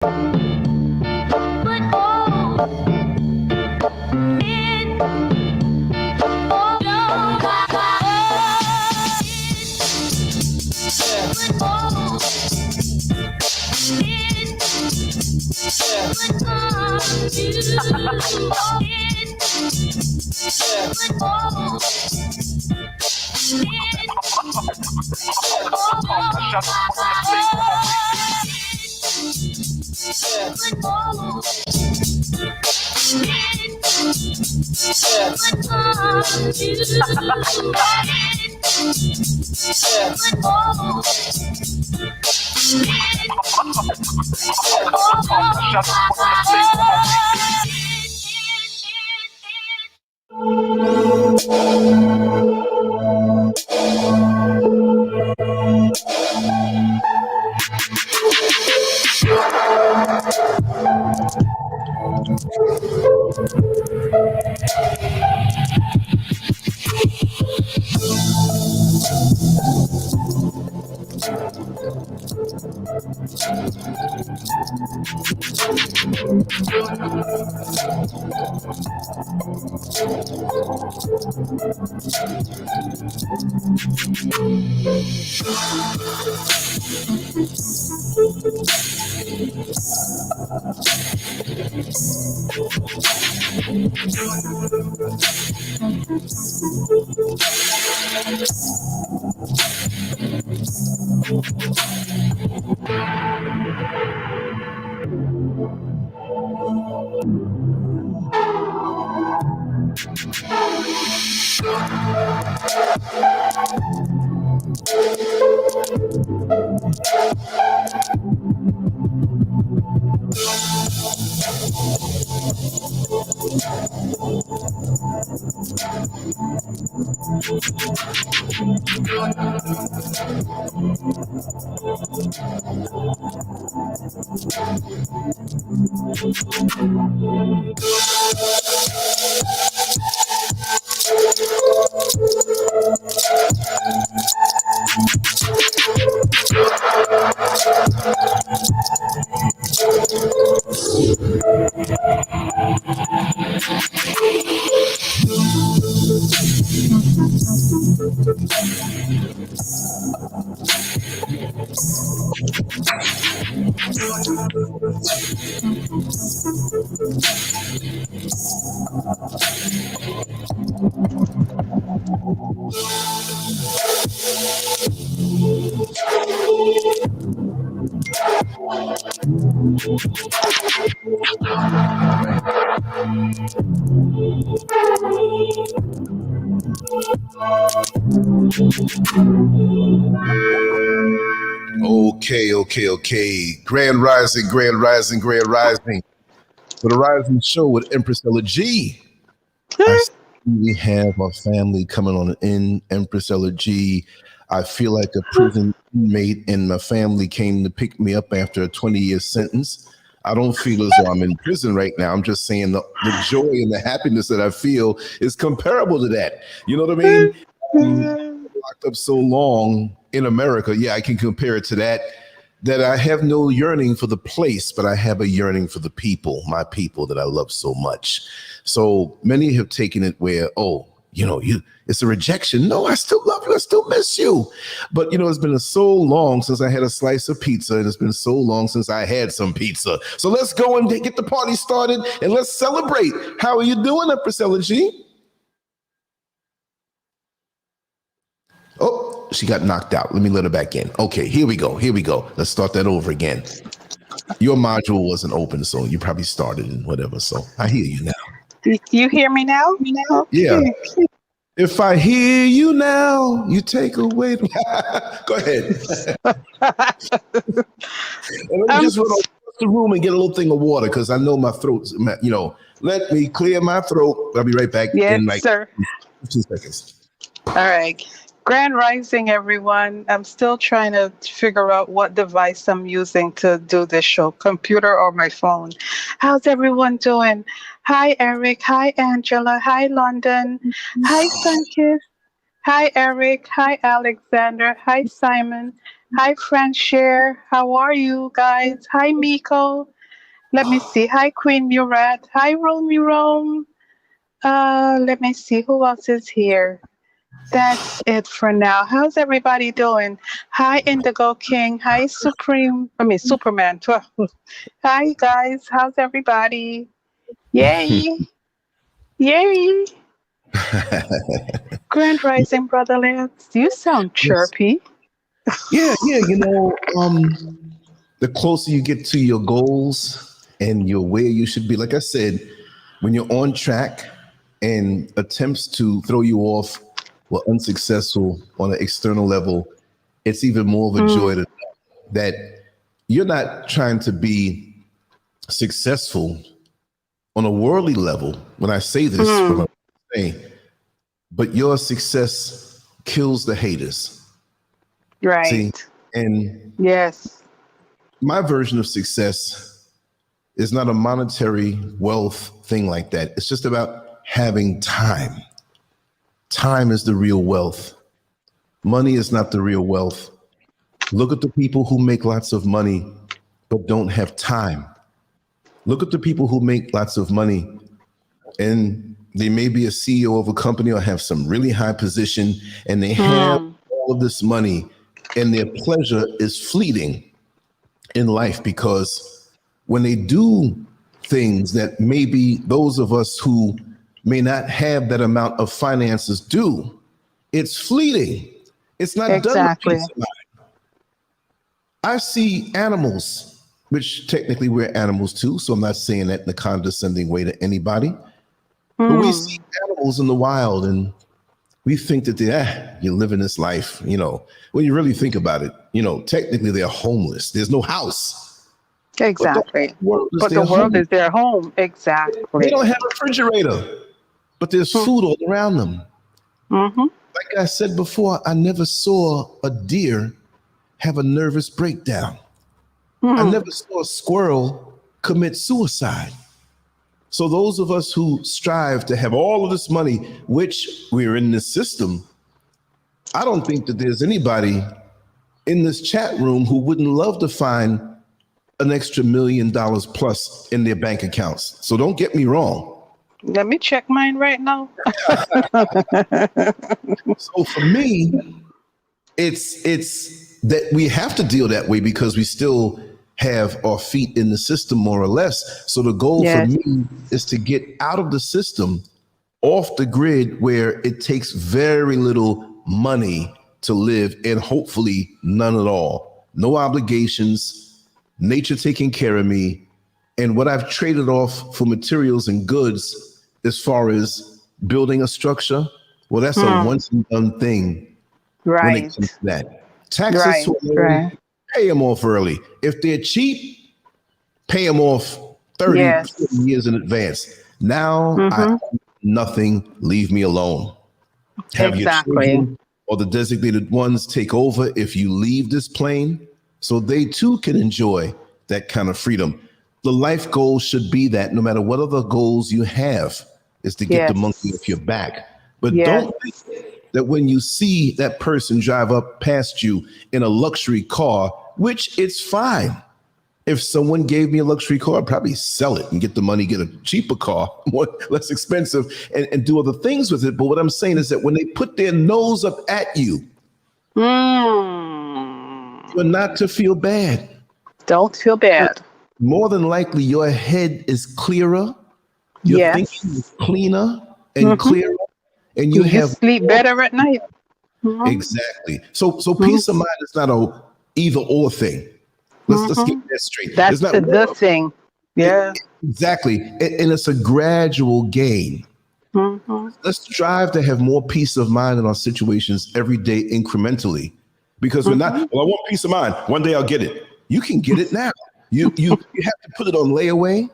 But oh, it oh no, but oh, it but oh, Okay. Grand Rising. For the Rising Show with Empress Ella G. I see we have our family coming on in. Empress Ella G. I feel like a prison inmate, and my family came to pick me up after a 20-year sentence. I don't feel as though I'm in prison right now. I'm just saying the joy and the happiness that I feel is comparable to that. You know what I mean? Locked up so long in America, yeah, I can compare it to that. That I have no yearning for the place, but I have a yearning for the people, my people that I love so much. So many have taken it where, it's a rejection. No, I still love you. I still miss you. But, it's been so long since I had a slice of pizza, and it's been so long since I had some pizza. So let's go and get the party started, and let's celebrate. How are you doing, Priscilla G? Oh, she got knocked out. Let me let her back in. Okay, here we go. Let's start that over again. Your module wasn't open, so you probably started and whatever. So I hear you now. You hear me now? Okay. Yeah. If I hear you now, you take away. Go ahead. And let me just run across the room and get a little thing of water because I know my throat's, let me clear my throat. I'll be right back in like sir. 15 seconds. All right. Grand Rising, everyone. I'm still trying to figure out what device I'm using to do this show, computer or my phone. How's everyone doing? Hi, Eric. Hi, Angela. Hi, London. Hi, Sunkist. Hi, Eric. Hi, Alexander. Hi, Simon. Hi, Franchère. How are you guys? Hi, Miko. Let me see. Hi, Queen Murat. Hi, Romy Rome. Let me see who else is here. That's it for now. How's everybody doing? Hi, Indigo King. Hi, Superman. Hi, guys. How's everybody? Yay! Yay! Grand Rising, Brother Lance. You sound Yes. chirpy. Yeah, yeah. The closer you get to your goals and you're where you should be, like I said, when you're on track and attempts to throw you off were unsuccessful on an external level, it's even more of a joy to know that you're not trying to be successful on a worldly level. When I say this, what I'm saying, but your success kills the haters. See, Right. and Yes. my version of success is not a monetary wealth thing like that. It's just about having time. Time is the real wealth. Money is not the real wealth. Look at the people who make lots of money but don't have time. Look at the people who make lots of money and they may be a CEO of a company or have some really high position and they have all of this money and their pleasure is fleeting in life because when they do things that maybe those of us who may not have that amount of finances do, it's fleeting. It's not done with Exactly. peace of mind. I see animals, which technically we're animals too, so I'm not saying that in a condescending way to anybody, but we see animals in the wild and we think that you're living this life, when you really think about it, technically they're homeless. There's no house, but the Exactly. world is But their the world home. is their home. They Exactly. don't have a refrigerator, but there's food all around them. Mm-hmm. Like I said before, I never saw a deer have a nervous breakdown. I never saw a squirrel commit suicide. So those of us who strive to have all of this money, which we're in this system, I don't think that there's anybody in this chat room who wouldn't love to find an extra $1 million plus in their bank accounts. So don't get me wrong. Let me check mine right now. So for me, it's that we have to deal that way because we still have our feet in the system more or less. So the goal for Yes. me is to get out of the system, off the grid where it takes very little money to live and hopefully none at all. No obligations, nature taking care of me. And what I've traded off for materials and goods as far as building a structure, well, that's a once and done thing when it comes Right. to that. Taxes Right. to a loan, Right. pay them off early. If they're cheap, pay them off 30, 40 Yes. years in advance. Now I Mm-hmm. owe nothing, leave me alone. Have your Exactly. children or the designated ones take over if you leave this plane so they too can enjoy that kind of freedom. The life goal should be that no matter what other goals you have, is to get the monkey off Yes. your back. But Yes. don't think that when you see that person drive up past you in a luxury car, which it's fine. If someone gave me a luxury car, I'd probably sell it and get the money, get a cheaper car, more less expensive, and do other things with it. But what I'm saying is that when they put their nose up at you, you're Mm. not to feel bad. Don't feel bad. More than likely, your head is clearer, your thinking is Yes. cleaner and Mm-hmm. clearer, and you You have sleep more. better at night. Mm-hmm. Exactly. So peace of mind is not a either or thing. Let's get Mm-hmm. that straight. It's That's not the thing. Yeah. exactly, and it's a gradual gain. Mm-hmm. Let's strive to have more peace of mind in our situations every day incrementally, because we're not. Mm-hmm. Well, I want peace of mind. One day I'll get it. You can get it now. You have to put it on layaway,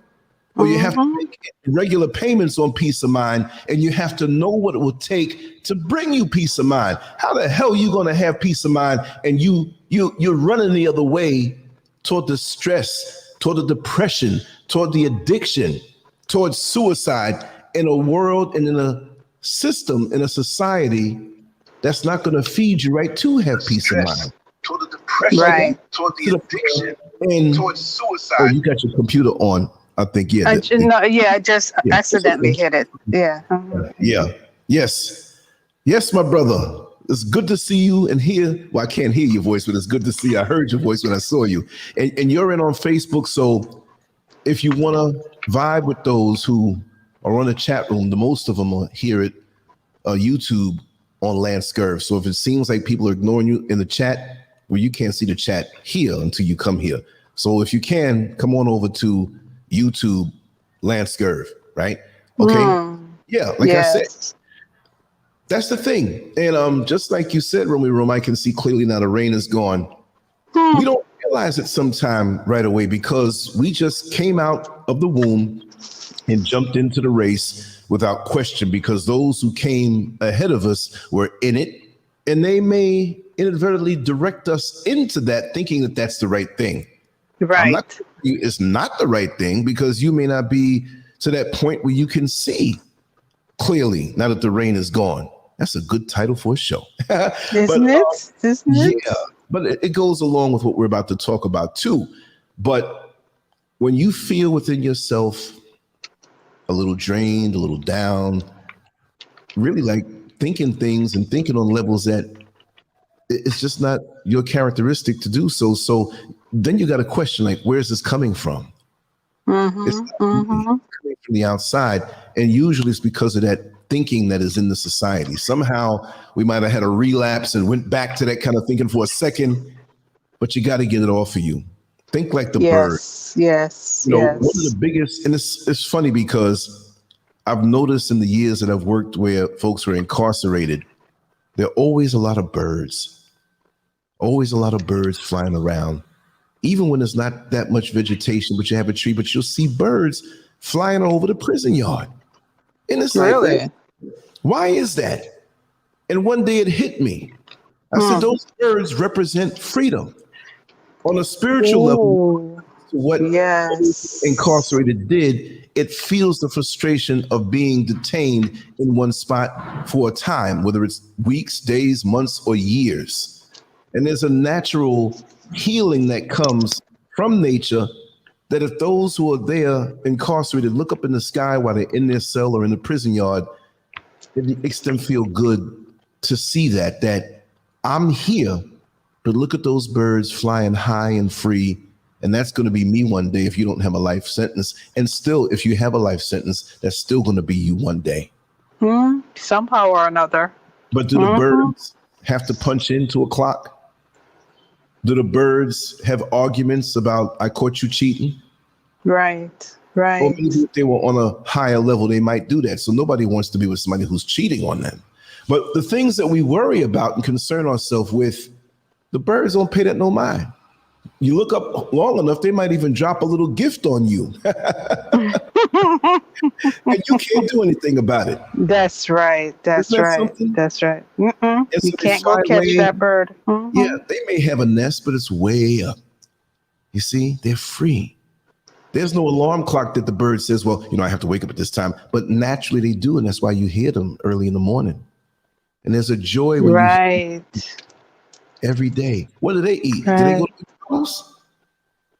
or you have to Mm-hmm. make regular payments on peace of mind, and you have to know what it will take to bring you peace of mind. How the hell are you going to have peace of mind and you're running the other way toward the stress, toward the depression, toward the addiction, toward suicide in a world and in a system, in a society that's not going to feed you right to have peace of mind. Right. Toward the addiction and towards suicide. Oh, you got your computer on. I think, yeah. No, yeah, I just Yeah, accidentally hit it. Yeah. yeah. Yes. Yes, my brother. It's good to see you and hear. Well, I can't hear your voice, but it's good to see you. I heard your voice when I saw you. And you're in on Facebook. So if you want to vibe with those who are on the chat room, the most of them are here at YouTube on Lance Scurv. So if it seems like people are ignoring you in the chat, well, you can't see the chat here until you come here. So if you can, come on over to YouTube, Lance Scurv, right? Okay. Yeah, like I said, that's the thing. And just like you said, Room, I can see clearly now the rain is gone. We don't realize it sometime right away because we just came out of the womb and jumped into the race without question, because those who came ahead of us were in it, and they may inadvertently direct us into that, thinking that that's the right thing. Right. I'm not telling you it's not the right thing, because you may not be to that point where you can see clearly now that the rain is gone. That's a good title for a show. Isn't it? Yeah, but it goes along with what we're about to talk about too. But when you feel within yourself a little drained, a little down, really like thinking things and thinking on levels that it's just not your characteristic to do so. So then you got to question, like, where's this coming from? It's coming from the outside. And usually it's because of that thinking that is in the society. Somehow we might have had a relapse and went back to that kind of thinking for a second, but you got to get it off of you. Think like the bird. Yes. One of the biggest, and it's funny because I've noticed in the years that I've worked where folks were incarcerated, there are always a lot of birds, flying around. Even when there's not that much vegetation, but you have a tree, but you'll see birds flying over the prison yard. And it's really? Like, why is that? And one day it hit me. I said, those birds represent freedom. On a spiritual level, what incarcerated did, it feels the frustration of being detained in one spot for a time, whether it's weeks, days, months, or years. And there's a natural healing that comes from nature that if those who are there incarcerated look up in the sky while they're in their cell or in the prison yard, it makes them feel good to see that I'm here, but look at those birds flying high and free. And that's going to be me one day if you don't have a life sentence. And still, if you have a life sentence, that's still going to be you one day. Somehow or another. But do the birds have to punch into a clock? Do the birds have arguments about, I caught you cheating? Right. Or maybe if they were on a higher level, they might do that. So nobody wants to be with somebody who's cheating on them. But the things that we worry about and concern ourselves with, the birds don't pay that no mind. You look up long enough, they might even drop a little gift on you. And you can't do anything about it. That's right. That's right. You can't go catch that bird. Yeah, they may have a nest, but it's way up. You see, they're free. There's no alarm clock that the bird says, well, I have to wake up at this time. But naturally they do, and that's why you hear them early in the morning. And there's a joy when you hear them every day. What do they eat? Right. Do they go to McDonald's?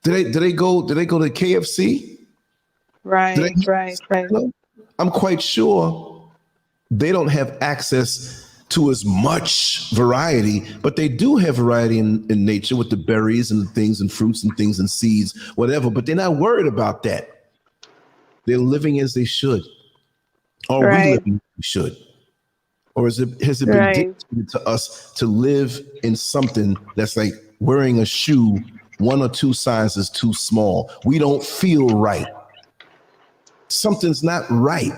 Do they go to KFC? Right. I'm quite sure they don't have access to as much variety, but they do have variety in nature with the berries and the things and fruits and things and seeds, whatever. But they're not worried about that. They're living as they should. Or we living as we should. Or has it been dictated to us to live in something that's like wearing a shoe 1 or 2 sizes too small? We don't feel right. Something's not right.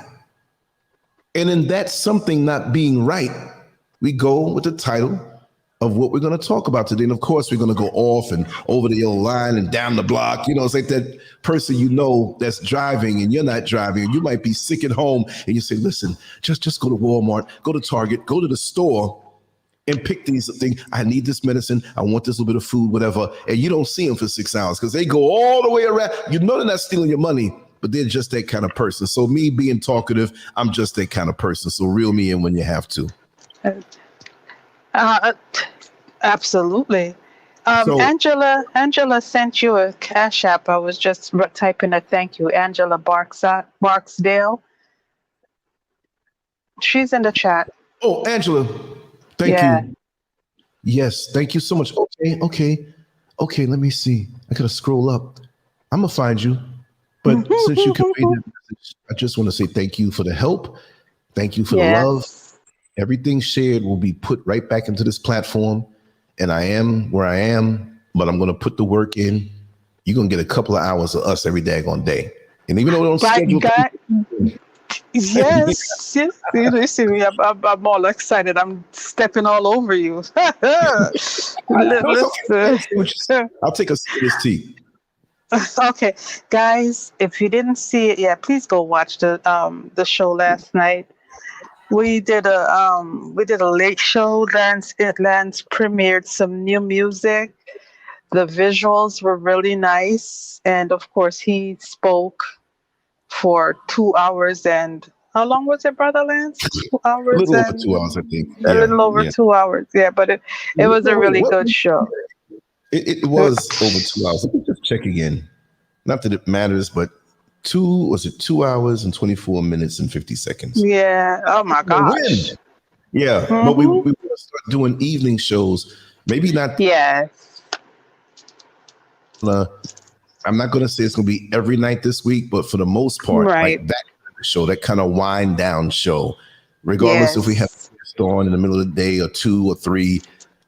And in that something not being right, we go with the title of what we're going to talk about today. And of course, we're going to go off and over the yellow line and down the block. It's like that person that's driving and you're not driving, and you might be sick at home and you say, listen, just go to Walmart, go to Target, go to the store and pick these things. I need this medicine. I want this little bit of food, whatever. And you don't see them for 6 hours because they go all the way around. They're not stealing your money, but they're just that kind of person. So me being talkative, I'm just that kind of person. So reel me in when you have to. Absolutely. So, Angela sent you a cash app. I was just typing a thank you. Angela Barksdale. She's in the chat. oh, Angela, thank Yeah. you. Yes, thank you so much. Okay. Let me see. I gotta scroll up. I'm gonna find you. But since you conveyed that message, I just want to say thank you for the help. Thank you for the love. Yes. Everything shared will be put right back into this platform. And I am where I am, but I'm gonna put the work in. You're gonna get a couple of hours of us every daggone day. And even though we don't But schedule God, things, yes. Listen, I'm all excited. I'm stepping all over you. no, it's okay. I Listen. understand what you said. I'll take a sip of this tea. Okay, guys, if you didn't see it yet, please go watch the show last night. We did a late show. Lance premiered some new music. The visuals were really nice, and of course, he spoke for 2 hours and how long was it, Brother Lance? Two A hours little over and 2 hours, I think. a Yeah, little over yeah. 2 hours. Yeah, but it was a No, wait, really what? good show. It was over 2 hours. Let me just check again. Not that it matters, but 2 hours and 24 minutes and 50 seconds. Yeah. Oh my When? gosh. Yeah, but we Mm-hmm. want to start doing evening shows. Maybe not. Yes. I'm not going to say it's going to be every night this week, but for the most part, like Right. that show, that kind of wind down show, regardless if we have Yes. a guest on in the middle of the day or 2 or 3,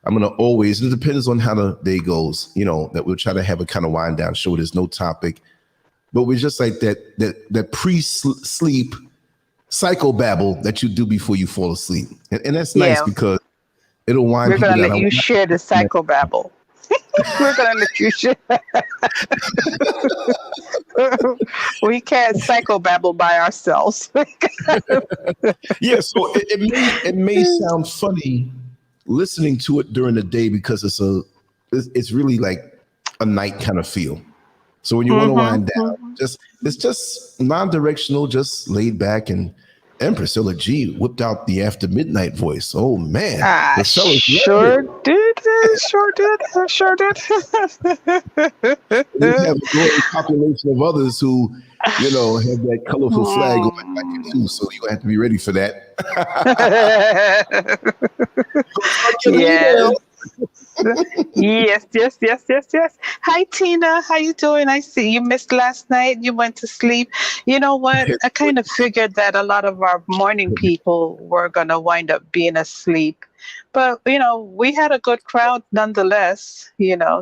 I'm going to always, it depends on how the day goes, that we'll try to have a kind of wind down show. There's no topic, but we're just like that pre-sleep psychobabble that you do before you fall asleep. And that's nice Yeah. because it'll wind We're people gonna down. let you share the psychobabble. We're gonna let you share. We can't psychobabble by ourselves. Yeah, so it may sound funny listening to it during the day because it's really like a night kind of feel. So when you want to wind down, it's just non-directional, just laid back, and Priscilla G whipped out the after midnight voice. Oh man, I the fellas sure love did. Sure did. Sure did. it. You have a growing population of others who, have that colorful flag going back at you. So you have to be ready for that. Start getting Yes. email. Yes. Hi, Tina. How you doing? I see you missed last night. You went to sleep. You know what? I kind of figured that a lot of our morning people were going to wind up being asleep. But, we had a good crowd nonetheless,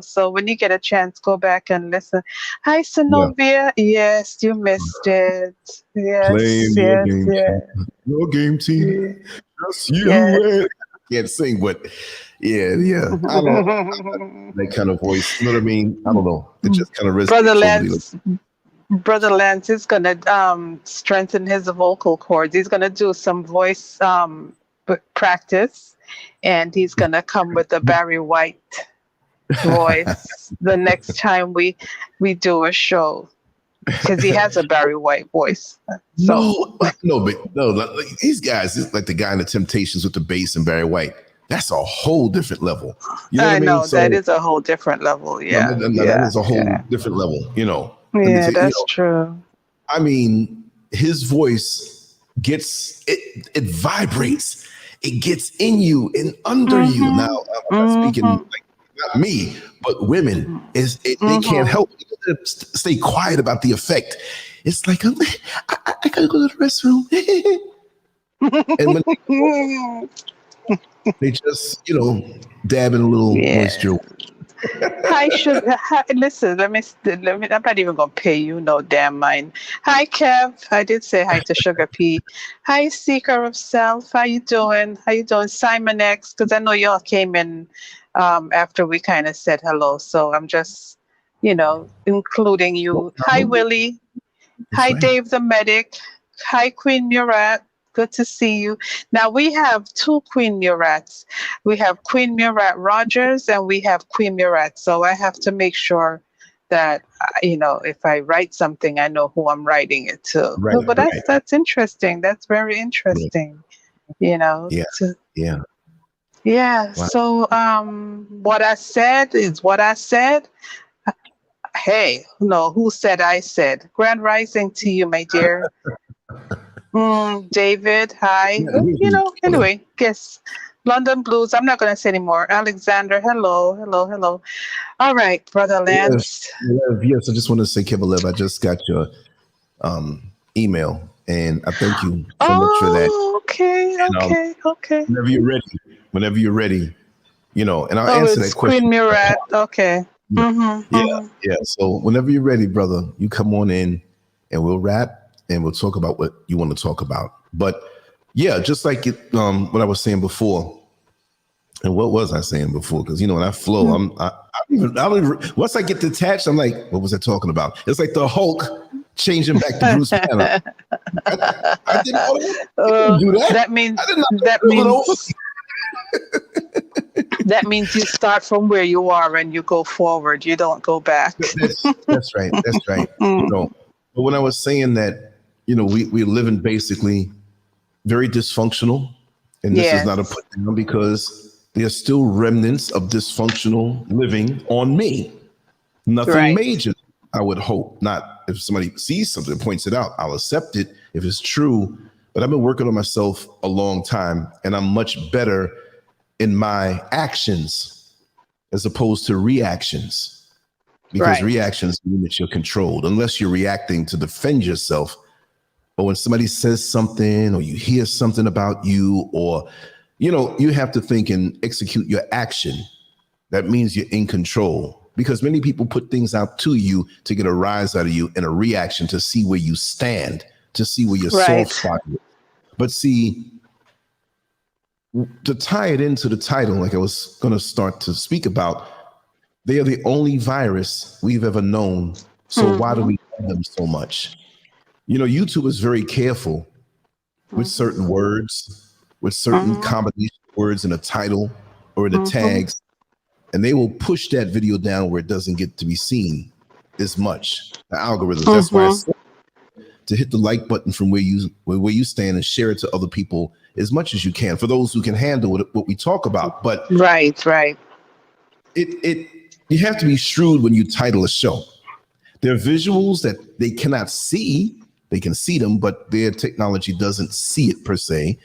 So when you get a chance, go back and listen. Hi, Yeah, Synovia. Yes, you missed it. Yes, playing your yes, game, yes. Tina. Your game, Tina. Just you Yes. and I can't sing, but yeah. I don't that kind of voice. You know what I mean? I don't know. It just kind of Brother resonates over the. Lance, Brother Lance is gonna strengthen his vocal cords. He's gonna do some voice practice, and he's gonna come with a Barry White voice the next time we do a show because he has a Barry White voice. So Like, these guys, it's like the guy in the Temptations with the bass and Barry White. That's a whole different level. You know what I I mean? know So that is a whole different level. no, Yeah, that yeah, is a whole yeah, different level. Let me yeah. tell you. That's true. I mean, his voice gets it vibrates. It gets in you and under you. Now, Mhm. I'm not speaking Mhm. like not me, but women they can't Mhm. help stay quiet about the effect. It's like I gotta go to the restroom, and when they go, they just dab in a little Yeah. moisture. Hi, sugar. Hi, listen, let me. I'm not even gonna pay you no damn mind. Hi, Kev. I did say hi to Sugar P. Hi, Seeker of Self. How you doing? How you doing, Simon X? Because I know y'all came in after we kind of said hello, so I'm just, including No you. Hi, problem. Willie. That's Hi, right. Dave the Medic. Hi, Queen Murat. Good to see you. Now we have two Queen Murats. We have Queen Murat Rogers and we have Queen Murat. So I have to make sure that if I write something, I know who I'm writing it to. Right, But right, that's interesting. That's very right. interesting. Yeah, To, yeah. Yeah. Wow. So what I said is what I said. Hey, no, who said I said? Grand rising to you, my dear. David, hi. Yeah, yeah, You yeah. know, anyway, guess London Blues. I'm not going to say anymore. Alexander, hello, hello, hello. All right, Brother Lev, Lance. yes, I just want to say, Kibalev, I just got your email, and I thank you so much for that. Oh, okay, And okay, okay. whenever you're ready, and I'll Oh, answer that it's question. Queen Murat. Okay. Yeah, Mm-hmm, yeah, mm-hmm. yeah. So whenever you're ready, brother, you come on in, and we'll rap, and we'll talk about what you want to talk about. But yeah, just like what I was saying before. And what was I saying before? Because when I flow, I don't even. Once I get detached, I'm like, what was I talking about? It's like the Hulk changing back to Bruce Banner. I didn't know that. I didn't do that. That means I did not that build it over. means that means you start from where you are and you go forward. You don't go back. That's right. That's right. But when I was saying that, we're living basically very dysfunctional, and this is not a Yes. put down because there's still remnants of dysfunctional living on me. Nothing Right. major, I would hope. Not if somebody sees something and points it out, I'll accept it if it's true. But I've been working on myself a long time, and I'm much better in my actions as opposed to reactions. Because Right. reactions mean that you're controlled, unless you're reacting to defend yourself. But when somebody says something or you hear something about you, or, you have to think and execute your action. That means you're in control, because many people put things out to you to get a rise out of you and a reaction to see where you stand, to see where your soft Right. spot is. But see, to tie it into the title, like I was going to start to speak about, they are the only virus we've ever known. So why do Mm-hmm. we love them so much? YouTube is very careful with Mm-hmm. certain words, with certain Mm-hmm. combination words in a title or in the Mm-hmm. tags, and they will push that video down where it doesn't get to be seen as much. The algorithms. That's why Mm-hmm. it's to hit the like button from where you stand and share it to other people as much as you can, for those who can handle what we talk about. But Right. Right. it you have to be shrewd when you title a show. There are visuals that they cannot see. They can see them, but their technology doesn't see it per se.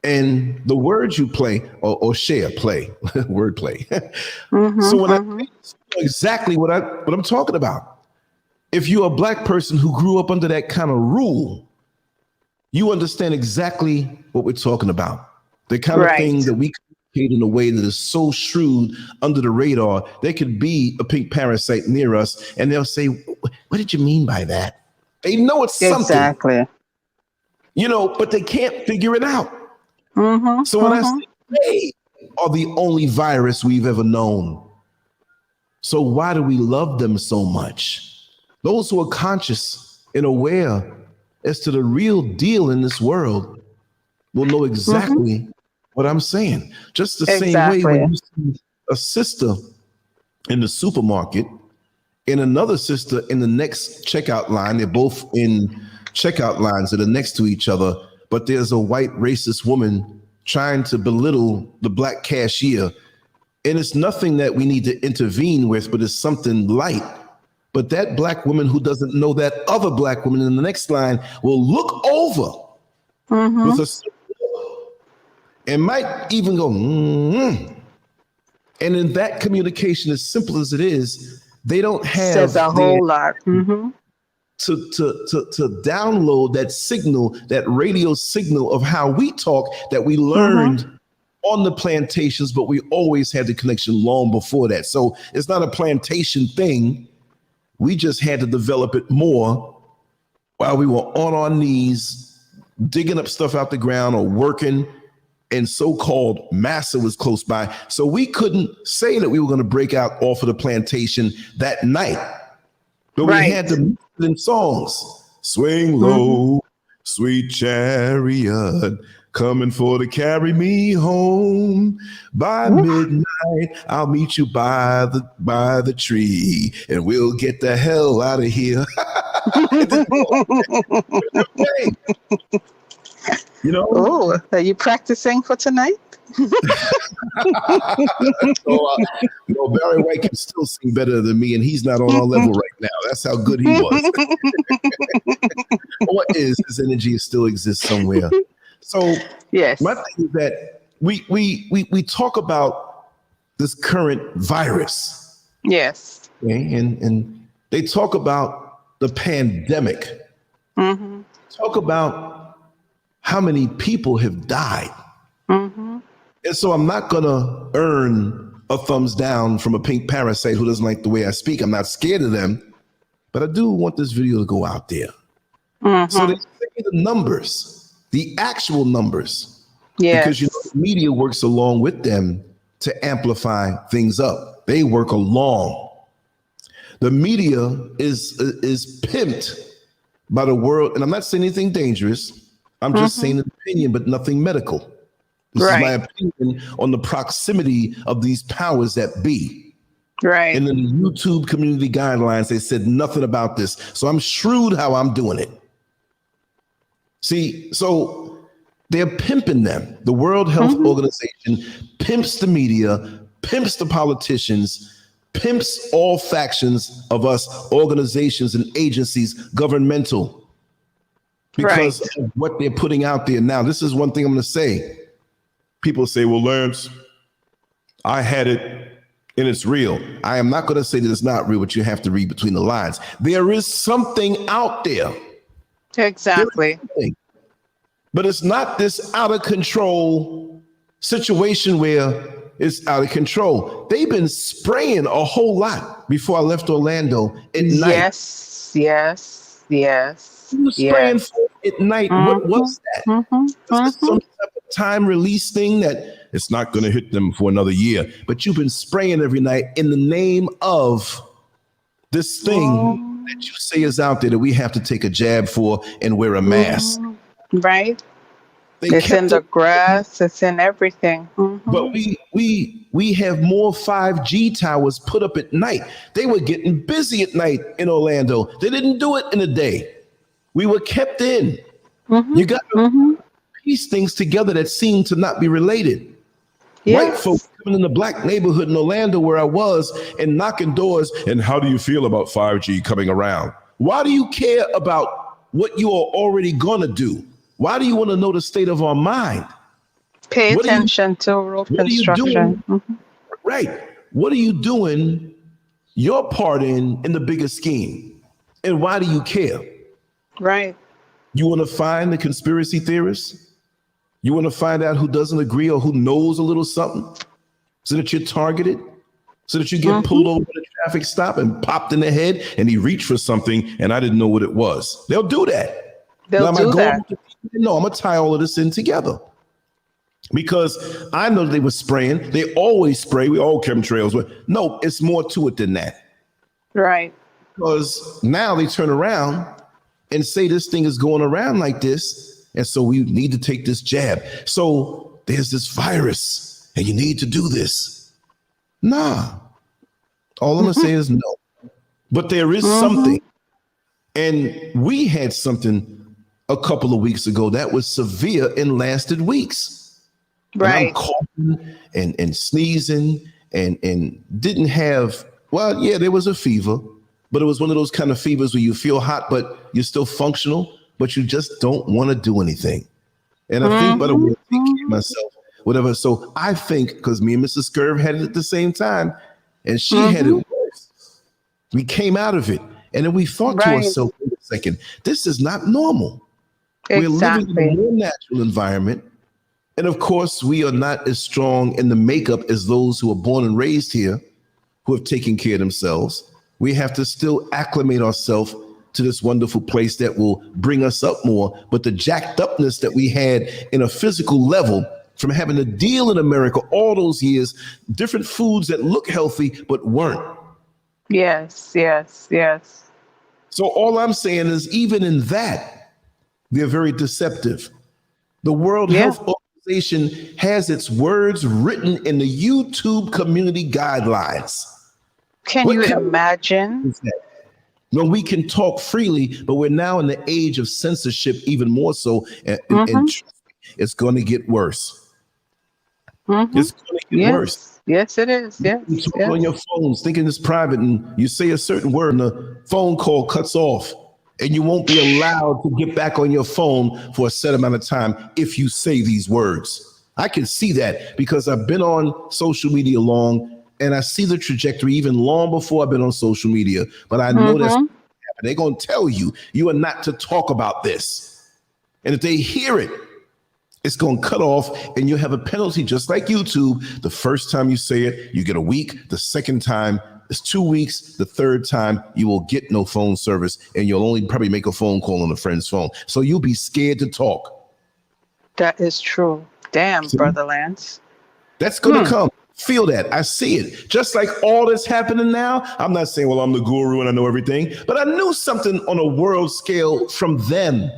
And the words you play or share, play, word play. So Mm-hmm. when I Mm-hmm. know exactly what I'm talking about. If you're a black person who grew up under that kind of rule, you understand exactly what we're talking about. The kind of thing Right. that we communicate in a way that is so shrewd under the radar. There could be a pink parasite near us, and they'll say, "What did you mean by that?" They know it's something, Exactly. but they can't figure it out. Mm-hmm. So when I Mm-hmm. say they are the only virus we've ever known, so why do we love them so much? Those who are conscious and aware as to the real deal in this world will know Mm-hmm. exactly what I'm saying. Just the same way when Exactly. you see a sister in the supermarket and another sister in the next checkout line, they're both in checkout lines that are next to each other, but there's a white racist woman trying to belittle the black cashier. And it's nothing that we need to intervene with, but it's something light. But that black woman who doesn't know that other black woman in the next line will look over with Mm-hmm. a and might even go, And in that communication, as simple as it is, they don't Says have a their whole lot. Mm-hmm. to download that signal, that radio signal of how we talk that we Mm-hmm. learned on the plantations, but we always had the connection long before that. So it's not a plantation thing. We just had to develop it more while we were on our knees, digging up stuff out the ground or working, and so-called massa was close by. So we couldn't say that we were going to break out off of the plantation that night. But we had Right. to mix it in songs. Swing Mm-hmm. low, sweet chariot, coming for to carry me home. By Oof. midnight, I'll meet you by the tree, and we'll get the hell out of here. It didn't go like that. Oh, are you practicing for tonight? Barry White can still sing better than me, and he's not on our level right now. That's how good he was. What is his energy still exists somewhere. So Yes. my thing is that we talk about this current virus. Yes. Okay? And they talk about the pandemic. Mm-hmm. Talk about how many people have died. Mm-hmm. And so I'm not going to earn a thumbs down from a pink parasite who doesn't like the way I speak. I'm not scared of them, but I do want this video to go out there. Mm-hmm. So they say the numbers, the actual numbers, Yes. because the media works along with them to amplify things up. They work along. The media is pimped by the world, and I'm not saying anything dangerous. I'm just saying an opinion, but nothing medical. This is my opinion on the proximity of these powers that be. Right. And in the YouTube community guidelines, they said nothing about this. So I'm shrewd how I'm doing it. See, so they're pimping them. The World Health Organization pimps the media, pimps the politicians, pimps all factions of us, organizations and agencies, governmental, because of what they're putting out there. Now, this is one thing I'm going to say. People say, well, Lance, I had it and it's real. I am not going to say that it's not real, but you have to read between the lines. There is something out there. Exactly. But it's not this out of control situation where it's out of control. They've been spraying a whole lot before I left Orlando at night. Yes, yes, yes. You were spraying at night. What was that? Is this some type of time release thing that it's not going to hit them for another year? But you've been spraying every night in the name of this thing that you say is out there that we have to take a jab for and wear a mask. Right. It's in the grass. It's in everything. But we have more 5G towers put up at night. They were getting busy at night in Orlando. They didn't do it in the day. We were kept in. You got to piece things together that seem to not be related. White folks coming in the black neighborhood in Orlando where I was and knocking doors. And how do you feel about 5G coming around? Why do you care about what you are already going to do? Why do you want to know the state of our mind? Pay attention to road construction. Right. What are you doing your part in the bigger scheme? And why do you care? Right. You want to find the conspiracy theorists? You want to find out who doesn't agree or who knows a little something so that you're targeted, so that you get pulled over at a traffic stop and popped in the head and he reached for something and I didn't know what it was. They'll do that. They'll do that. No, I'm going to tie all of this in together because I know they were spraying. They always spray. We all chemtrails. No, it's more to it than that. Right. Because now they turn around and say this thing is going around like this. And so we need to take this jab. So there's this virus and you need to do this. Nah. All I'm going to say is no. But there is something. And we had something a couple of weeks ago that was severe and lasted weeks. Right. And I'm coughing and sneezing and didn't have, well, yeah, there was a fever, but it was one of those kind of fevers where you feel hot, but you're still functional, but you just don't want to do anything. And I think by the way I take care of myself, whatever. So I think because me and Mrs. Scurv had it at the same time and she had it worse. We came out of it. And then we thought to ourselves, wait a second, this is not normal. We're living in a more natural environment. And of course, we are not as strong in the makeup as those who are born and raised here, who have taken care of themselves. We have to still acclimate ourselves to this wonderful place that will bring us up more. But the jacked upness that we had in a physical level from having to deal in America all those years, different foods that look healthy but weren't. Yes, yes, yes. So all I'm saying is even in that, they're very deceptive. The World Health Organization has its words written in the YouTube community guidelines. Can you imagine? When we can talk freely, but we're now in the age of censorship even more so. And It's going to get worse. Mm-hmm. It's going to get worse. Yes. Yes, it is. You Yes. talk on your Yes. phones thinking it's private and you say a certain word and the phone call cuts off and you won't be allowed to get back on your phone for a set amount of time if you say these words. I can see that because I've been on social media long and I see the trajectory even long before I've been on social media. But I know that's Mm-hmm. they're going to tell you, you are not to talk about this. And if they hear it, it's going to cut off and you'll have a penalty just like YouTube. The first time you say it, you get a week. The second time, it's 2 weeks. The third time, you will get no phone service and you'll only probably make a phone call on a friend's phone. So you'll be scared to talk. That is true. Damn, See? Brother Lance. That's going to come. Feel that. I see it. Just like all that's happening now. I'm not saying, well, I'm the guru and I know everything, but I knew something on a world scale from them.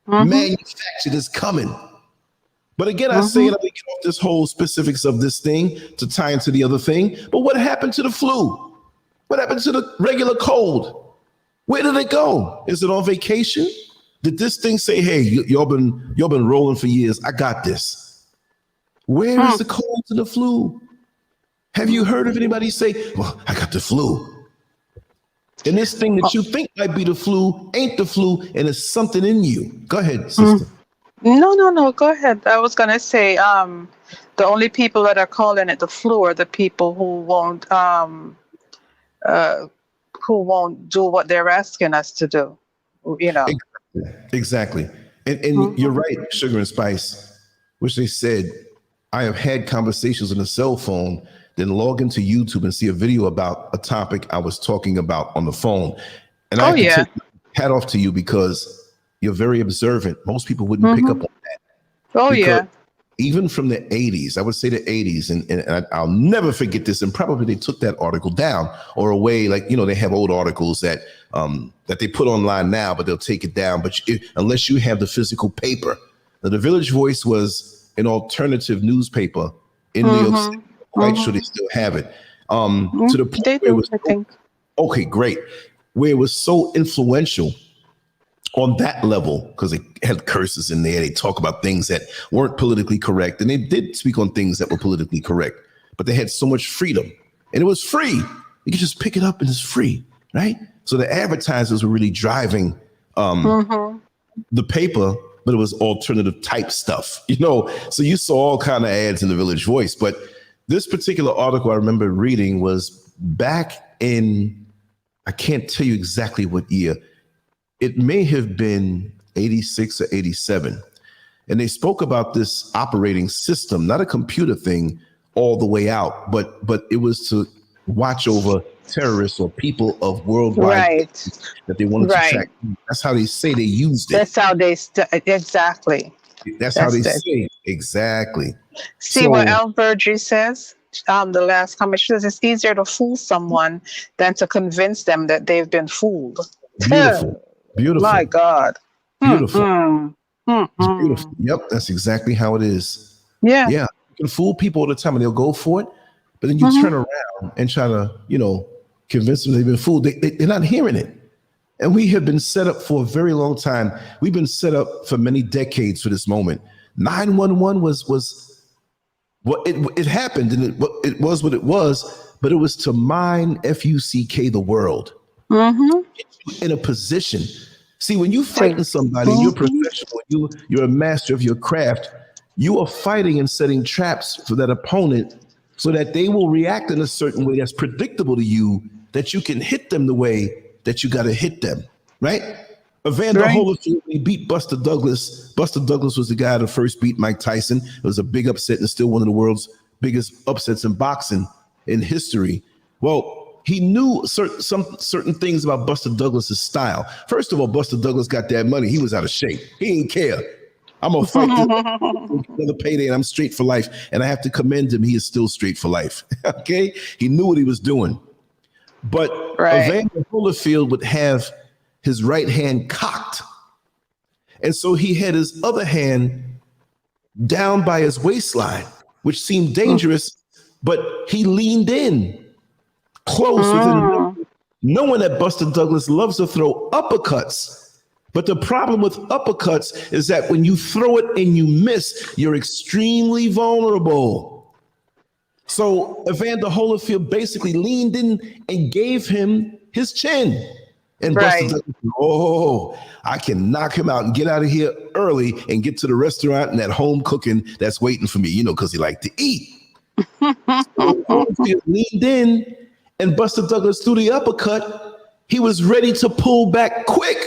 Mm-hmm. Manufactured is coming. But again, I say it, I get off this whole specifics of this thing to tie into the other thing. But what happened to the flu? What happened to the regular cold? Where did it go? Is it on vacation? Did this thing say, hey, y'all been rolling for years. I got this. Where is the cold and the flu? Have you heard of anybody say, well, I got the flu? And this thing that you think might be the flu ain't the flu, and it's something in you. Go ahead, sister. No. Go ahead. I was gonna say, the only people that are calling it the flu are the people who won't do what they're asking us to do. You know. Exactly. And you're right, Sugar and Spice, which they said, I have had conversations on a cell phone, then log into YouTube and see a video about a topic I was talking about on the phone. And I have to take my hat off to you because you're very observant. Most people wouldn't pick up on that. Oh, Because yeah. even from the 80s, I would say the 80s, and I'll never forget this, and probably they took that article down or away, like, you know, they have old articles that they put online now, but they'll take it down. But unless you have the physical paper. Now, the Village Voice was an alternative newspaper in New York City. I'm quite sure they still have it. To the point They where it do, was I think. okay, great. Where it was so influential on that level, because it had curses in there. They talk about things that weren't politically correct. And they did speak on things that were politically correct, but they had so much freedom and it was free. You could just pick it up and it's free, right? So the advertisers were really driving the paper, but it was alternative type stuff, you know? So you saw all kind of ads in the Village Voice, but this particular article I remember reading was back in, I can't tell you exactly what year. It may have been 86 or 87. And they spoke about this operating system, not a computer thing all the way out, but it was to watch over terrorists or people of worldwide that they wanted to track. That's how they say they used it. That's how they exactly. That's how they say it. Exactly. See what Al Virgie says? The last comment, she says it's easier to fool someone than to convince them that they've been fooled. Beautiful. Beautiful. My God. Beautiful. It's beautiful. Yep, that's exactly how it is. Yeah. Yeah. You can fool people all the time and they'll go for it, but then you turn around and try to, you know, convince them they've been fooled. They're not hearing it. And we have been set up for a very long time. We've been set up for many decades for this moment. 911 was what it happened, and it was what it was, but it was to mine FUCK the world. In a position. See, when you fighting somebody, you're professional, you're a master of your craft, you are fighting and setting traps for that opponent so that they will react in a certain way that's predictable to you, that you can hit them the way that you got to hit them, right? Evander Holyfield, he beat Buster Douglas. Buster Douglas was the guy that first beat Mike Tyson. It was a big upset and still one of the world's biggest upsets in boxing in history. Well, he knew certain things about Buster Douglas's style. First of all, Buster Douglas got that money. He was out of shape. He didn't care. I'm going to fight another payday and I'm straight for life. And I have to commend him. He is still straight for life. Okay? He knew what he was doing. But Evander Holyfield would have his right hand cocked. And so he had his other hand down by his waistline, which seemed dangerous, but he leaned in close within knowing that Buster Douglas loves to throw uppercuts. But the problem with uppercuts is that when you throw it and you miss, you're extremely vulnerable. So Evander Holyfield basically leaned in and gave him his chin. And Buster Right. Douglas, oh, I can knock him out and get out of here early and get to the restaurant and that home cooking that's waiting for me, because he liked to eat. So Holyfield leaned in and Buster Douglas threw the uppercut. He was ready to pull back quick.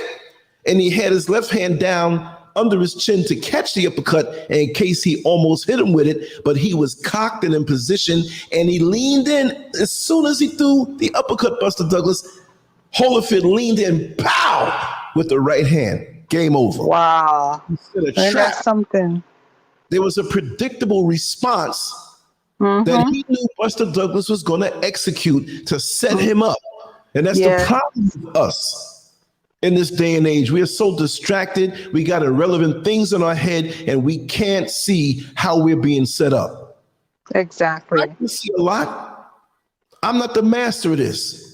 And he had his left hand down under his chin to catch the uppercut in case he almost hit him with it. But he was cocked and in position and he leaned in. As soon as he threw the uppercut, Buster Douglas, Holyfield leaned in, pow, with the right hand. Game over. Wow. Instead of And trap, that's something. there was a predictable response that he knew Buster Douglas was going to execute to set him up. And that's the problem with us in this day and age. We are so distracted. We got irrelevant things in our head and we can't see how we're being set up. Exactly. I can see a lot. I'm not the master of this.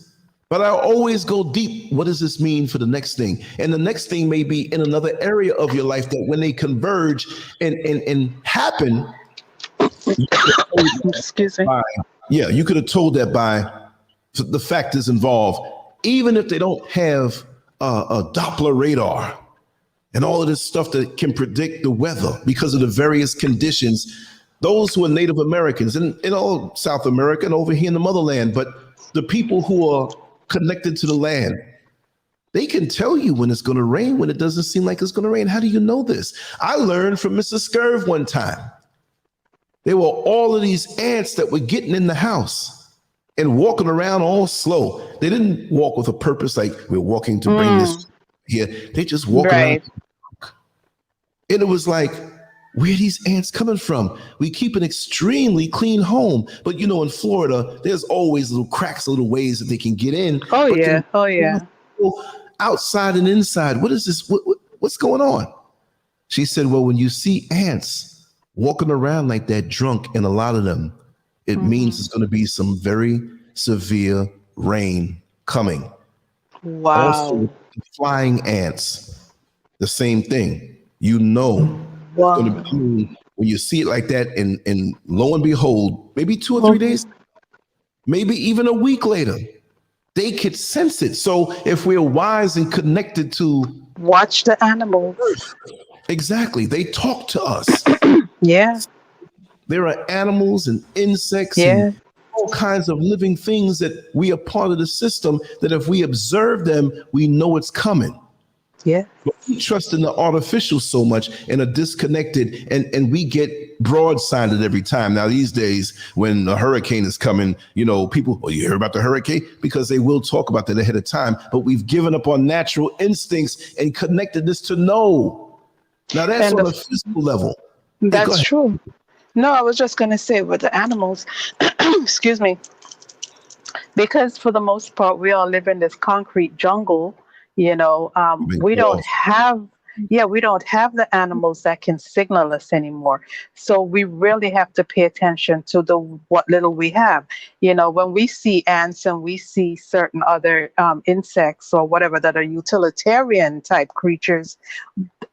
But I always go deep. What does this mean for the next thing? And the next thing may be in another area of your life that when they converge and happen, Excuse me. you could have told that by the factors involved, even if they don't have a Doppler radar and all of this stuff that can predict the weather because of the various conditions. Those who are Native Americans and in all South America and over here in the motherland, but the people who are connected to the land, they can tell you when it's going to rain, when it doesn't seem like it's going to rain. How do you know this? I learned from Mrs. Scurv one time. There were all of these ants that were getting in the house and walking around all slow. They didn't walk with a purpose like we're walking to bring this here. They just walk around. And it was like, where are these ants coming from? We keep an extremely clean home. But in Florida, there's always little cracks, little ways that they can get in. Oh, yeah. Oh, yeah. Outside and inside. What is this? What's going on? She said, well, when you see ants walking around like that drunk, and a lot of them, it means it's going to be some very severe rain coming. Wow. Also, flying ants, the same thing. Wow. When you see it like that, and lo and behold, maybe 2 or 3 days, maybe even a week later, they could sense it. So if we're wise and connected to watch the animals. Exactly. They talk to us. Yeah. There are animals and insects and all kinds of living things that we are part of the system that if we observe them, we know it's coming. Yeah. But we trust in the artificial so much and are disconnected, and we get broadsided every time. Now, these days, when a hurricane is coming, people, you hear about the hurricane? Because they will talk about that ahead of time. But we've given up on natural instincts and connectedness to know. Now, that's on a physical level. That's true. No, I was just going to say with the animals, excuse me, because for the most part, we all live in this concrete jungle. We don't have the animals that can signal us anymore. So we really have to pay attention to what little we have. When we see ants and we see certain other insects or whatever that are utilitarian type creatures,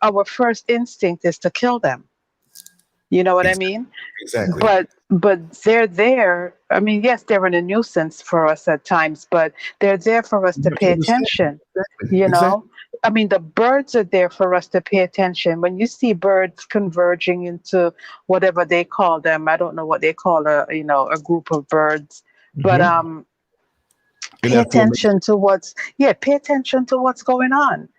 our first instinct is to kill them. You know what I mean? Exactly. But they're there. I mean, yes, they're a nuisance for us at times, but they're there for us to pay attention. Exactly. I mean, the birds are there for us to pay attention. When you see birds converging into whatever they call them, I don't know what they call a group of birds, but pay attention to what's going on.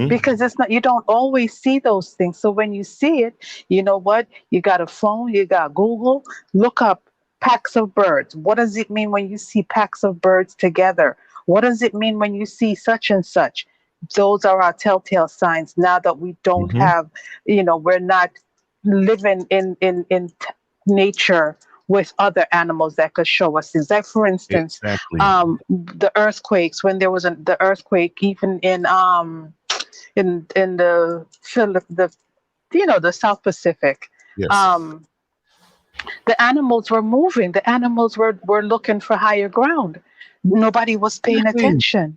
Because it's not, you don't always see those things. So when you see it, you know what? You got a phone, you got Google, look up packs of birds. What does it mean when you see packs of birds together? What does it mean when you see such and such? Those are our telltale signs now that we don't have, we're not living in nature with other animals that could show us things. Like, for instance, the earthquakes, when there was the earthquake, even in the South Pacific, the animals were moving. The animals were looking for higher ground. Nobody was paying attention.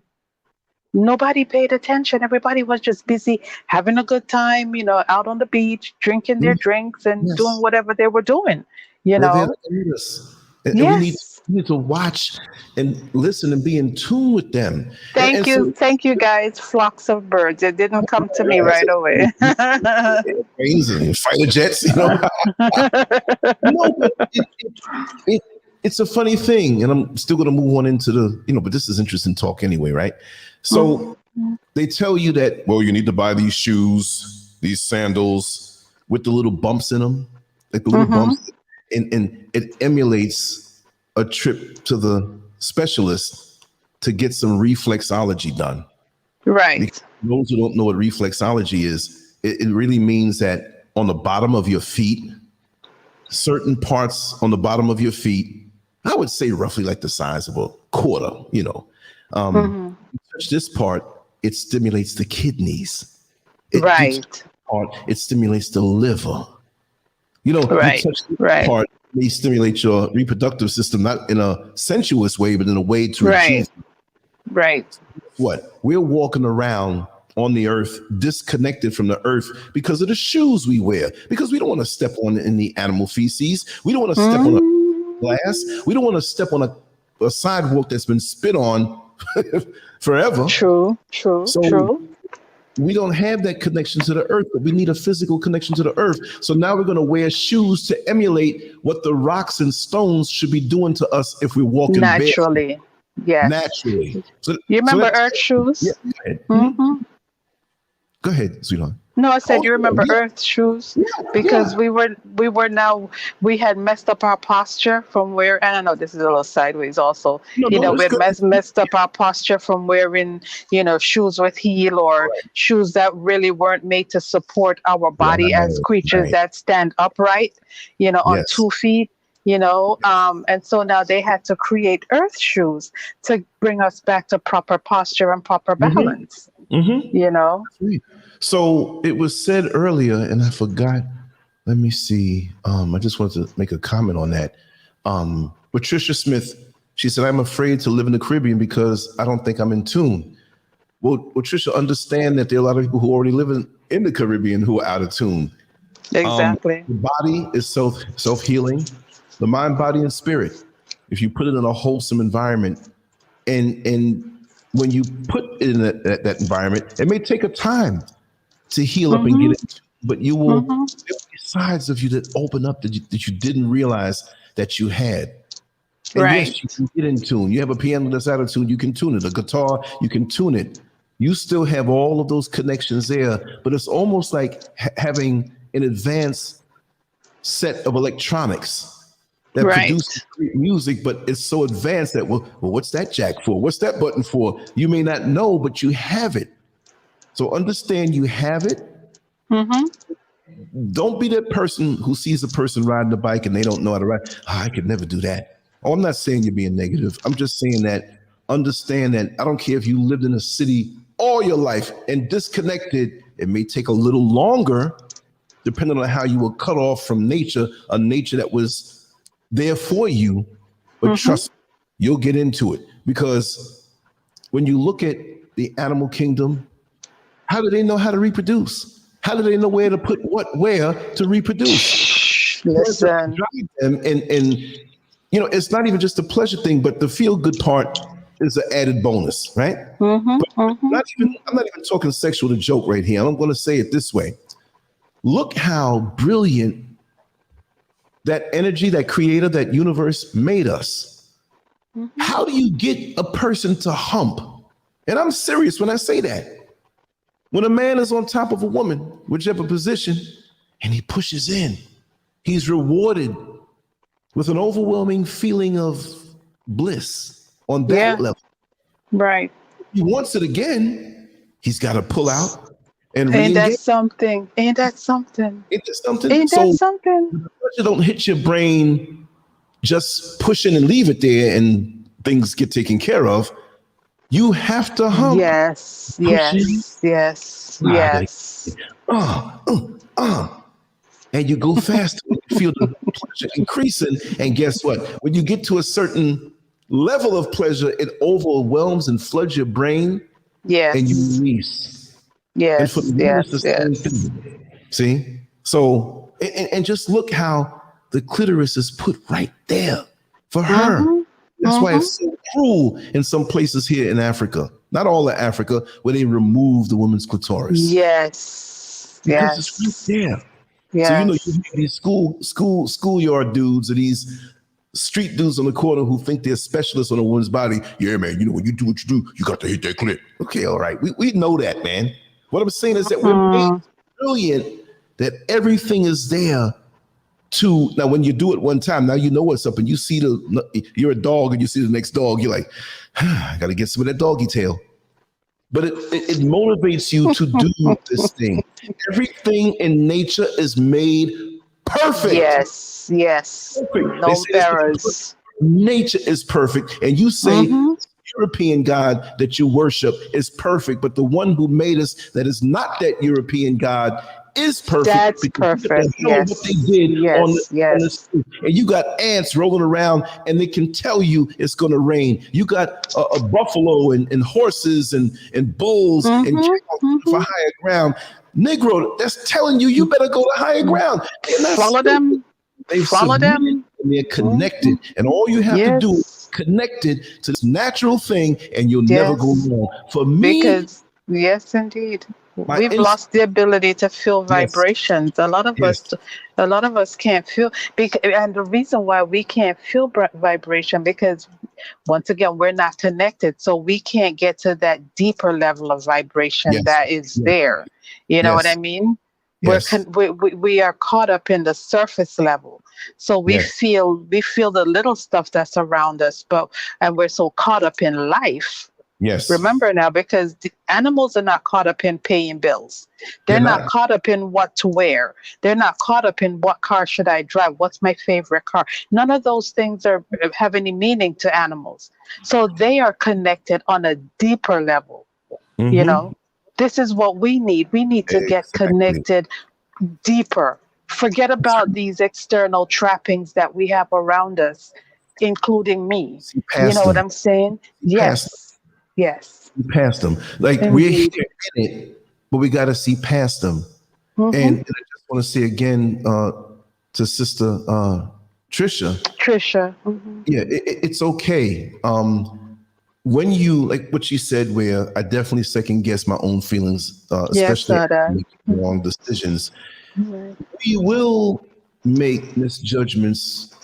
Nobody paid attention. Everybody was just busy having a good time, out on the beach, drinking their Mhm. drinks and doing Yes. whatever they were doing, you They're there to know? aid us. And Yes. we need to watch and listen and be in tune with them. And Thank you. so Thank you guys, flocks of birds. It didn't come to me that's right it. away. Airplanes and fighter jets, No, but it it's a funny thing, and I'm still going to move on into but this is interesting talk anyway, right? So Mhm. they tell you that, well, you need to buy these shoes, these sandals with the little bumps in them, like the little Mhm. bumps, and it emulates a trip to the specialist to get some reflexology done. Because Right. those who don't know what reflexology is, it really means that on the bottom of your feet, certain parts on the bottom of your feet, I would say roughly like the size of a quarter, Mhm. touch this part, it stimulates the kidneys. You touch Right. this part, it stimulates the liver. You Right. touch this Right. part, it may stimulate your reproductive system, not in a sensuous way, but in a way to Right. rejuvenate. Right. What? We're walking around on the earth disconnected from the earth because of the shoes we wear, because we don't want to step on in the animal feces. We don't want to step on a Mm. glass. We don't want to step on a sidewalk that's been spit on forever. True. True. So True. we don't have that connection to the earth, but we need a physical connection to the earth. So now we're going to wear shoes to emulate what the rocks and stones should be doing to us if we're walking bare Naturally. Yes. naturally. You So remember that's Earth yeah. shoes? Go ahead, Hmm. Go ahead, sweetheart. No, I said Oh you remember yeah, Earth shoes yeah. because we had messed up our posture from where, and I know this is a little sideways also. No, We it's had good. messed up our posture from wearing, shoes with heel or shoes that really weren't made to support our body as Right, creatures right. that stand upright, on Yes. 2 feet. And so now they had to create earth shoes to bring us back to proper posture and proper Mm-hmm. balance, Mm-hmm. you know. So it was said earlier, and I forgot. Let me see. I just wanted to make a comment on that. Patricia Smith, she said, I'm afraid to live in the Caribbean because I don't think I'm in tune. Well, Patricia, understand that there are a lot of people who already live in the Caribbean who are out of tune. Exactly. The body is self-healing, the mind, body, and spirit. If you put it in a wholesome environment, and when you put it in that environment, it may take a time to heal up and get Mhm. it, but you will, Mhm. there'll be sides of you that open up that you didn't realize that you had. And yes, you Right. can get in tune. You have a piano that's out of tune, you can tune it. A guitar, you can tune it. You still have all of those connections there, but it's almost like having an advanced set of electronics that produce Right. great music, but it's so advanced that, well, what's that jack for? What's that button for? You may not know, but you have it. So understand you have it. Mhm. Don't be that person who sees a person riding a bike and they don't know how to ride. I could never do that. Oh, I'm not saying you're being negative. I'm just saying that understand that I don't care if you lived in a city all your life and disconnected, it may take a little longer depending on how you were cut off from nature, a nature that was there for you. But Mhm. trust me, you'll get into it because when you look at the animal kingdom, how do they know how to reproduce? How do they know where to put what where to reproduce? Pleasure Listen. drive them, and it's not even just a pleasure thing, but the feel good part is an added bonus, right? Mhm. But Mhm. not even I'm not even talking sexual to joke right here. I'm going to say it this way. Look how brilliant that energy, that creator, that universe made us. Mhm. How do you get a person to hump? And I'm serious when I say that. When a man is on top of a woman, whichever position, and he pushes in, he's rewarded with an overwhelming feeling of bliss on that Yeah. level. Right. If he wants it again, he's got to pull out and Ain't that re-engage something? Ain't that something? into something. Ain't that So something? the pressure don't hit your brain, just push in and leave it there and things get taken care of. You have to hump, Yes. push in, Yes. Yes. ride it. Yes. Uh, uh, uh. And you go faster, you feel the pleasure increasing. And guess what? When you get to a certain level of pleasure, it overwhelms and floods your brain. and you Yes. release. And for the Yes. woman, it's the Yes. same Yes. thing. See? So, and just look how the clitoris is put right there for her. Mm-hmm. That's why Mm-hmm. it's so cruel in some places here in Africa, not all of Africa, where they remove the woman's clitoris Yes. because it's right Yes. there. So you Yes. have these schoolyard dudes or these street dudes on the corner who think they're specialists on a woman's body. Yeah, man. When you do what you do, you got to hit that clit. Okay, all right. We know that, man. What I'm saying is that we're made Mm. brilliant that everything is there to now. When you do it one time, now you know what's up, and you see you're a dog and you see the next dog. You're like, I got to get some of that doggy tail. But it motivates you to do this thing. Everything in nature is made perfect. Yes. Yes. Perfect. They No say errors. nature is perfect. And you say Mm-hmm. European God that you worship is perfect, but the one who made us that is not that European God is perfect That's because look at the perfect. hell of what they Yes. did Yes. on the Yes. street. And you got ants rolling around and they can tell you it's going to rain. You got a buffalo and horses and bulls and Mm-hmm. cows for Mm-hmm. higher ground. Negro, that's telling you better go to higher ground. They're not Follow stupid. them. They've Follow submitted them. and they're Mm-hmm. connected. And all you have to do is Yes. connected to this natural thing and you'll never go Yes. wrong. For me, Because, yes, indeed, my we've instinct, lost the ability to feel yes, vibrations. yes, A lot of us can't feel. And the reason why we can't feel vibration because once again we're not connected, so we can't get to that deeper level of vibration yes, that is yes, there. You know what I yes, mean? yes, We are caught up in the surface level, so yes, we feel the little stuff that's around us, and we're so caught up in life. yes. Remember now, because the animals are not caught up in paying bills. They're They're not not. caught up in what to wear. They're not caught up in what car should I drive? What's my favorite car? None of those things have any meaning to animals. So they are connected on a deeper level. You Mm-hmm. know, this is what we need. We need to get Exactly. connected deeper. Forget about these external trappings that we have around us, including me. See You know past what them. I'm saying? See past them. Yes. Yes. See past them. Like we're Indeed. here in it, but we got to see past them. Mm-hmm. And I just want to say again to Sister Trisha, Trisha. Mm-hmm. yeah, it's okay. When you like what you said, where I definitely second guess my own feelings, Yes, especially after that. making wrong decisions. Right. We will make misjudgments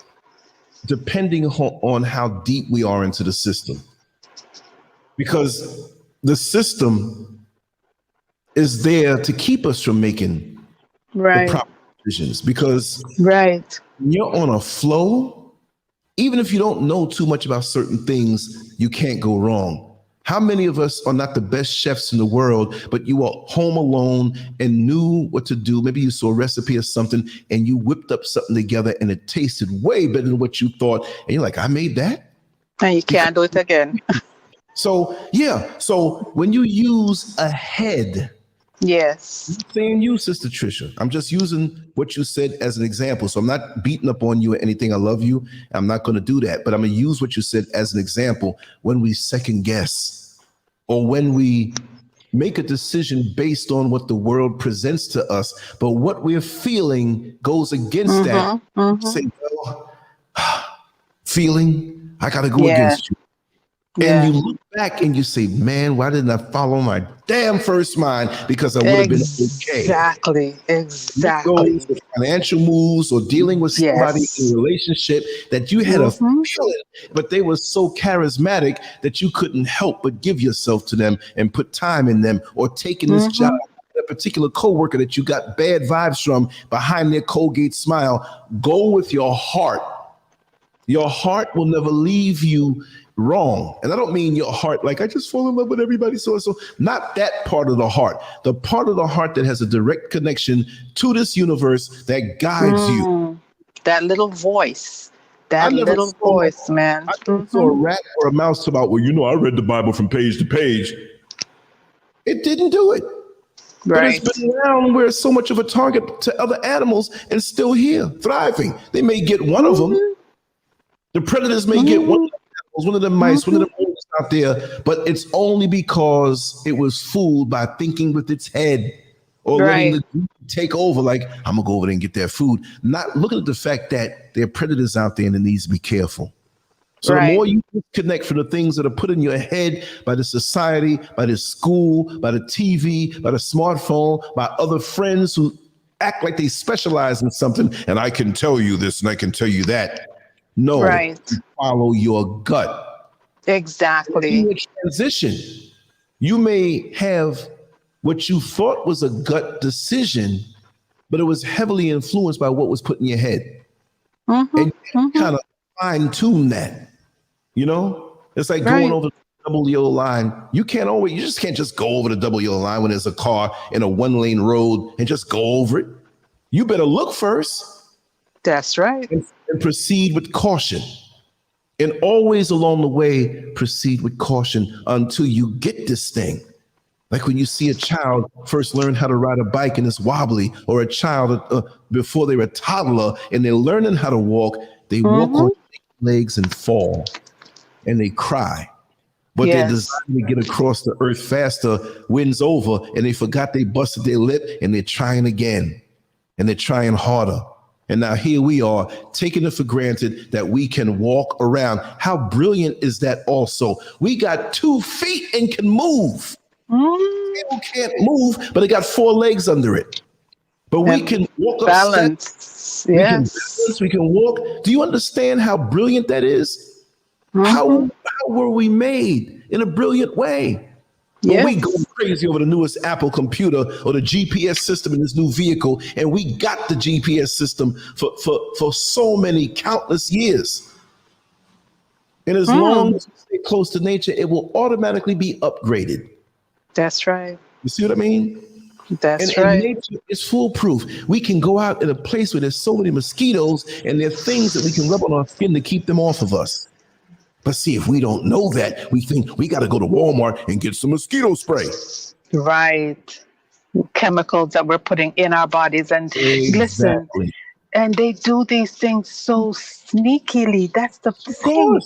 depending on how deep we are into the system, because the system is there to keep us from making the Right. proper decisions. Because Right. when you're on a flow, even if you don't know too much about certain things, you can't go wrong. How many of us are not the best chefs in the world, but you were home alone and knew what to do? Maybe you saw a recipe or something and you whipped up something together and it tasted way better than what you thought. And you're like, I made that? And you Because can't do it again. so yeah. So when you use a head, Yes. saying you, Sister Trisha. I'm just using what you said as an example. So I'm not beating up on you or anything. I love you. I'm not going to do that. But I'm going to use what you said as an example when we second guess or when we make a decision based on what the world presents to us. But what we're feeling goes against that. Mm-hmm. Mm-hmm. Say, well, feeling, I got to go Yeah. against you. And Yeah. you look back and you say, man, why didn't I follow my damn first mind? Because I would have been okay. Exactly. It goes Exactly. with financial moves or dealing with somebody in Yes. a relationship that you had a Mm-hmm. feeling, but they were so charismatic that you couldn't help but give yourself to them and put time in them, or taking this job, Mm-hmm. a particular coworker that you got bad vibes from behind their Colgate smile. Go with your heart. Your heart will never leave you wrong. And I don't mean your heart like I just fall in love with everybody, so and so. Not that part of the heart. The part of the heart that has a direct connection to this universe that guides you. Mm. That little voice. I That never little saw voice, man. I never saw Mm-hmm. a rat or a mouse about, well, I read the Bible from page to page. It didn't do it. But it's Right. been around where it's so much of a target to other animals and still here, thriving. They may get one of them. Mm-hmm. The predators may get Mm-hmm. one of the mice, one of Mm-hmm. the rodents out there, but it's only because it was fooled by thinking with its head or letting the group take over. Like, I'm gonna go over there and get their food, not looking at the fact that there are predators out there and it needs to be careful. So the more you disconnect from the things that are put in your head by the society, by the school, by the TV, by the smartphone, by other friends who act like they specialize in something, and I can tell you this and I can tell you that. No, follow your gut. Exactly. In the transition, you may have what you thought was a gut decision, but it was heavily influenced by what was put in your head. And you kind of fine tune that. You know, it's like going over the double yellow line. You just can't just go over the double yellow line when there's a car in a 1-lane road and just go over it. You better look first. That's right. And proceed with caution. And always along the way, proceed with caution until you get this thing. Like when you see a child first learn how to ride a bike and it's wobbly, or a child before they're a toddler and they're learning how to walk, they walk on legs and fall. And they cry, but they're designed to get across the earth faster, wins over, and they forgot they busted their lip, and they're trying again, and they're trying harder. And now here we are, taking it for granted that we can walk around. How brilliant is that also? We got 2 feet and can move. People can't move, but they got 4 legs under it. But we can walk balance. We can walk. Do you understand how brilliant that is? How were we made? In a brilliant way. When we go crazy over the newest Apple computer or the GPS system in this new vehicle, and we got the GPS system for so many countless years. And as long as we stay close to nature, it will automatically be upgraded. That's right. You see what I mean? That's right. And nature is foolproof. We can go out in a place where there's so many mosquitoes, and there are things that we can rub on our skin to keep them off of us. But see, if we don't know that, we think we got to go to Walmart and get some mosquito spray. Right. Chemicals that we're putting in our bodies. And listen, and they do these things so sneakily. That's the thing,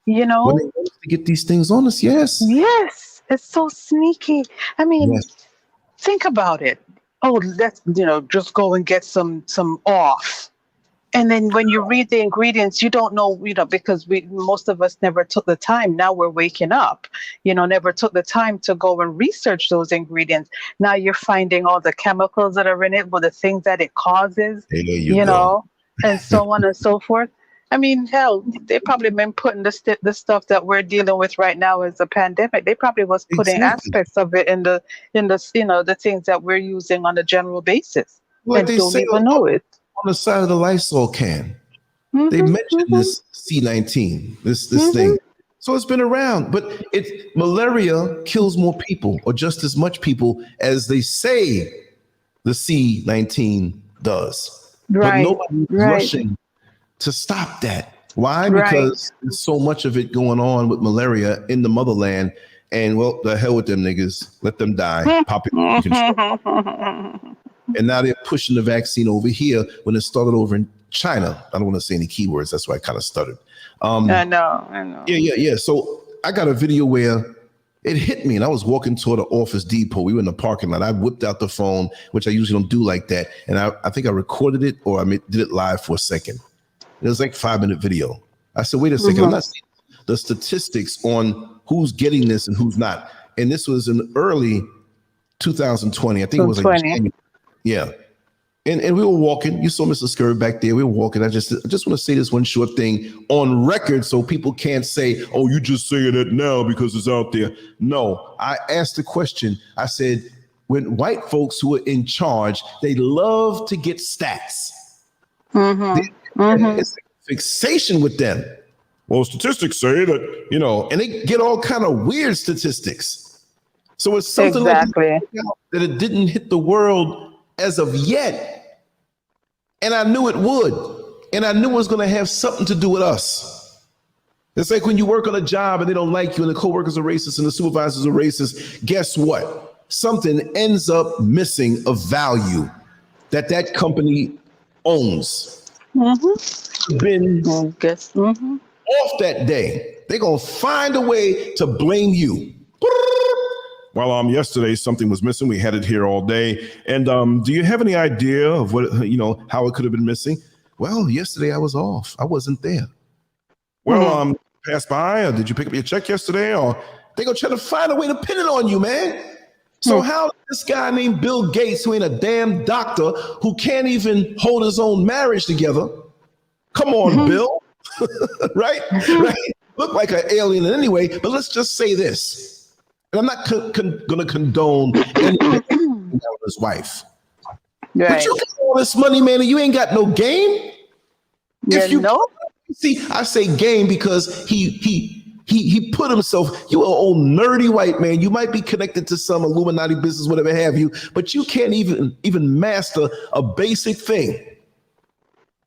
you know. When they want to get these things on us, yes. Yes, it's so sneaky. I mean, think about it. Oh, let's, just go and get some off. And then when you read the ingredients, you don't know, because most of us never took the time. Now we're waking up, never took the time to go and research those ingredients. Now you're finding all the chemicals that are in it, but the things that it causes, and so on and so forth. I mean, hell, they probably been putting the stuff that we're dealing with right now as a pandemic. They probably was putting aspects of it in the the things that we're using on a general basis, and don't even know it. On the side of the Lysol can, they mentioned this C19, this thing. So it's been around, but malaria kills more people, or just as much people as they say the C19 does. But nobody's rushing to stop that. Why? Because there's so much of it going on with malaria in the motherland. And well, the hell with them niggas. Let them die. Population control. And now they're pushing the vaccine over here when it started over in China. I don't want to say any keywords. That's why I kind of stuttered. I know. Yeah. So I got a video where it hit me, and I was walking toward the Office Depot. We were in the parking lot. I whipped out the phone, which I usually don't do like that. And I think I recorded it, or I did it live for a second. It was like a 5-minute video. I said, wait a second. I'm not seeing the statistics on who's getting this and who's not. And this was in early 2020. I think it was like January. Yeah. And we were walking. You saw Mr. Scurv back there. We were walking. I just want to say this one short thing on record so people can't say, oh, you just saying it now because it's out there. No, I asked the question. I said, when white folks who are in charge, they love to get stats. It's a fixation with them. Well, statistics say that, and they get all kind of weird statistics. So it's something like that it didn't hit the world as of yet. And I knew it would. And I knew it was going to have something to do with us. It's like when you work on a job and they don't like you and the coworkers are racist and the supervisors are racist. Guess what? Something ends up missing of value that company owns. off that day, they're going to find a way to blame you. Well, yesterday something was missing. We had it here all day. And do you have any idea of what, how it could have been missing? Well, yesterday I was off. I wasn't there. Well, passed by, or did you pick up your check yesterday? Or they're going to try to find a way to pin it on you, man. So how this guy named Bill Gates, who ain't a damn doctor, who can't even hold his own marriage together? Come on, Bill. Right? Look like an alien anyway, but let's just say this. And I'm not going to condone anything with his wife. Right. But you got all this money, man, and you ain't got no game. See, I say game because he put himself. You an old nerdy white man. You might be connected to some Illuminati business, whatever have you, but you can't even master a basic thing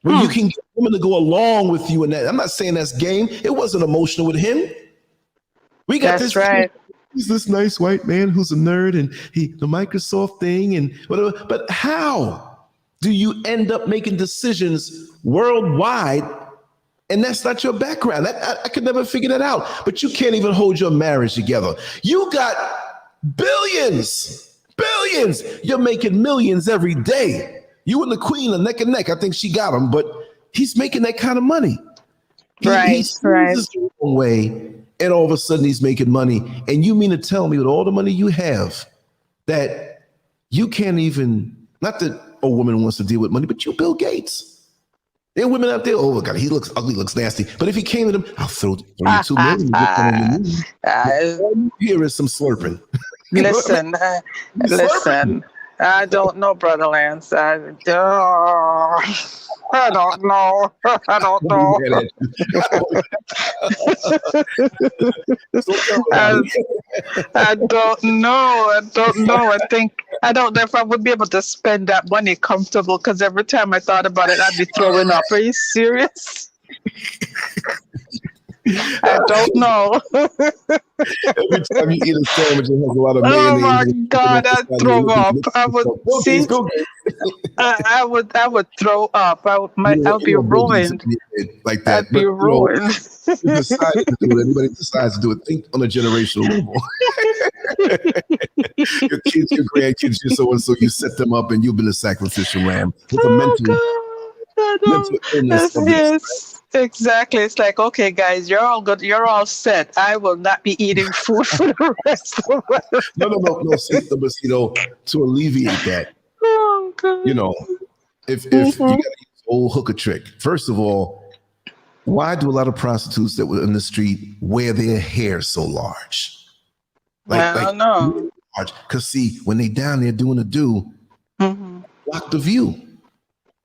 where you can get women to go along with you. And that I'm not saying that's game. It wasn't emotional with him. We got that's right. He's this nice white man who's a nerd and the Microsoft thing and whatever. But how do you end up making decisions worldwide and that's not your background? I could never figure that out. But you can't even hold your marriage together. You got billions. You're making millions every day. You and the queen are neck and neck. I think she got him, but he's making that kind of money. He's the wrong way. And all of a sudden he's making money. And you mean to tell me with all the money you have that you can't even, not that a woman wants to deal with money, but you Bill Gates. There are women out there, oh God, he looks ugly, looks nasty. But if he came to them, I'll throw $2 million. Here is some slurping. Listen, I don't know, Brother Lance. I don't know. I don't know. I don't know. I don't know if I would be able to spend that money comfortable because every time I thought about it, I'd be throwing up. Are you serious? I don't know. Every time you eat a sandwich, it has a lot of mayonnaise. Oh my God, I'd throw up. I would see. I would throw up. I would be ruined. Like that. I'd be ruined. Everybody decides to do it. Think on a generational level. Your kids, your grandkids, your so and so. You set them up, and you've been a sacrificial lamb with a mental illness. Yes. Exactly. It's like, okay, guys, you're all good. You're all set. I will not be eating food for the rest of us. No. See, to alleviate that, if you got to use old hooker trick, first of all, why do a lot of prostitutes that were in the street wear their hair so large? I don't know. Because see, when they down there doing a do, block the view,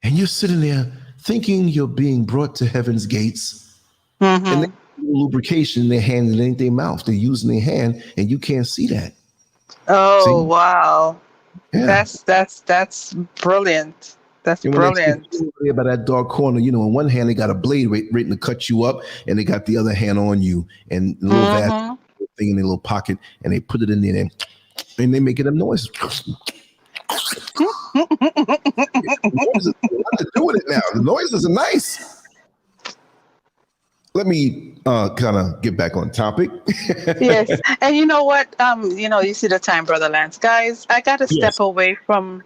and you're sitting there thinking you're being brought to heaven's gates, and they lubrication in their hand and ain't their mouth. They're using their hand, and you can't see that. Oh, see? Wow! Yeah. That's brilliant. That's brilliant. By that dark corner, in one hand they got a blade waiting to cut you up, and they got the other hand on you, and a little that thing in their little pocket, and they put it in there, and they making them noises. What to do with it now? The noises are nice. Let me kind of get back on topic. Yes, and you know what? You see the time, Brother Lance. Guys, I got to step away from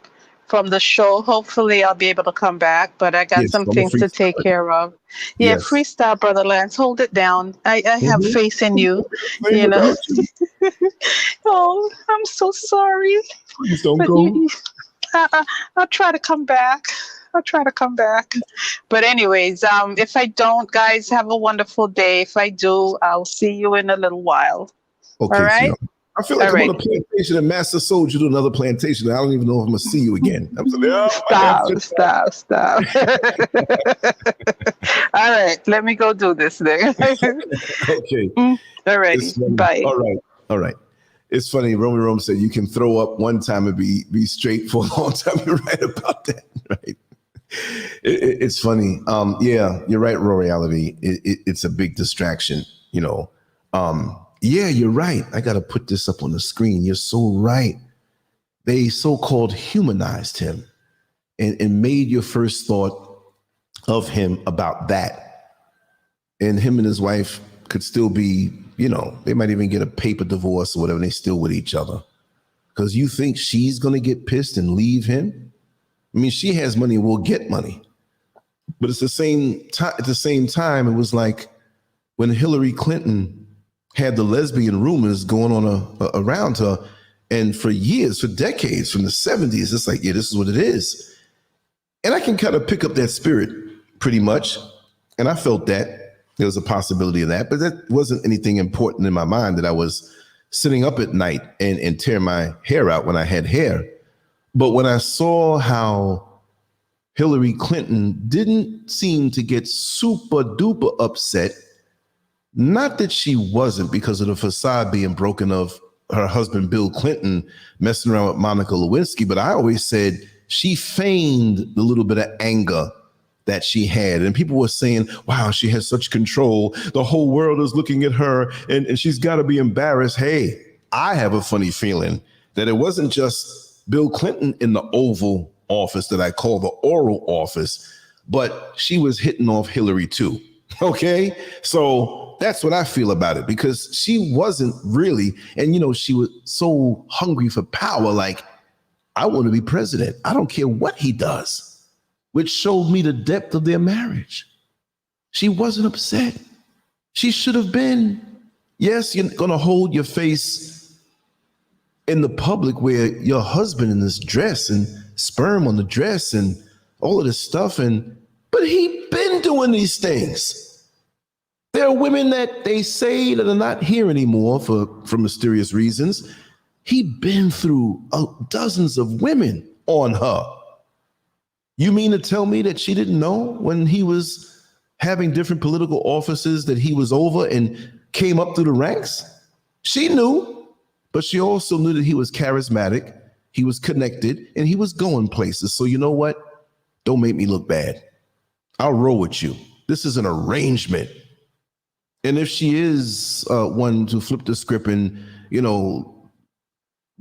the show. Hopefully, I'll be able to come back, but I got some things to take care of. Yeah, freestyle, Brother Lance. Hold it down. I have faith in you. Oh, I'm so sorry. Please don't go. I'll try to come back. But anyways, if I don't, guys, have a wonderful day. If I do, I'll see you in a little while. Okay. All right. I feel like I'm on a plantation and Master sold you to another plantation. I don't even know if I'm gonna see you again. I'm Stop. All right, let me go do this thing. Okay. All right. Bye. All right. It's funny. Romy Rome said you can throw up one time and be straight for a long time. You're right about that, right? It's funny. Yeah, you're right. Raw reality. It's a big distraction. Yeah, you're right. I got to put this up on the screen. You're so right. They so-called humanized him and made your first thought of him about that. and him and his wife could still be, they might even get a paper divorce or whatever, and they still with each other. Because you think she's going to get pissed and leave him? I mean, she has money, will get money. But it's at the same time, it was like when Hillary Clinton had the lesbian rumors going on around her, and for years, for decades, from the 70s, it's like, yeah, this is what it is. And I can kind of pick up that spirit pretty much. And I felt that there was a possibility of that, but that wasn't anything important in my mind that I was sitting up at night and tear my hair out when I had hair. But when I saw how Hillary Clinton didn't seem to get super duper upset, not that she wasn't because of the facade being broken of her husband, Bill Clinton, messing around with Monica Lewinsky, but I always said she feigned the little bit of anger that she had. And people were saying, wow, she has such control. The whole world is looking at her and she's got to be embarrassed. Hey, I have a funny feeling that it wasn't just Bill Clinton in the Oval Office that I call the Oral Office, but she was hitting off Hillary too. Okay. So that's what I feel about it, because she wasn't really, and she was so hungry for power. Like, I want to be president. I don't care what he does, which showed me the depth of their marriage. She wasn't upset. She should have been. Yes, you're going to hold your face in the public where your husband in this dress and sperm on the dress and all of this stuff. But he been doing these things. There are women that they say that are not here anymore for mysterious reasons. He been through dozens of women on her. You mean to tell me that she didn't know when he was having different political offices that he was over and came up through the ranks? She knew, but she also knew that he was charismatic, he was connected, and he was going places. So you know what? Don't make me look bad. I'll roll with you. This is an arrangement. And if she is one to flip the script and,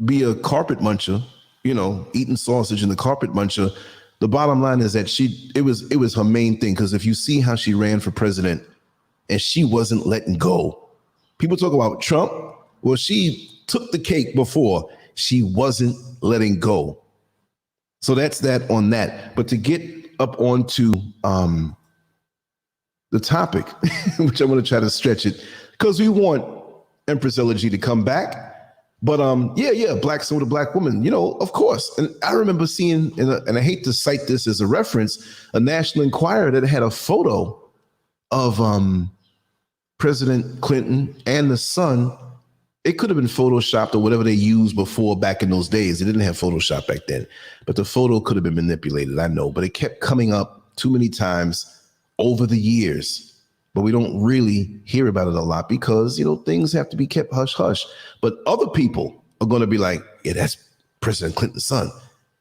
be a carpet muncher, eating sausage in the carpet muncher, the bottom line is that it was her main thing. Because if you see how she ran for president and she wasn't letting go. People talk about Trump. Well, she took the cake before. She wasn't letting go. So that's that on that. But to get up onto the topic, which I'm going to try to stretch it, because we want Empress Elegy to come back. But black son with a black woman, of course. And I remember seeing, and I hate to cite this as a reference, a National Enquirer that had a photo of President Clinton and the son. It could have been photoshopped or whatever they used before back in those days. They didn't have Photoshop back then, but the photo could have been manipulated. I know, but it kept coming up too many times over the years, but we don't really hear about it a lot because, things have to be kept hush hush. But other people are going to be like, yeah, that's President Clinton's son.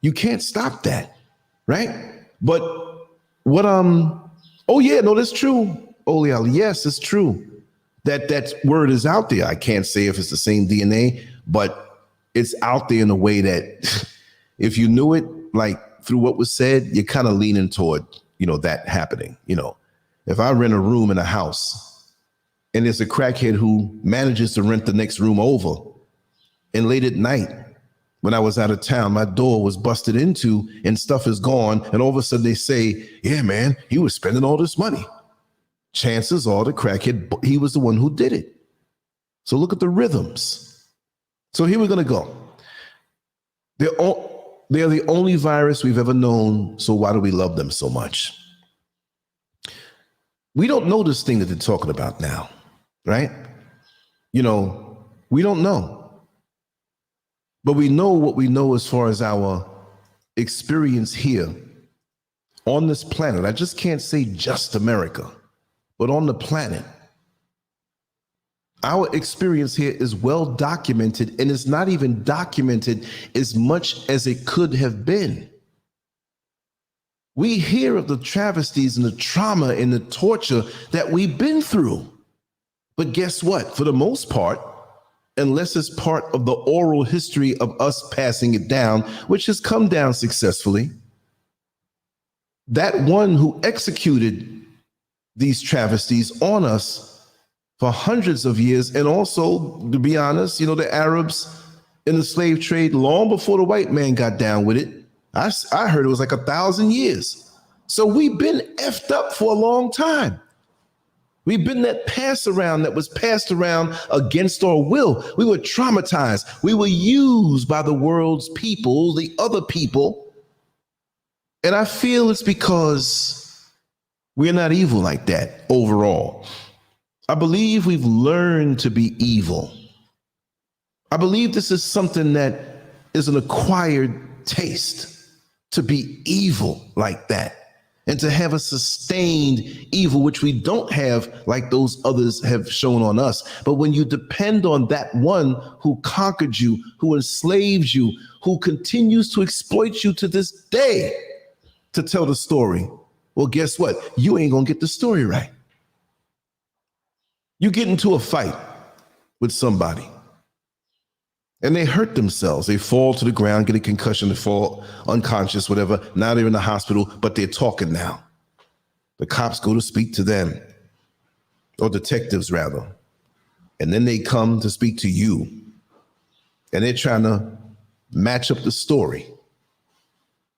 You can't stop that, right? But what, oh yeah, no, that's true. Olial, yes, it's true. That word is out there. I can't say if it's the same DNA, but it's out there in a way that if you knew it, like through what was said, you're kind of leaning toward, that happening. If I rent a room in a house and there's a crackhead who manages to rent the next room over, and late at night, when I was out of town, my door was busted into and stuff is gone. And all of a sudden they say, yeah, man, he was spending all this money. Chances are the crackhead, he was the one who did it. So look at the rhythms. So here we're going to go. They're the only virus we've ever known. So why do we love them so much? We don't know this thing that they're talking about now, right? We don't know. But we know what we know as far as our experience here on this planet. I just can't say just America, but on the planet. Our experience here is well documented, and it's not even documented as much as it could have been. We hear of the travesties and the trauma and the torture that we've been through. But guess what? For the most part, unless it's part of the oral history of us passing it down, which has come down successfully, that one who executed these travesties on us for hundreds of years. And also, to be honest, the Arabs in the slave trade, long before the white man got down with it, I heard it was like 1,000 years. So we've been effed up for a long time. We've been that pass around that was passed around against our will. We were traumatized. We were used by the world's people, the other people. And I feel it's because we're not evil like that overall. I believe we've learned to be evil. I believe this is something that is an acquired taste, to be evil like that, and to have a sustained evil, which we don't have like those others have shown on us. But when you depend on that one who conquered you, who enslaves you, who continues to exploit you to this day to tell the story, well, guess what? You ain't gonna get the story right. You get into a fight with somebody and they hurt themselves. They fall to the ground, get a concussion, they fall unconscious, whatever. Now they're in the hospital, but they're talking now. The cops go to speak to them, or detectives rather. And then they come to speak to you. And they're trying to match up the story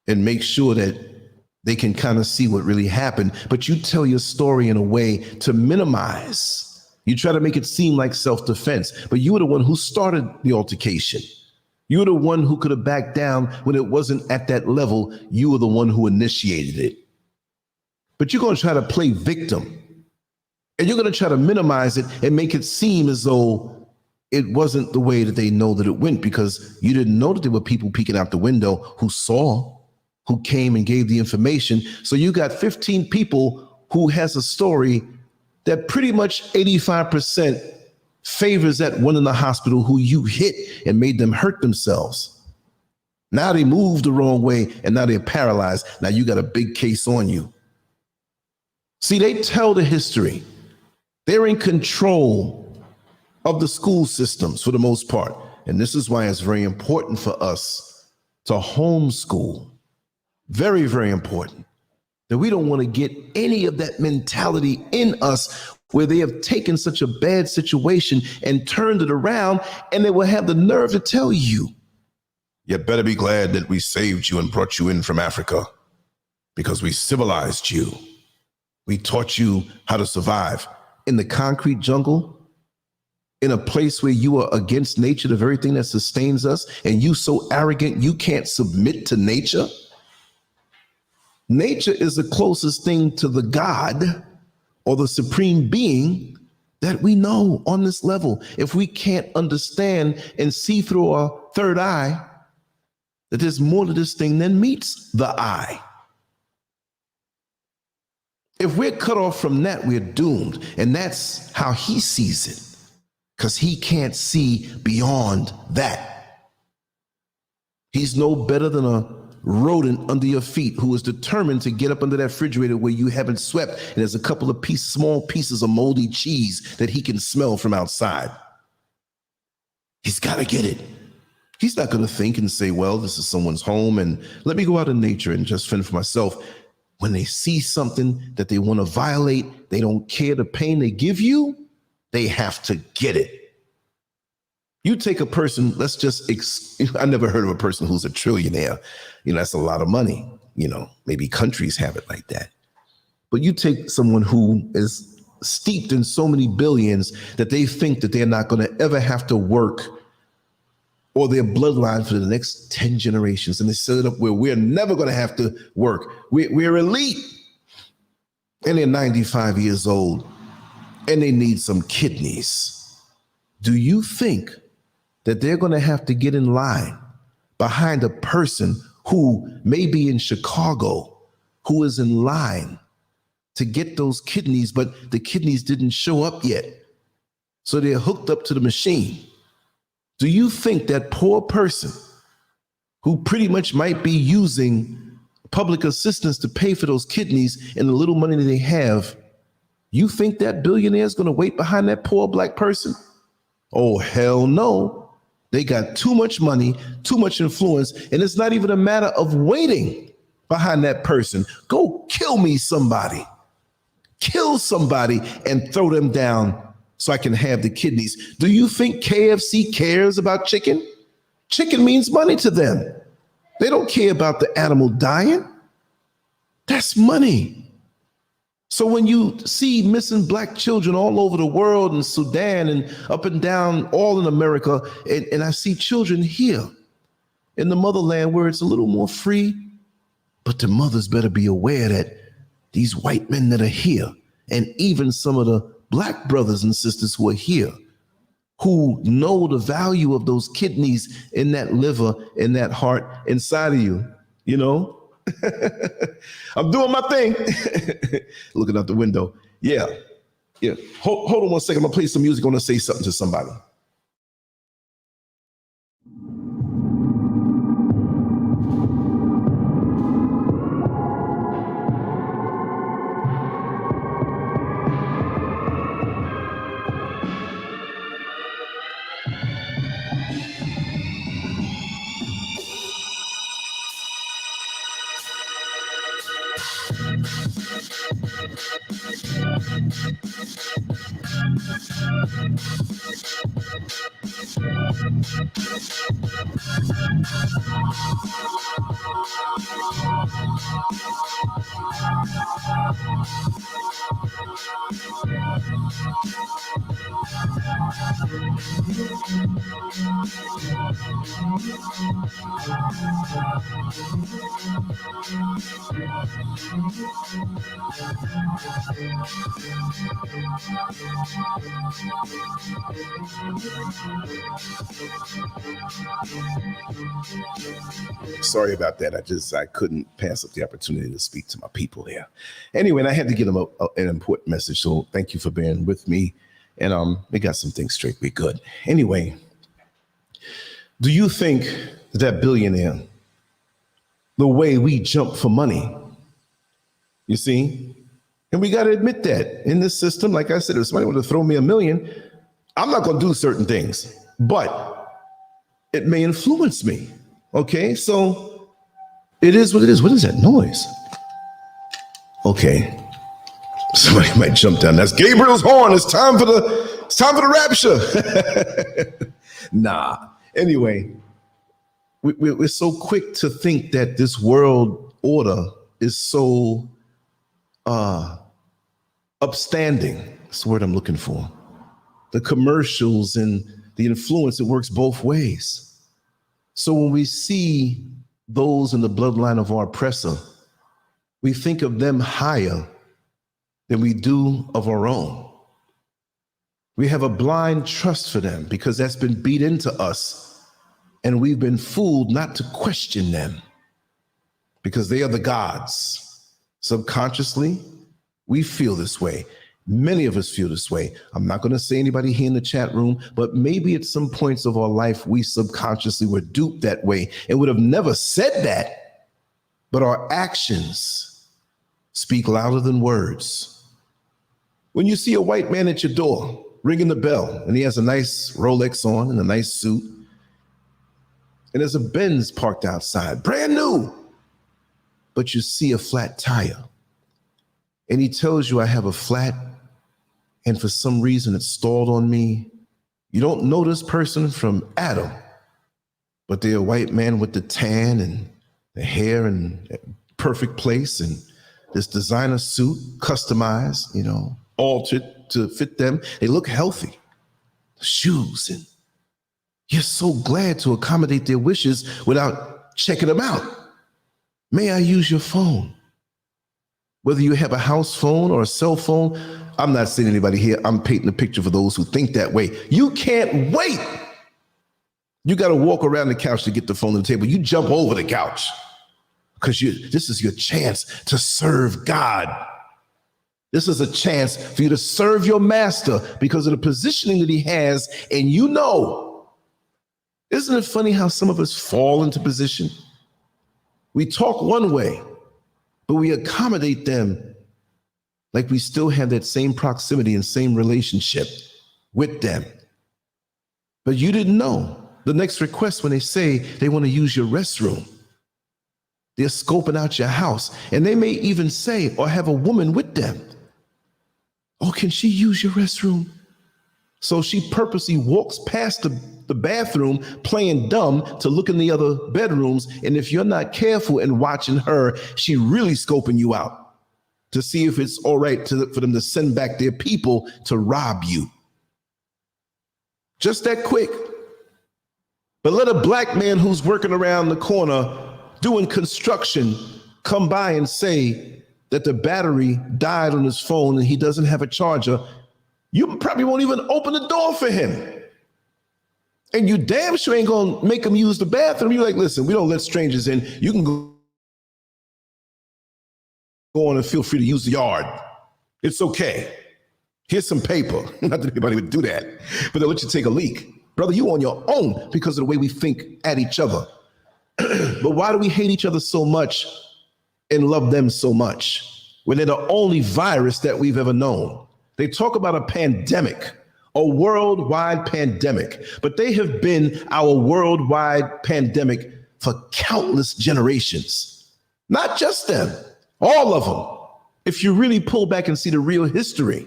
and make sure that they can kind of see what really happened. But you tell your story in a way to minimize. You try to make it seem like self-defense, but you were the one who started the altercation. You were the one who could have backed down when it wasn't at that level. You were the one who initiated it. But you're going to try to play victim, and you're going to try to minimize it and make it seem as though it wasn't the way that they know that it went, because you didn't know that there were people peeking out the window who saw, who came and gave the information. So you got 15 people who has a story that pretty much 85% favors that one in the hospital who you hit and made them hurt themselves. Now they moved the wrong way and now they're paralyzed. Now you got a big case on you. See, they tell the history. They're in control of the school systems for the most part. And this is why it's very important for us to homeschool. Very, very important. That we don't want to get any of that mentality in us where they have taken such a bad situation and turned it around, and they will have the nerve to tell you, you better be glad that we saved you and brought you in from Africa, because we civilized you. We taught you how to survive in the concrete jungle, in a place where you are against nature, the very thing that sustains us, and you so arrogant you can't submit to nature. Nature is the closest thing to the God or the supreme being that we know on this level. If we can't understand and see through our third eye that there's more to this thing than meets the eye. If we're cut off from that, we're doomed. And that's how he sees it, because he can't see beyond that. He's no better than a rodent under your feet who is determined to get up under that refrigerator where you haven't swept, and there's a couple of small pieces of moldy cheese that he can smell from outside. He's got to get it. He's not going to think and say, well, this is someone's home and let me go out in nature and just fend for myself. When they see something that they want to violate, they don't care the pain they give you, they have to get it. You take a person, I never heard of a person who's a trillionaire. That's a lot of money. Maybe countries have it like that. But you take someone who is steeped in so many billions that they think that they're not going to ever have to work or their bloodline for the next 10 generations. And they set it up where we're never going to have to work. We're elite. And they're 95 years old and they need some kidneys. Do you think that they're going to have to get in line behind a person who may be in Chicago, who is in line to get those kidneys, but the kidneys didn't show up yet? So they're hooked up to the machine. Do you think that poor person who pretty much might be using public assistance to pay for those kidneys and the little money that they have, you think that billionaire is going to wait behind that poor black person? Oh, hell no. They got too much money, too much influence, and it's not even a matter of waiting behind that person. Go kill me somebody. kill somebody and throw them down so I can have the kidneys. Do you think KFC cares about chicken? Chicken means money to them. They don't care about the animal dying. That's money. So when you see missing black children all over the world, in Sudan and up and down all in America, and I see children here in the motherland where it's a little more free, but the mothers better be aware that these white men that are here, and even some of the black brothers and sisters who are here, who know the value of those kidneys in that liver, in that heart inside of you, you know? I'm doing my thing. Looking out the window. Yeah. Hold on one second. I'm gonna play some music. I'm gonna say something to somebody. Sorry about that. I couldn't pass up the opportunity to speak to my people there. Anyway, and I had to give them an important message. So thank you for bearing with me. And we got some things straight. We're good. Anyway, do you think that billionaire, the way we jump for money, you see, and we got to admit that in this system, like I said, if somebody were to throw me $1 million, I'm not going to do certain things, but it may influence me. Okay, so it is what it is. What is that noise? Okay, somebody might jump down. That's Gabriel's horn. It's time for the rapture. Nah. Anyway, we're so quick to think that this world order is so upstanding. That's the word I'm looking for. The commercials and the influence, it works both ways. So when we see those in the bloodline of our oppressor, we think of them higher than we do of our own. We have a blind trust for them because that's been beat into us, and we've been fooled not to question them because they are the gods. Subconsciously, we feel this way. Many of us feel this way. I'm not going to say anybody here in the chat room, but maybe at some points of our life, we subconsciously were duped that way and would have never said that. But our actions speak louder than words. When you see a white man at your door ringing the bell and he has a nice Rolex on and a nice suit, and there's a Benz parked outside, brand new, but you see a flat tire, and he tells you, I have a flat, and for some reason it stalled on me. You don't know this person from Adam, but they're a white man with the tan and the hair in perfect place and this designer suit, customized, altered to fit them. They look healthy, shoes, and you're so glad to accommodate their wishes without checking them out. May I use your phone? Whether you have a house phone or a cell phone, I'm not saying anybody here, I'm painting a picture for those who think that way. You can't wait. You got to walk around the couch to get the phone on the table. You jump over the couch because this is your chance to serve God. This is a chance for you to serve your master because of the positioning that he has. And isn't it funny how some of us fall into position? We talk one way, but we accommodate them like we still have that same proximity and same relationship with them. But you didn't know the next request when they say they want to use your restroom. They're scoping out your house, and they may even say or have a woman with them. Oh, can she use your restroom? So she purposely walks past the bathroom playing dumb to look in the other bedrooms. And if you're not careful and watching her, she really scoping you out to see if it's all right for them to send back their people to rob you. Just that quick. But let a black man who's working around the corner doing construction come by and say that the battery died on his phone and he doesn't have a charger. You probably won't even open the door for him. And you damn sure ain't gonna make him use the bathroom. You're like, listen, we don't let strangers in. You can go on and feel free to use the yard. It's okay. Here's some paper. Not that anybody would do that, but they'll let you take a leak. Brother, you on your own because of the way we think at each other. But why do we hate each other so much and love them so much when they're the only virus that we've ever known? They talk about a pandemic, a worldwide pandemic, but they have been our worldwide pandemic for countless generations. Not just them, all of them. If you really pull back and see the real history.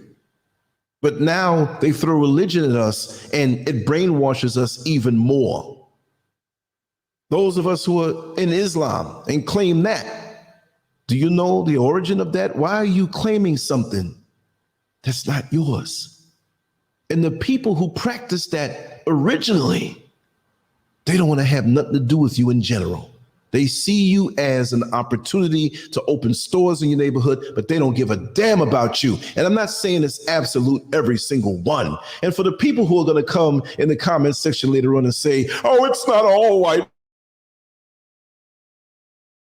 But now they throw religion at us and it brainwashes us even more. Those of us who are in Islam and claim that, do you know the origin of that? Why are you claiming something that's not yours? And the people who practice that originally, they don't want to have nothing to do with you in general. They see you as an opportunity to open stores in your neighborhood, but they don't give a damn about you. And I'm not saying it's absolute every single one. And for the people who are going to come in the comment section later on and say, oh, it's not all white.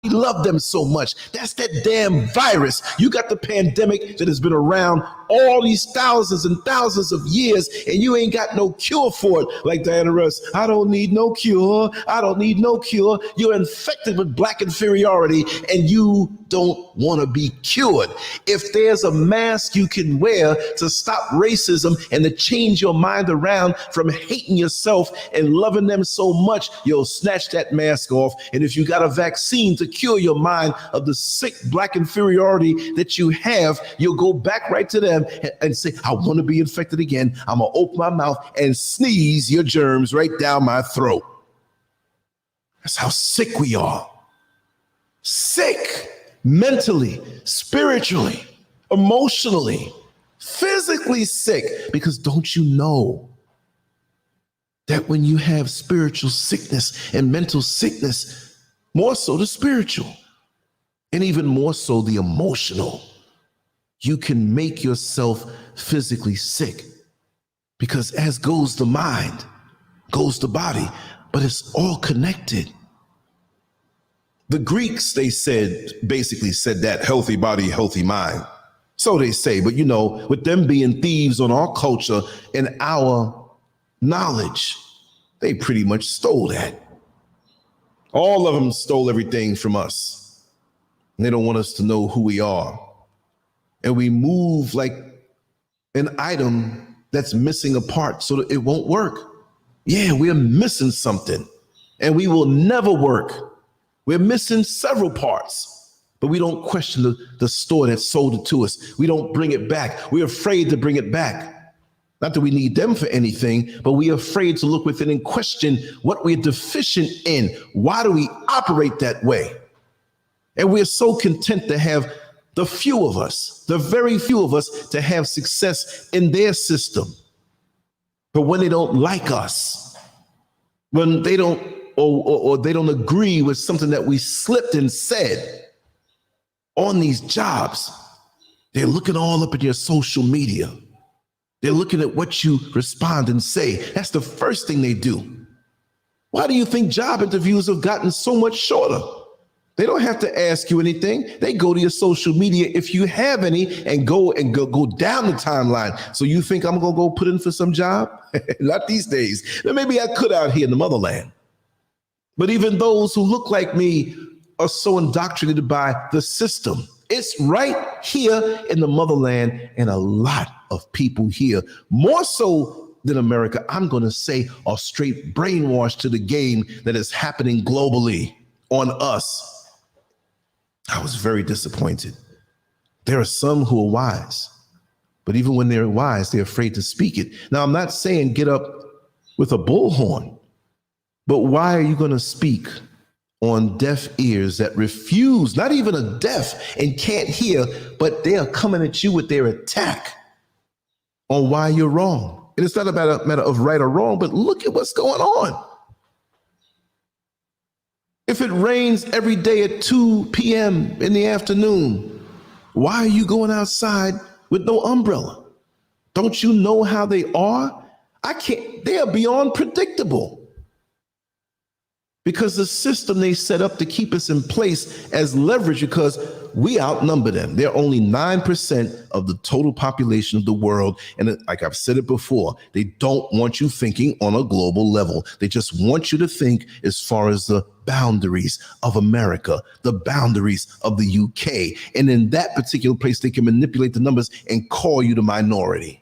We love them so much. That's that damn virus. You got the pandemic that has been around all these thousands and thousands of years, and you ain't got no cure for it. Like Diana Ross, I don't need no cure. I don't need no cure. You're infected with black inferiority, and you don't want to be cured. If there's a mask you can wear to stop racism and to change your mind around from hating yourself and loving them so much, you'll snatch that mask off. And if you got a vaccine to cure your mind of the sick black inferiority that you have, you'll go back right to them and say, I want to be infected again. I'm going to open my mouth and sneeze your germs right down my throat. That's how sick we are. Sick. Mentally, spiritually, emotionally, physically sick. Because don't you know that when you have spiritual sickness and mental sickness, more so the spiritual and even more so the emotional, you can make yourself physically sick. Because as goes the mind, goes the body, but it's all connected. The Greeks, they basically said that healthy body, healthy mind. So they say, but you know, with them being thieves on our culture and our knowledge, they pretty much stole that. All of them stole everything from us. And they don't want us to know who we are. And we move like an item that's missing a part so that it won't work. Yeah, we're missing something and we will never work. We're missing several parts, but we don't question the store that sold it to us. We don't bring it back. We're afraid to bring it back. Not that we need them for anything, but we are afraid to look within and question what we're deficient in. Why do we operate that way? And we're so content to have the few of us, the very few of us, to have success in their system. But when they don't like us, when they don't or they don't agree with something that we slipped and said on these jobs, they're looking all up at your social media. They're looking at what you respond and say. That's the first thing they do. Why do you think job interviews have gotten so much shorter? They don't have to ask you anything. They go to your social media, if you have any, and go down the timeline. So you think I'm gonna go put in for some job? Not these days. Maybe I could out here in the motherland. But even those who look like me are so indoctrinated by the system. It's right here in the motherland, and a lot of people here, more so than America, I'm going to say, are straight brainwashed to the game that is happening globally on us. I was very disappointed. There are some who are wise. But even when they're wise, they're afraid to speak it. Now, I'm not saying get up with a bullhorn, but why are you going to speak on deaf ears that refuse, not even a deaf and can't hear, but they are coming at you with their attack on why you're wrong? And it's not about a matter of right or wrong, but look at what's going on. If it rains every day at 2 p.m. in the afternoon, why are you going outside with no umbrella? Don't you know how they are? They are beyond predictable. Because the system they set up to keep us in place as leverage, because we outnumber them. They're only 9% of the total population of the world. And like I've said it before, they don't want you thinking on a global level. They just want you to think as far as the boundaries of America, the boundaries of the UK. And in that particular place, they can manipulate the numbers and call you the minority.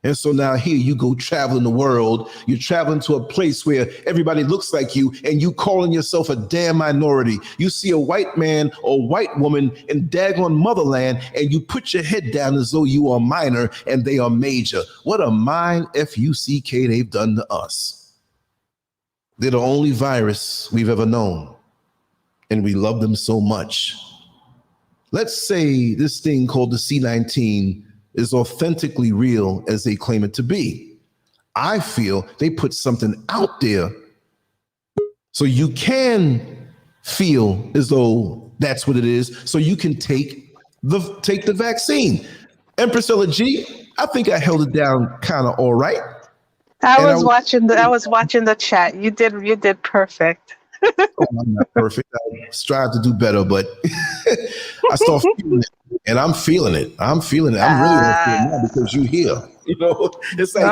And so now here you go traveling the world. You're traveling to a place where everybody looks like you and you calling yourself a damn minority. You see a white man or white woman in daggone motherland and you put your head down as though you are minor and they are major. What a mind F-U-C-K they've done to us. They're the only virus we've ever known, and we love them so much. Let's say this thing called the C-19 is authentically real as they claim it to be. I feel they put something out there so you can feel as though that's what it is, so you can take the vaccine. Empress Ella G, I think I held it down kind of all right. I was watching the chat. You did perfect. Oh, I'm not perfect. I strive to do better, but I start feeling it, and I'm feeling it. I'm really gonna feel it now because you're here. You know, it's like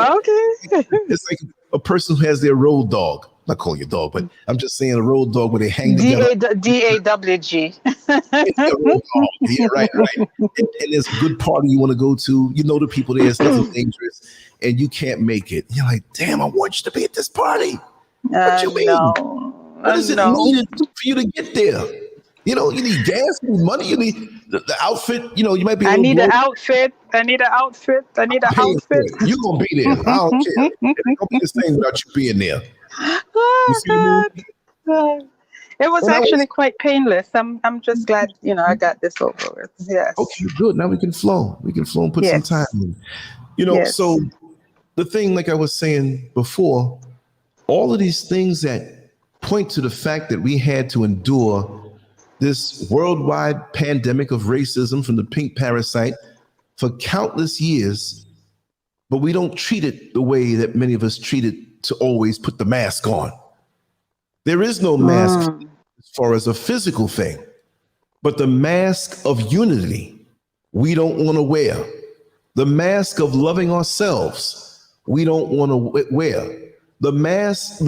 a person who has their road dog. I'm not calling you a dog, but I'm just saying a road dog where they hang together. DAWG. Yeah, right. And there's a good party you want to go to. You know the people there. It's nothing dangerous, and you can't make it. You're like, damn, I want you to be at this party. What you mean? No. What is it needed for you to get there? You know, you need gas, you need money, you need the outfit. You know, you might be. I need an outfit. You're gonna be there. I don't care. It ain't gonna be the same without you being there. You see what I mean? It was actually quite painless. I'm just glad, I got this over with. Yes. Okay, good. Now we can flow. We can flow and put some time in. So the thing, like I was saying before, all of these things that point to the fact that we had to endure this worldwide pandemic of racism from the pink parasite for countless years, but we don't treat it the way that many of us treat it, to always put the mask on. There is no mask as far as a physical thing, but the mask of unity we don't want to wear. The mask of loving ourselves we don't want to wear. The mask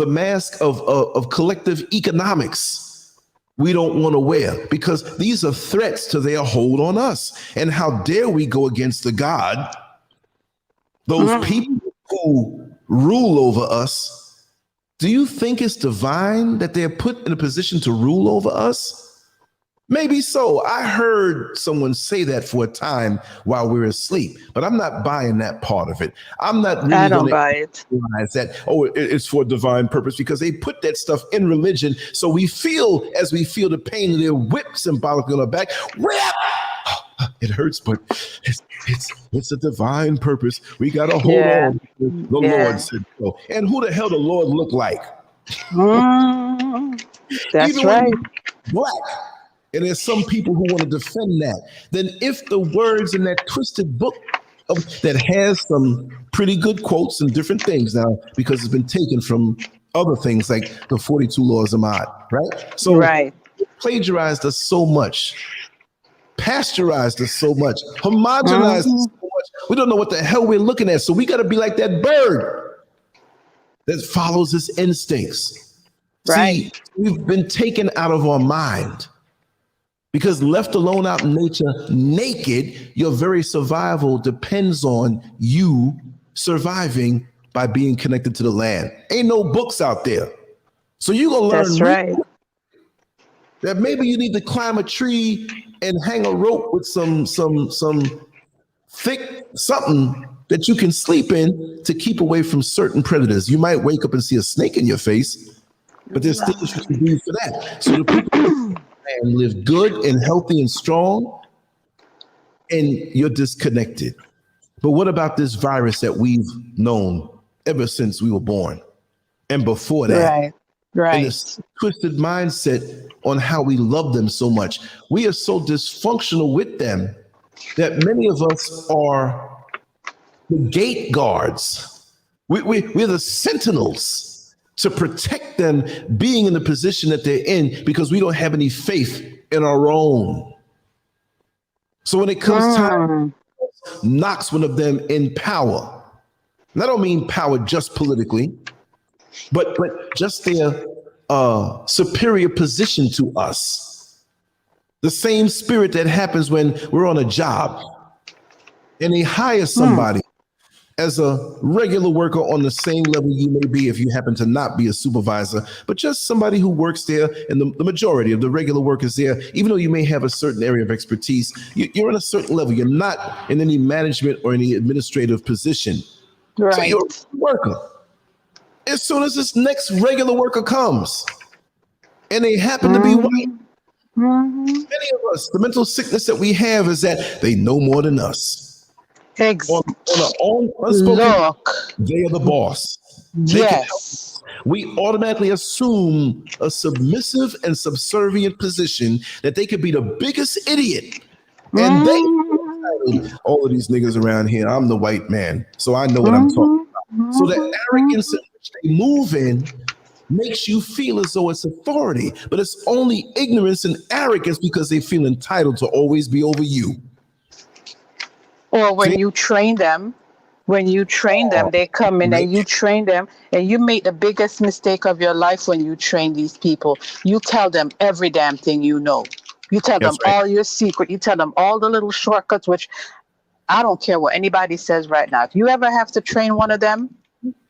of collective economics we don't want to wear, because these are threats to their hold on us. And how dare we go against the God, those people who rule over us? Do you think it's divine that they're put in a position to rule over us? Maybe so. I heard someone say that for a time while we were asleep, but I'm not buying that part of it. I'm not really I don't buy it. That, it's for a divine purpose, because they put that stuff in religion. So we feel, as we feel the pain of their whip symbolically on our back, whip! It hurts, but it's a divine purpose. We got to hold on. The Lord said so. And who the hell the Lord look like? That's even right. Black. And there's some people who want to defend that. Then if the words in that twisted book that has some pretty good quotes and different things now, because it's been taken from other things like the 42 Laws of Ma'at, right? So plagiarized us so much, pasteurized us so much, homogenized us so much. We don't know what the hell we're looking at. So we got to be like that bird that follows its instincts. Right. See, we've been taken out of our mind. Because left alone out in nature, naked, your very survival depends on you surviving by being connected to the land. Ain't no books out there. So you're going to learn That's right. that maybe you need to climb a tree and hang a rope with some thick something that you can sleep in to keep away from certain predators. You might wake up and see a snake in your face, but there's things you can do for that. So the people and live good and healthy and strong, and you're disconnected. But what about this virus that we've known ever since we were born and before that? Right. And this twisted mindset on how we love them so much. We are so dysfunctional with them that many of us are the gate guards. We're the sentinels to protect them being in the position that they're in because we don't have any faith in our own. So when it comes time, knocks one of them in power. And I don't mean power just politically, but just their superior position to us. The same spirit that happens when we're on a job and they hire somebody as a regular worker on the same level you may be if you happen to not be a supervisor, but just somebody who works there, and the majority of the regular workers there, even though you may have a certain area of expertise, you're on a certain level. You're not in any management or any administrative position. Right. So you're a worker. As soon as this next regular worker comes and they happen to be white, many of us, the mental sickness that we have is that they know more than us. On our own unspoken, they are the boss. They can help us. We automatically assume a submissive and subservient position that they could be the biggest idiot. And all of these niggas around here, I'm the white man, so I know what I'm talking about. So the arrogance in which they move in makes you feel as though it's authority, but it's only ignorance and arrogance because they feel entitled to always be over you. Or when you train them, they come in and you train them, and you make the biggest mistake of your life when you train these people. You tell them every damn thing you know. You tell them all your secret. You tell them all the little shortcuts, which I don't care what anybody says right now. If you ever have to train one of them,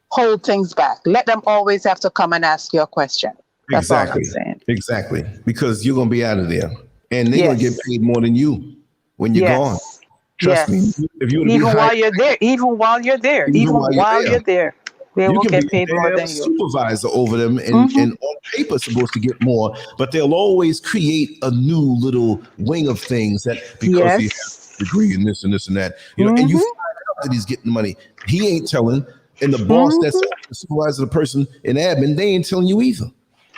hold things back. Let them always have to come and ask you a question. That's all I'm saying. Exactly. Because you're going to be out of there. And they're going to get paid more than you when you're gone. Trust me. If you even while you're there, they will get paid more than you. Supervisor over them and on paper supposed to get more, but they'll always create a new little wing of things that because he has a degree in this and this and that, you know, and you find out that he's getting the money. He ain't telling, and the boss that's the supervisor, the person in admin, they ain't telling you either.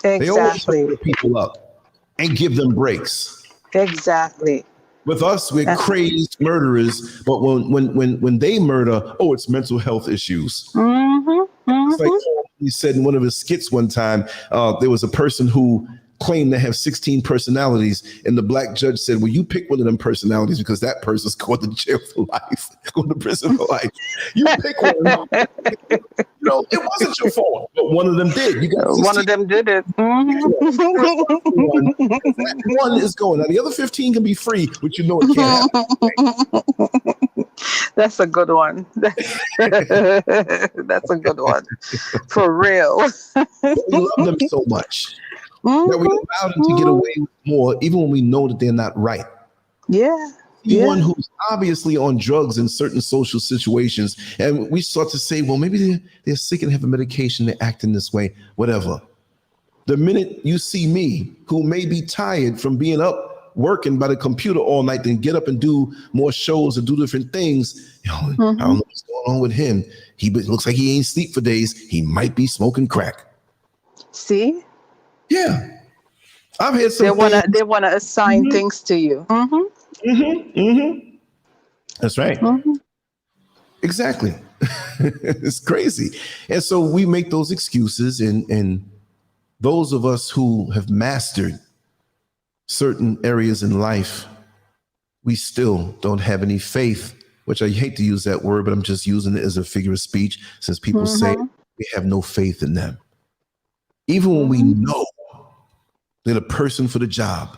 They always put people up and give them breaks. Exactly. With us, we're crazed murderers, but when they murder, it's mental health issues. It's like he said in one of his skits one time, there was a person who claimed to have 16 personalities, and the black judge said, well, you pick one of them personalities because that person's going to jail for life, going to prison for life. You pick one. You know, it wasn't your fault, but one of them did. You got one of them did it. One is going. Now the other 15 can be free, but you know it can't happen. That's a good one. That's a good one. For real. We love them so much that we allow them to get away with more, even when we know that they're not right. One who's obviously on drugs in certain social situations, and we start to say, well, maybe they're sick and have a medication, they're acting this way, whatever. The minute you see me, who may be tired from being up working by the computer all night, then get up and do more shows and do different things, I don't know what's going on with him. He looks like he ain't sleep for days. He might be smoking crack. See? Yeah. I've had some they wanna assign things to you. That's right. Exactly. It's crazy. And so we make those excuses, and those of us who have mastered certain areas in life, we still don't have any faith, which I hate to use that word, but I'm just using it as a figure of speech since people say we have no faith in them. Even when we know they're the person for the job,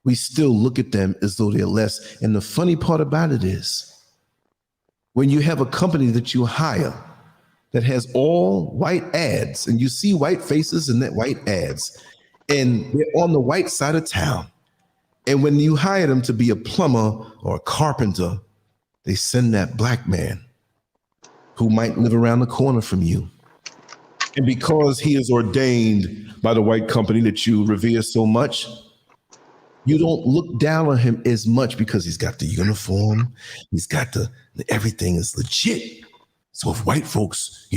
we still look at them as though they're less. And the funny part about it is, when you have a company that you hire that has all white ads, and you see white faces in that white ads, and they're on the white side of town, and when you hire them to be a plumber or a carpenter, they send that black man who might live around the corner from you. And because he is ordained by the white company that you revere so much, you don't look down on him as much because he's got the uniform, he's got everything is legit. So if white folks,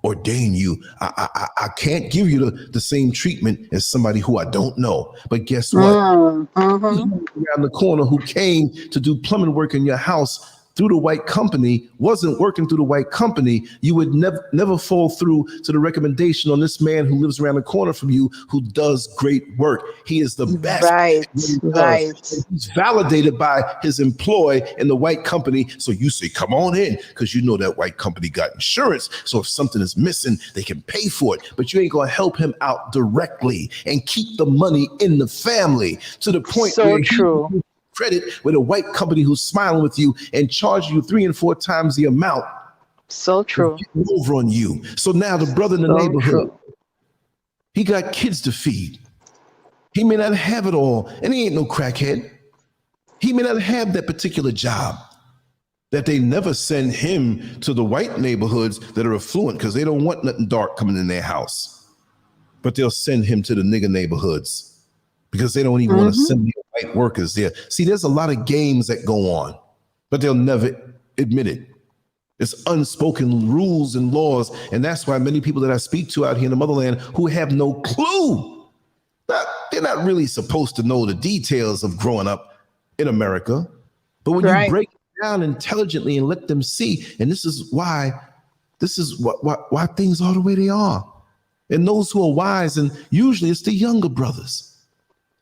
ordain you, I can't give you the same treatment as somebody who I don't know. But guess what? Around the corner who came to do plumbing work in your house through the white company, wasn't working through the white company, you would never fall through to the recommendation on this man who lives around the corner from you who does great work. He is the best. Right. He's validated by his employ in the white company. So you say, come on in, because you know that white company got insurance. So if something is missing, they can pay for it. But you ain't going to help him out directly and keep the money in the family to the point where true. Credit with a white company who's smiling with you and charging you 3 and 4 times the amount. So true. Over on you. So now the brother in the neighborhood, he got kids to feed. He may not have it all, and he ain't no crackhead. He may not have that particular job. That they never send him to the white neighborhoods that are affluent because they don't want nothing dark coming in their house. But they'll send him to the nigger neighborhoods because they don't even want to send the white workers there. See, there's a lot of games that go on, but they'll never admit it. It's unspoken rules and laws, and that's why many people that I speak to out here in the motherland who have no clue, they're not really supposed to know the details of growing up in America, but when you break it down intelligently and let them see, and this is why things are the way they are. And those who are wise, and usually it's the younger brothers,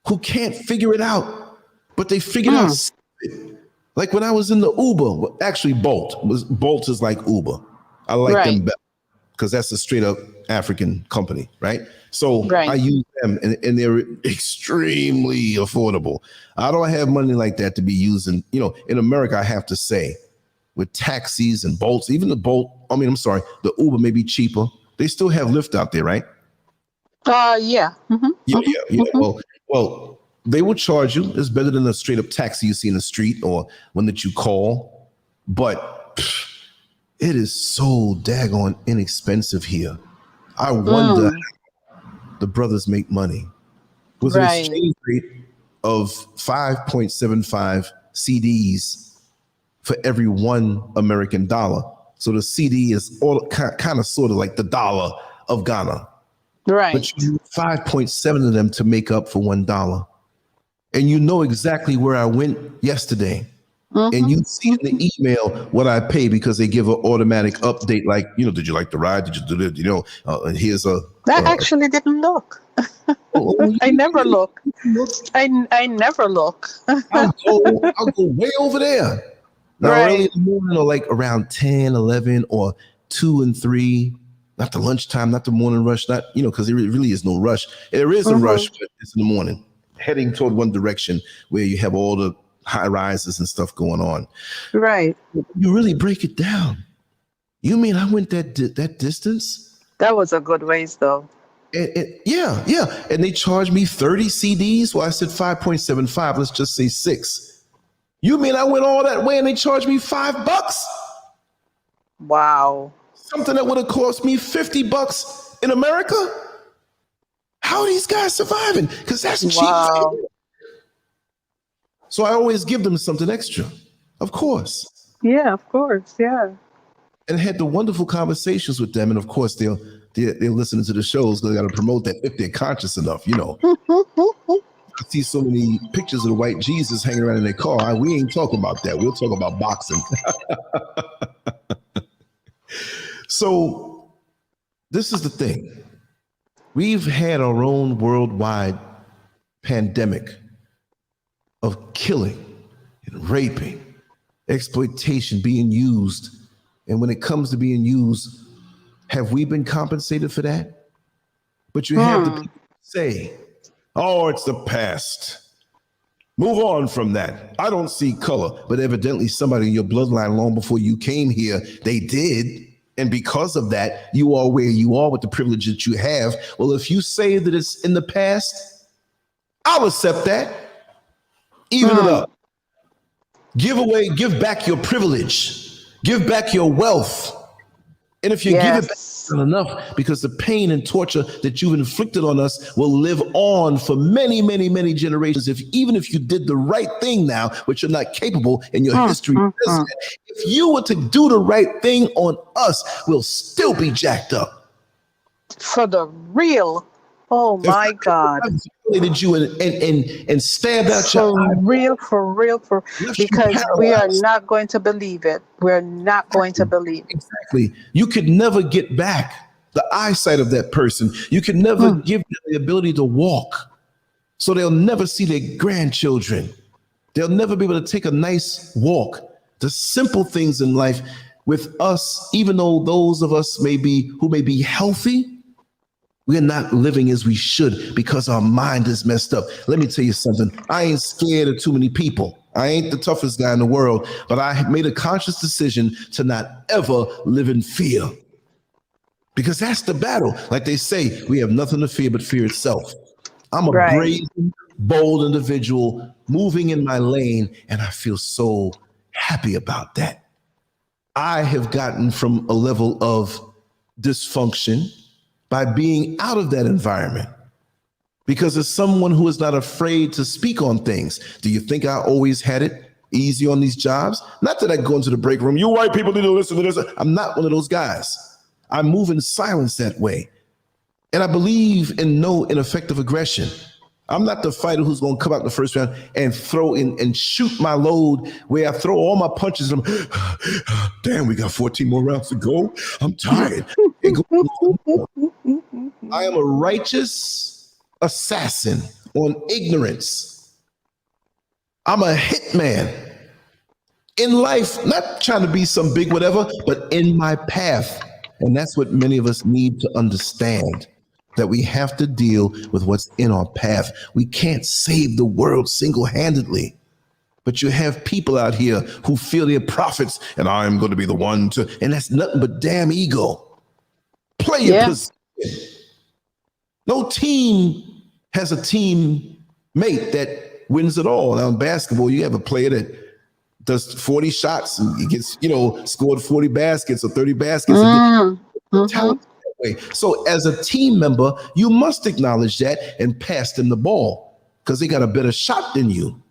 who can't figure it out, but they figured out. Like when I was in the Uber, actually Bolt is like Uber. I like them better because that's a straight up African company, right? So I use them and they're extremely affordable. I don't have money like that to be using, in America, I have to say, with taxis and Bolts, even the Uber may be cheaper. They still have Lyft out there, right? Yeah. Well, they will charge you. It's better than a straight up taxi you see in the street or one that you call. But it is so daggone inexpensive here. I wonder how the brothers make money. With an exchange rate of 5.75 CDs for every $1 American dollar. So the CD is all kind of sort of like the dollar of Ghana. Right. But you need 5.7 of them to make up for $1. And you know exactly where I went yesterday. And you see in the email what I pay because they give an automatic update like, did you like the ride? Did you do it? And here's a... I actually didn't look. I never look. I never look. I'll go way over there. Now early in the morning or like around 10, 11 or 2 and 3. Not the lunchtime, not the morning rush, not, because there really is no rush. There is a rush, but it's in the morning, heading toward one direction where you have all the high rises and stuff going on. Right. You really break it down. You mean I went that distance? That was a good ways, though. Yeah. And they charged me 30 CDs. Well, I said 5.75. Let's just say 6. You mean I went all that way and they charged me $5? Wow. Something that would have cost me $50 in America? How are these guys surviving? Because that's cheap. Wow. So I always give them something extra, of course. Yeah, of course. Yeah. And had the wonderful conversations with them. And of course, they're listening to the shows. They got to promote that if they're conscious enough, I see so many pictures of the white Jesus hanging around in their car. We ain't talking about that. We'll talk about boxing. So this is the thing. We've had our own worldwide pandemic of killing and raping, exploitation being used. And when it comes to being used, have we been compensated for that? But you have the people say, oh, it's the past. Move on from that. I don't see color. But evidently somebody in your bloodline long before you came here, they did. And because of that, you are where you are with the privilege that you have. Well, if you say that it's in the past, I'll accept that. Even it up. Give back your privilege, give back your wealth. And if you give it back, Yes. not enough, because the pain and torture that you've inflicted on us will live on for many, many, many generations. Even if you did the right thing now, which you're not capable, and your history says that, if you were to do the right thing on us, we'll still be jacked up. For the real. Oh If my God. I violated you and stabbed out your For eye, real, for real, left you because we are paralyzed. not going to believe it. We're not going to believe it. Exactly. You could never get back the eyesight of that person. You could never give them the ability to walk. So they'll never see their grandchildren. They'll never be able to take a nice walk. The simple things in life with us, even though those of us who may be healthy, we're not living as we should because our mind is messed up. Let me tell you something. I ain't scared of too many people. I ain't the toughest guy in the world, but I have made a conscious decision to not ever live in fear. Because that's the battle. Like they say, we have nothing to fear but fear itself. I'm a brazen, bold individual moving in my lane, and I feel so happy about that. I have gotten from a level of dysfunction by being out of that environment. Because as someone who is not afraid to speak on things, do you think I always had it easy on these jobs? Not that I go into the break room, you white people need to listen to this. I'm not one of those guys. I move in silence that way. And I believe in no ineffective aggression. I'm not the fighter who's going to come out in the first round and throw in and shoot my load where I throw all my punches. And damn, we got 14 more rounds to go. I'm tired. I am a righteous assassin on ignorance. I'm a hitman in life, not trying to be some big whatever, but in my path. And that's what many of us need to understand, that we have to deal with what's in our path. We can't save the world single-handedly, but you have people out here who feel they're prophets and I'm going to be the one to, and that's nothing but damn ego. Play your position. No team has a team mate that wins it all. Now in basketball, you have a player that does 40 shots and he gets, scored 40 baskets or 30 baskets. Talent that way. So as a team member, you must acknowledge that and pass them the ball because they got a better shot than you.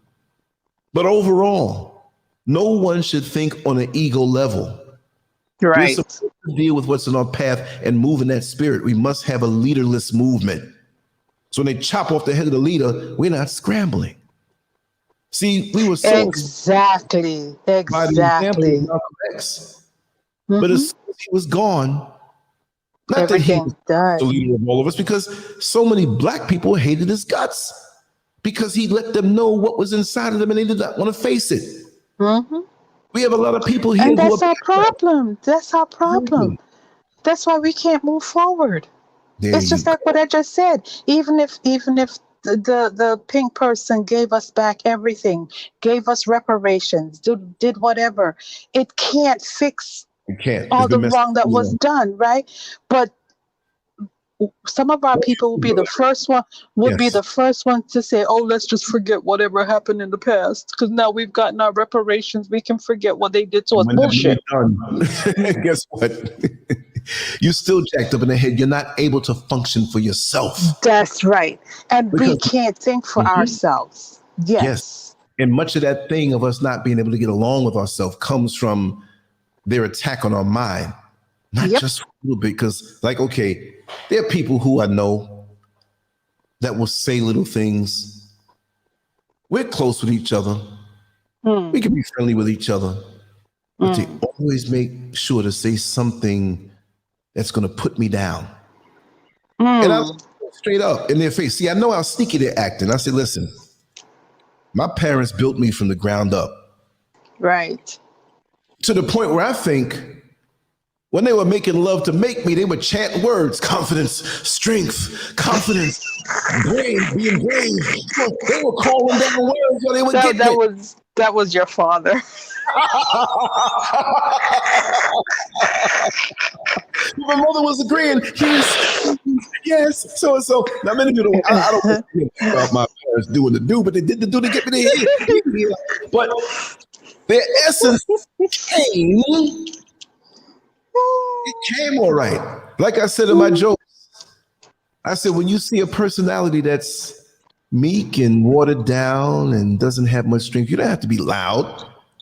But overall, no one should think on an ego level. Right. We're supposed to deal with what's in our path and move in that spirit. We must have a leaderless movement. So when they chop off the head of the leader, we're not scrambling. See, we were so exactly. By the example of Malcolm X. But as soon as he was gone, not that he was the leader of all of us, because so many black people hated his guts because he let them know what was inside of them and they did not want to face it. We have a lot of people here. And that's our problem. That's our problem. That's why we can't move forward. It's just like what I just said. Even if the pink person gave us back everything, gave us reparations, did whatever, it can't fix all the wrong that was done, right? But some of our people will be the first one to say, oh, let's just forget whatever happened in the past because now we've gotten our reparations, we can forget what they did to us. Bullshit. Guess what? You're still jacked up in the head. You're not able to function for yourself. That's right. And we can't think for ourselves. Yes. And much of that thing of us not being able to get along with ourselves comes from their attack on our mind. Not just for a little bit, because there are people who I know that will say little things. We're close with each other. We can be friendly with each other. But they always make sure to say something that's going to put me down. And I'll straight up in their face. See, I know how sneaky they're acting. I said, listen, my parents built me from the ground up. Right. To the point where I think when they were making love to make me, they would chant words: confidence, strength, confidence, brave, being brave. They were calling down words while they would get me. That was your father. My mother was agreeing. Yes, so and so. Now many people, I don't know about my parents doing the do, but they did the do to get me there. But Their essence came. It came all right. Like I said in my joke, I said, when you see a personality that's meek and watered down and doesn't have much strength, you don't have to be loud.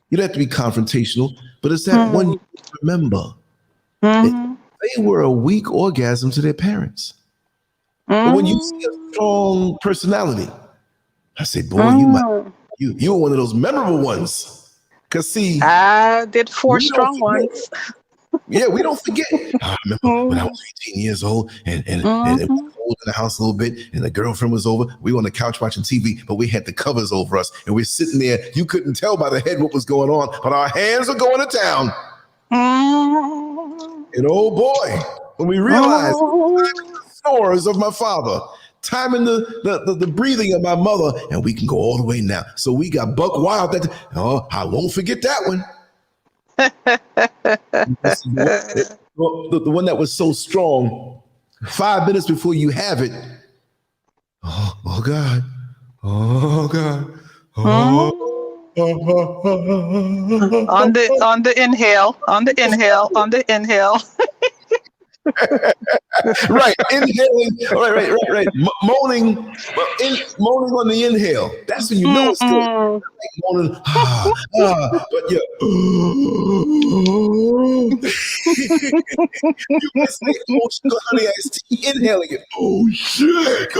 You don't have to be confrontational. But it's that one you remember. They were a weak orgasm to their parents. But when you see a strong personality, I say, boy, you were one of those memorable ones. Because see, I did 4 we don't strong forget. ones. Yeah, we don't forget. I remember when I was 18 years old and we were old in the house a little bit and the girlfriend was over. We were on the couch watching TV, but we had the covers over us and we're sitting there. You couldn't tell by the head what was going on, but our hands are going to town. And oh boy, when we realized the snores of my father, timing the breathing of my mother, and we can go all the way now. So we got buck wild. I won't forget that one. The one that was so strong. 5 minutes before you have it. Oh God. Oh God. On the inhale. Right, inhaling. Right. Moaning on the inhale. That's when you know it's good. Moaning, but yeah. You can say, oh, sugar, honey, iced tea, inhaling it. Oh shit.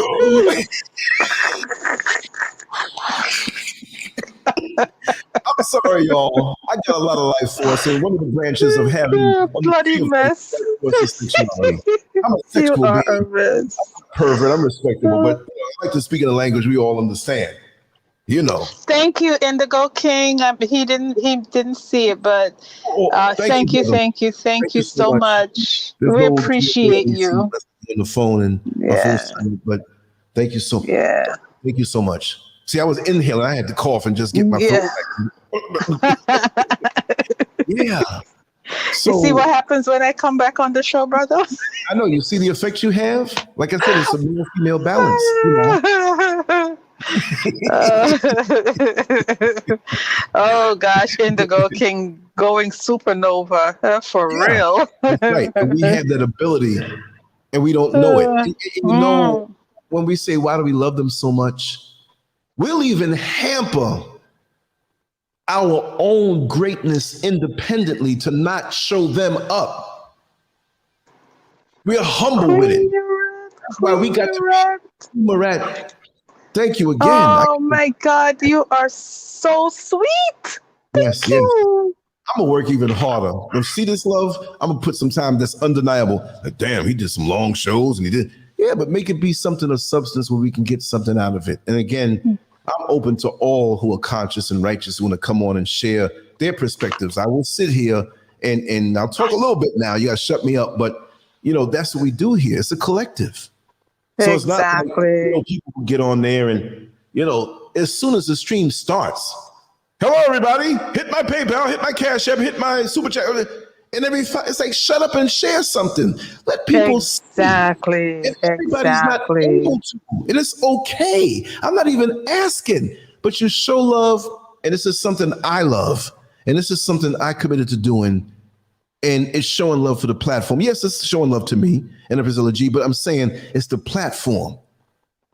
I'm sorry, y'all. I got a lot of life force, and one of the branches of having bloody mess. was the sexuality. I'm a sexual being. I'm a pervert. I'm respectable, but I like to speak in a language we all understand. You know. Thank you, Indigo King. He didn't see it, but thank you so much. We appreciate you. On the phone and my phone, but thank you so much. Yeah. Thank you so much. See, I was inhaling. I had to cough and just get my throat back. Yeah. So, you see what happens when I come back on the show, brother? I know. You see the effects you have? Like I said, it's a male-female balance. Oh gosh, Indigo King going supernova for real. That's right. And we have that ability and we don't know it. And you know, when we say, why do we love them so much? We'll even hamper our own greatness independently to not show them up. We're humble with it. That's why we got to be Murat. Thank you again. Oh my God, you are so sweet. Thank you. I'm gonna work even harder. When see this love, I'm gonna put some time that's undeniable. Like, damn, he did some long shows and he did. Yeah, but make it be something of substance where we can get something out of it. And again, I'm open to all who are conscious and righteous who want to come on and share their perspectives. I will sit here and I'll talk a little bit now. You gotta shut me up, but that's what we do here. It's a collective. So it's not like, people can get on there and, as soon as the stream starts, hello, everybody, hit my PayPal, hit my Cash App, hit my Super Chat. And it's like, shut up and share something. Let people see. If everybody's not able to, and it's okay. I'm not even asking, but you show love. And this is something I love. And this is something I committed to doing. And it's showing love for the platform. Yes, it's showing love to me and Priscilla G, but I'm saying it's the platform.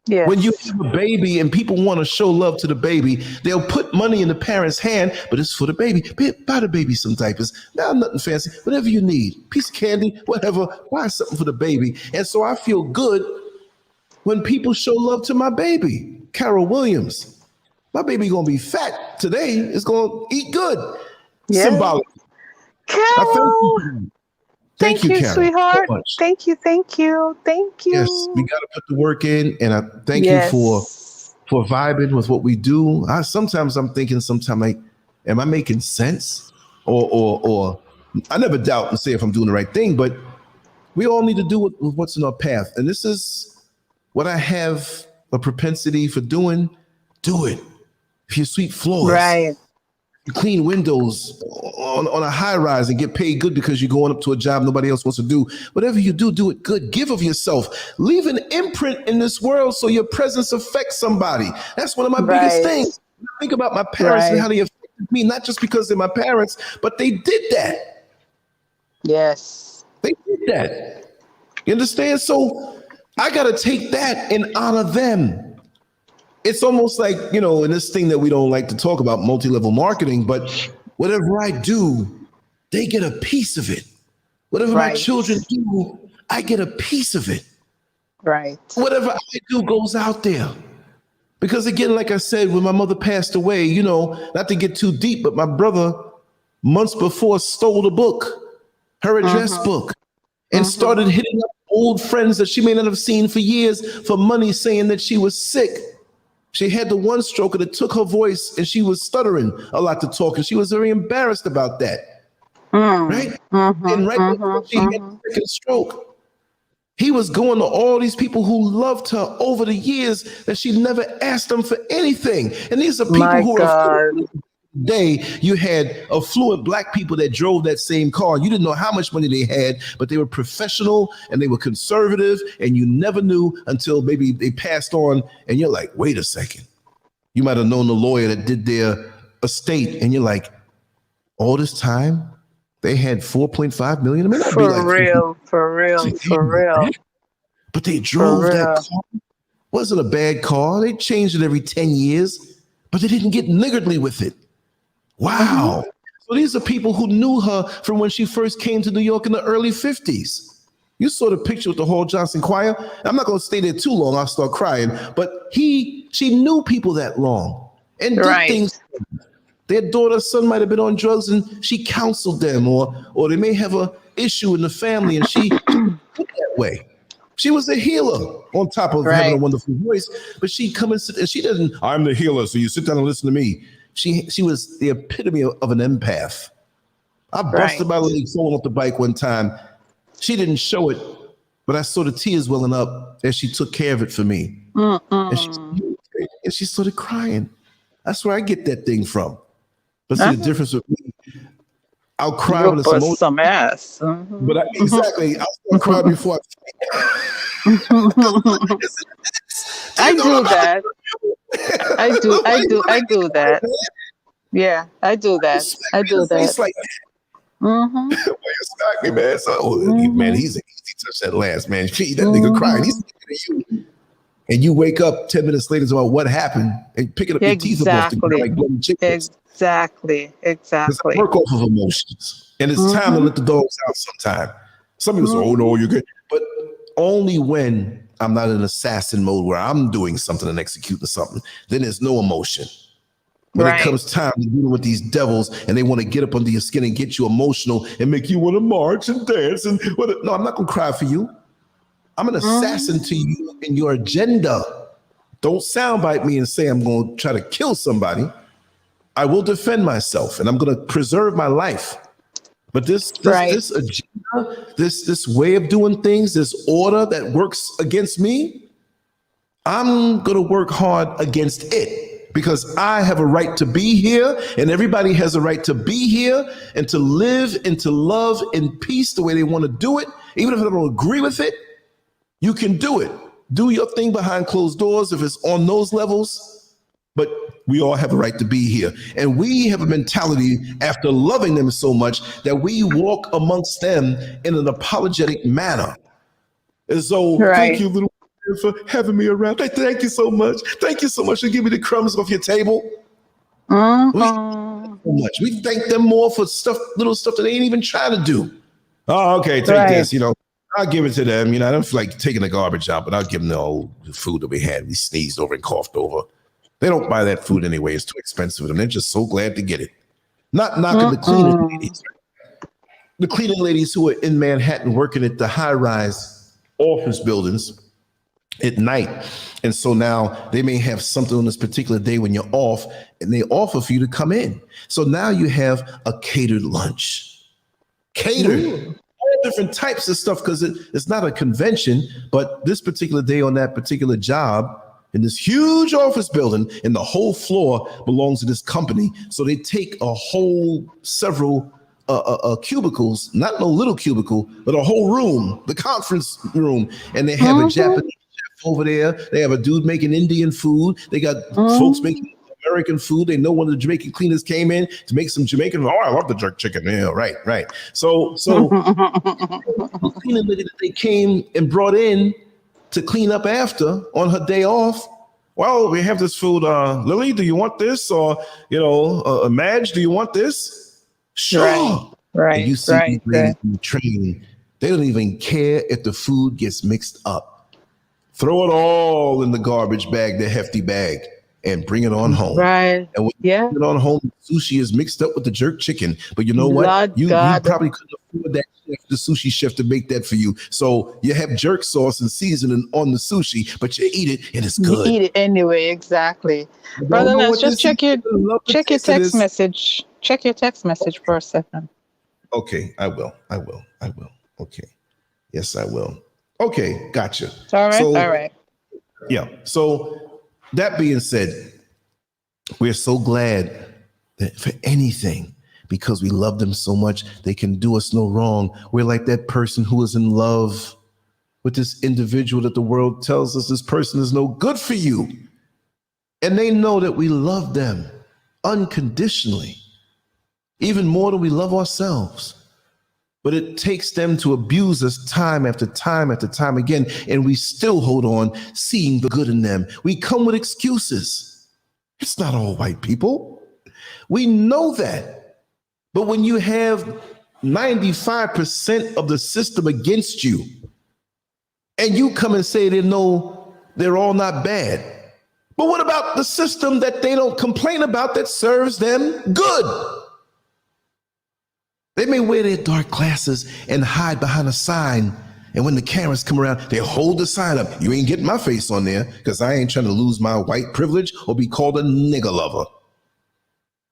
Yes. When you have a baby and people want to show love to the baby, they'll put money in the parent's hand, but it's for the baby. Buy the baby some diapers. Now, nothing fancy. Whatever you need. Piece of candy, whatever. Buy something for the baby. And so I feel good when people show love to my baby, Carol Williams. My baby going to be fat today. It's going to eat good. Yeah. Symbolic. Carol, thank you, Carol, sweetheart. So much. Thank you. Yes, we got to put the work in, and I thank you for vibing with what we do. Sometimes I'm thinking, like, am I making sense? Or I never doubt and say if I'm doing the right thing, but we all need to do with what's in our path, and this is what I have a propensity for doing. Do it. If you sweep floors, right. You clean windows on a high rise and get paid good because you're going up to a job nobody else wants to do. Whatever you do, do it good. Give of yourself. Leave an imprint in this world so your presence affects somebody. That's one of my biggest things. Think about my parents and how they affected me, not just because they're my parents, but they did that. Yes. They did that. You understand? So I got to take that and honor them. It's almost like, in this thing that we don't like to talk about, multi-level marketing, but whatever I do, they get a piece of it. Whatever my Right. children do, I get a piece of it. Right. Whatever I do goes out there. Because again, like I said, when my mother passed away, not to get too deep, but my brother months before stole the book, her address book, and started hitting up old friends that she may not have seen for years for money, saying that she was sick. She had the one stroke and it took her voice and she was stuttering a lot to talk, and she was very embarrassed about that. Right? And right before she had the second stroke, he was going to all these people who loved her over the years that she never asked them for anything. And these are people My who God. are day. You had affluent black people that drove that same car. You didn't know how much money they had, but they were professional and they were conservative, and you never knew until maybe they passed on. And you're like, wait a second. You might have known the lawyer that did their estate, and you're like, all this time they had 4.5 million. It may not be like For real. but they drove For that real. car. Wasn't a bad car. They changed it every 10 years, but they didn't get niggardly with it. Wow. So these are people who knew her from when she first came to New York in the early 50s. You saw the picture with the Hall Johnson Choir. I'm not going to stay there too long. I'll start crying. But she knew people that long and did things. Their daughter's son might have been on drugs and she counseled them, or they may have an issue in the family and she did that way. She was a healer on top of having a wonderful voice, but she'd come and sit, and she didn't, I'm the healer, so you sit down and listen to me. She was the epitome of an empath. I busted my leg falling off the bike one time. She didn't show it, but I saw the tears welling up as she took care of it for me. And she started crying. That's where I get that thing from. But see the difference with me, I'll cry when it's emotional. Some ass. But I'll start crying before I do that. I do that. Yeah, I do that. It's like, why you smack me, man? So, man, he touched that last, man. That nigga crying. He's looking at you. And you wake up 10 minutes later about what happened and picking up your teeth off the ground like bloody chickens. Exactly. It's a work off of emotions. And it's time to let the dogs out sometime. Some people say, oh, no, you're good. But only when I'm not in assassin mode where I'm doing something and executing something, then there's no emotion. When it comes time to dealing with these devils and they want to get up under your skin and get you emotional and make you want to march and dance. No, I'm not going to cry for you. I'm an assassin to you and your agenda. Don't soundbite me and say I'm going to try to kill somebody. I will defend myself and I'm going to preserve my life. But this agenda, this way of doing things, this order that works against me, I'm going to work hard against it because I have a right to be here and everybody has a right to be here and to live and to love in peace the way they want to do it. Even if I don't agree with it, you can do it. Do your thing behind closed doors if it's on those levels. But we all have a right to be here. And we have a mentality after loving them so much that we walk amongst them in an apologetic manner. And so thank you, little for having me around. Thank you so much. Thank you so much for giving me the crumbs off your table. We thank them more for little stuff that they ain't even trying to do. Oh, okay, take this, I'll give it to them. I don't feel like taking the garbage out, but I'll give them the old food that we had. We sneezed over and coughed over. They don't buy that food anyway. It's too expensive for them. They're just so glad to get it. Not knocking the cleaning ladies. The cleaning ladies who are in Manhattan working at the high-rise office buildings at night. And so now they may have something on this particular day when you're off, and they offer for you to come in. So now you have a catered lunch. Catered. All different types of stuff because it's not a convention, but this particular day on that particular job, in this huge office building, and the whole floor belongs to this company. So they take several cubicles, not no little cubicle, but a whole room, the conference room. And they have a Japanese chef over there. They have a dude making Indian food. They got folks making American food. They know one of the Jamaican cleaners came in to make some Jamaican. Oh, I love the jerk chicken. Yeah, right. So the cleaning lady that they came and brought in to clean up after on her day off. Well, we have this food. Lily, do you want this? Or, Madge, do you want this? Sure. And you see these ladies in the train, they don't even care if the food gets mixed up. Throw it all in the garbage bag, the hefty bag, and bring it on home. Right. And when you bring it on home, sushi is mixed up with the jerk chicken. But you know what? You probably couldn't afford that chef, the sushi chef, to make that for you. So you have jerk sauce and seasoning on the sushi, but you eat it and it's good. You eat it anyway, exactly. Brother Lance, just check your text message. Check your text message for a second. Okay, I will. Okay. Yes, I will. Okay, gotcha. All right. Yeah. So that being said, we're so glad that for anything, because we love them so much, they can do us no wrong. We're like that person who is in love with this individual that the world tells us this person is no good for you. And they know that we love them unconditionally, even more than we love ourselves. But it takes them to abuse us time after time after time again, and we still hold on, seeing the good in them. We come with excuses. It's not all white people. We know that. But when you have 95% of the system against you, and you come and say they know they're all not bad, but what about the system that they don't complain about that serves them good? They may wear their dark glasses and hide behind a sign. And when the cameras come around, they hold the sign up. You ain't getting my face on there because I ain't trying to lose my white privilege or be called a nigger lover.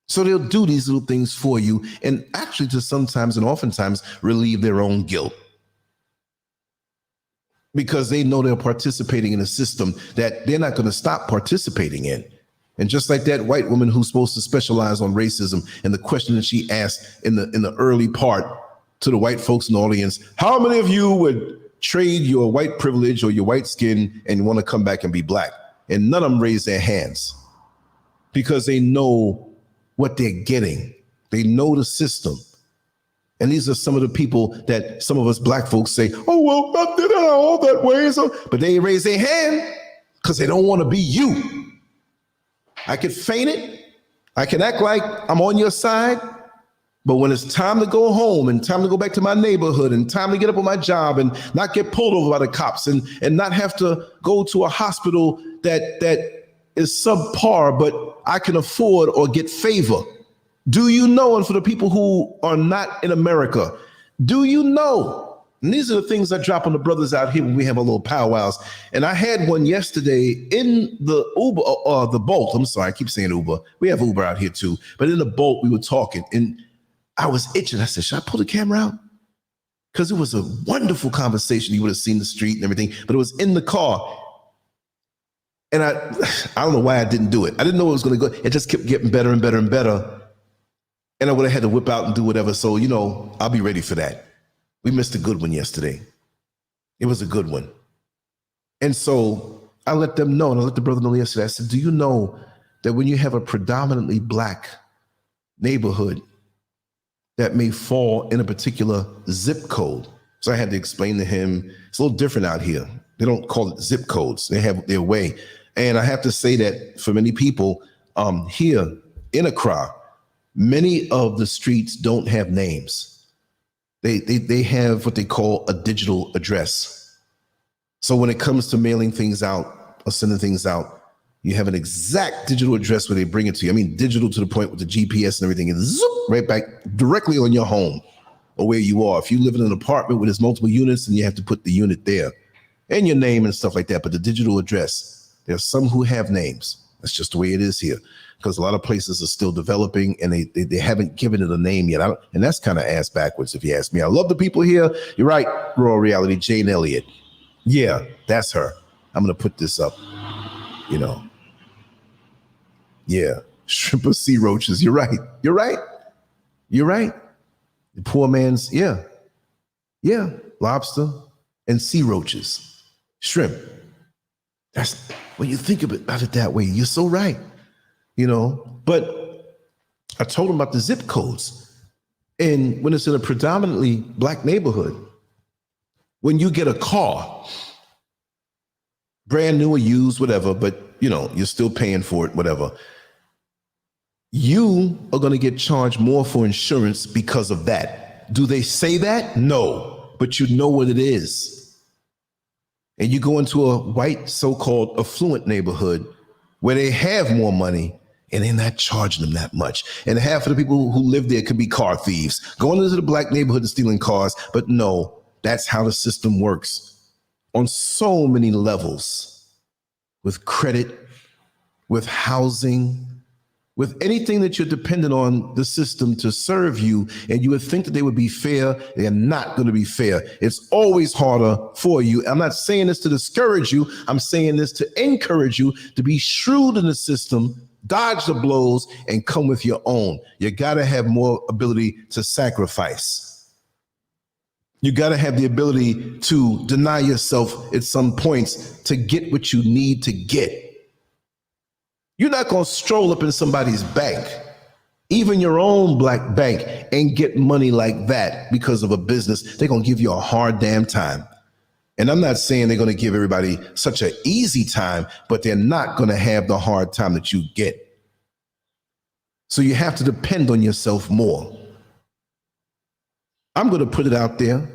So they'll do these little things for you and actually to sometimes and oftentimes relieve their own guilt, because they know they're participating in a system that they're not going to stop participating in. And just like that white woman who's supposed to specialize on racism, and the question that she asked in the early part to the white folks in the audience, how many of you would trade your white privilege or your white skin and want to come back and be black? And none of them raised their hands because they know what they're getting. They know the system. And these are some of the people that some of us black folks say, oh, well, I did it all that way. So, but they raise their hand because they don't want to be you. I could feign it. I can act like I'm on your side. But when it's time to go home and time to go back to my neighborhood and time to get up on my job and not get pulled over by the cops and not have to go to a hospital that is subpar, but I can afford or get favor. Do you know? And for the people who are not in America, do you know? And these are the things I drop on the brothers out here when we have a little powwows. And I had one yesterday in the Uber, the Bolt. I'm sorry, I keep saying Uber. We have Uber out here too. But in the Bolt, we were talking and I was itching. I said, should I pull the camera out? Because it was a wonderful conversation. You would have seen the street and everything, but it was in the car. And I don't know why I didn't do it. I didn't know it was going to go. It just kept getting better and better and better. And I would have had to whip out and do whatever. So, I'll be ready for that. We missed a good one yesterday. It was a good one. And so I let them know, and I let the brother know yesterday. I said, do you know that when you have a predominantly black neighborhood that may fall in a particular zip code? So I had to explain to him, it's a little different out here. They don't call it zip codes. They have their way. And I have to say that for many people here in Accra, many of the streets don't have names. They have what they call a digital address. So when it comes to mailing things out or sending things out, you have an exact digital address where they bring it to you. I mean, digital to the point with the GPS and everything, and zoop, right back directly on your home or where you are. If you live in an apartment where there's multiple units, then you have to put the unit there and your name and stuff like that. But the digital address, there's some who have names. That's just the way it is here, because a lot of places are still developing and they haven't given it a name yet. And that's kind of ass backwards, if you ask me. I love the people here. You're right, Raw Reality, Jane Elliott. Yeah, that's her. I'm going to put this up, Yeah, shrimp or sea roaches. You're right. The poor man's, yeah, lobster and sea roaches, shrimp. That's when you think about it that way. You're so right. But I told him about the zip codes. And when it's in a predominantly black neighborhood, when you get a car, brand new or used, whatever, but you're still paying for it, whatever, you are going to get charged more for insurance because of that. Do they say that? No, but you know what it is. And you go into a white, so-called affluent neighborhood where they have more money and they're not charging them that much. And half of the people who live there could be car thieves, going into the black neighborhood and stealing cars. But no, that's how the system works on so many levels, with credit, with housing, with anything that you're dependent on the system to serve you. And you would think that they would be fair. They're not going to be fair. It's always harder for you. I'm not saying this to discourage you. I'm saying this to encourage you to be shrewd in the system, dodge the blows, and come with your own. You got to have more ability to sacrifice. You got to have the ability to deny yourself at some points to get what you need to get. You're not going to stroll up in somebody's bank, even your own black bank, and get money like that because of a business. They're going to give you a hard damn time. And I'm not saying they're going to give everybody such an easy time, but they're not going to have the hard time that you get. So you have to depend on yourself more. I'm going to put it out there.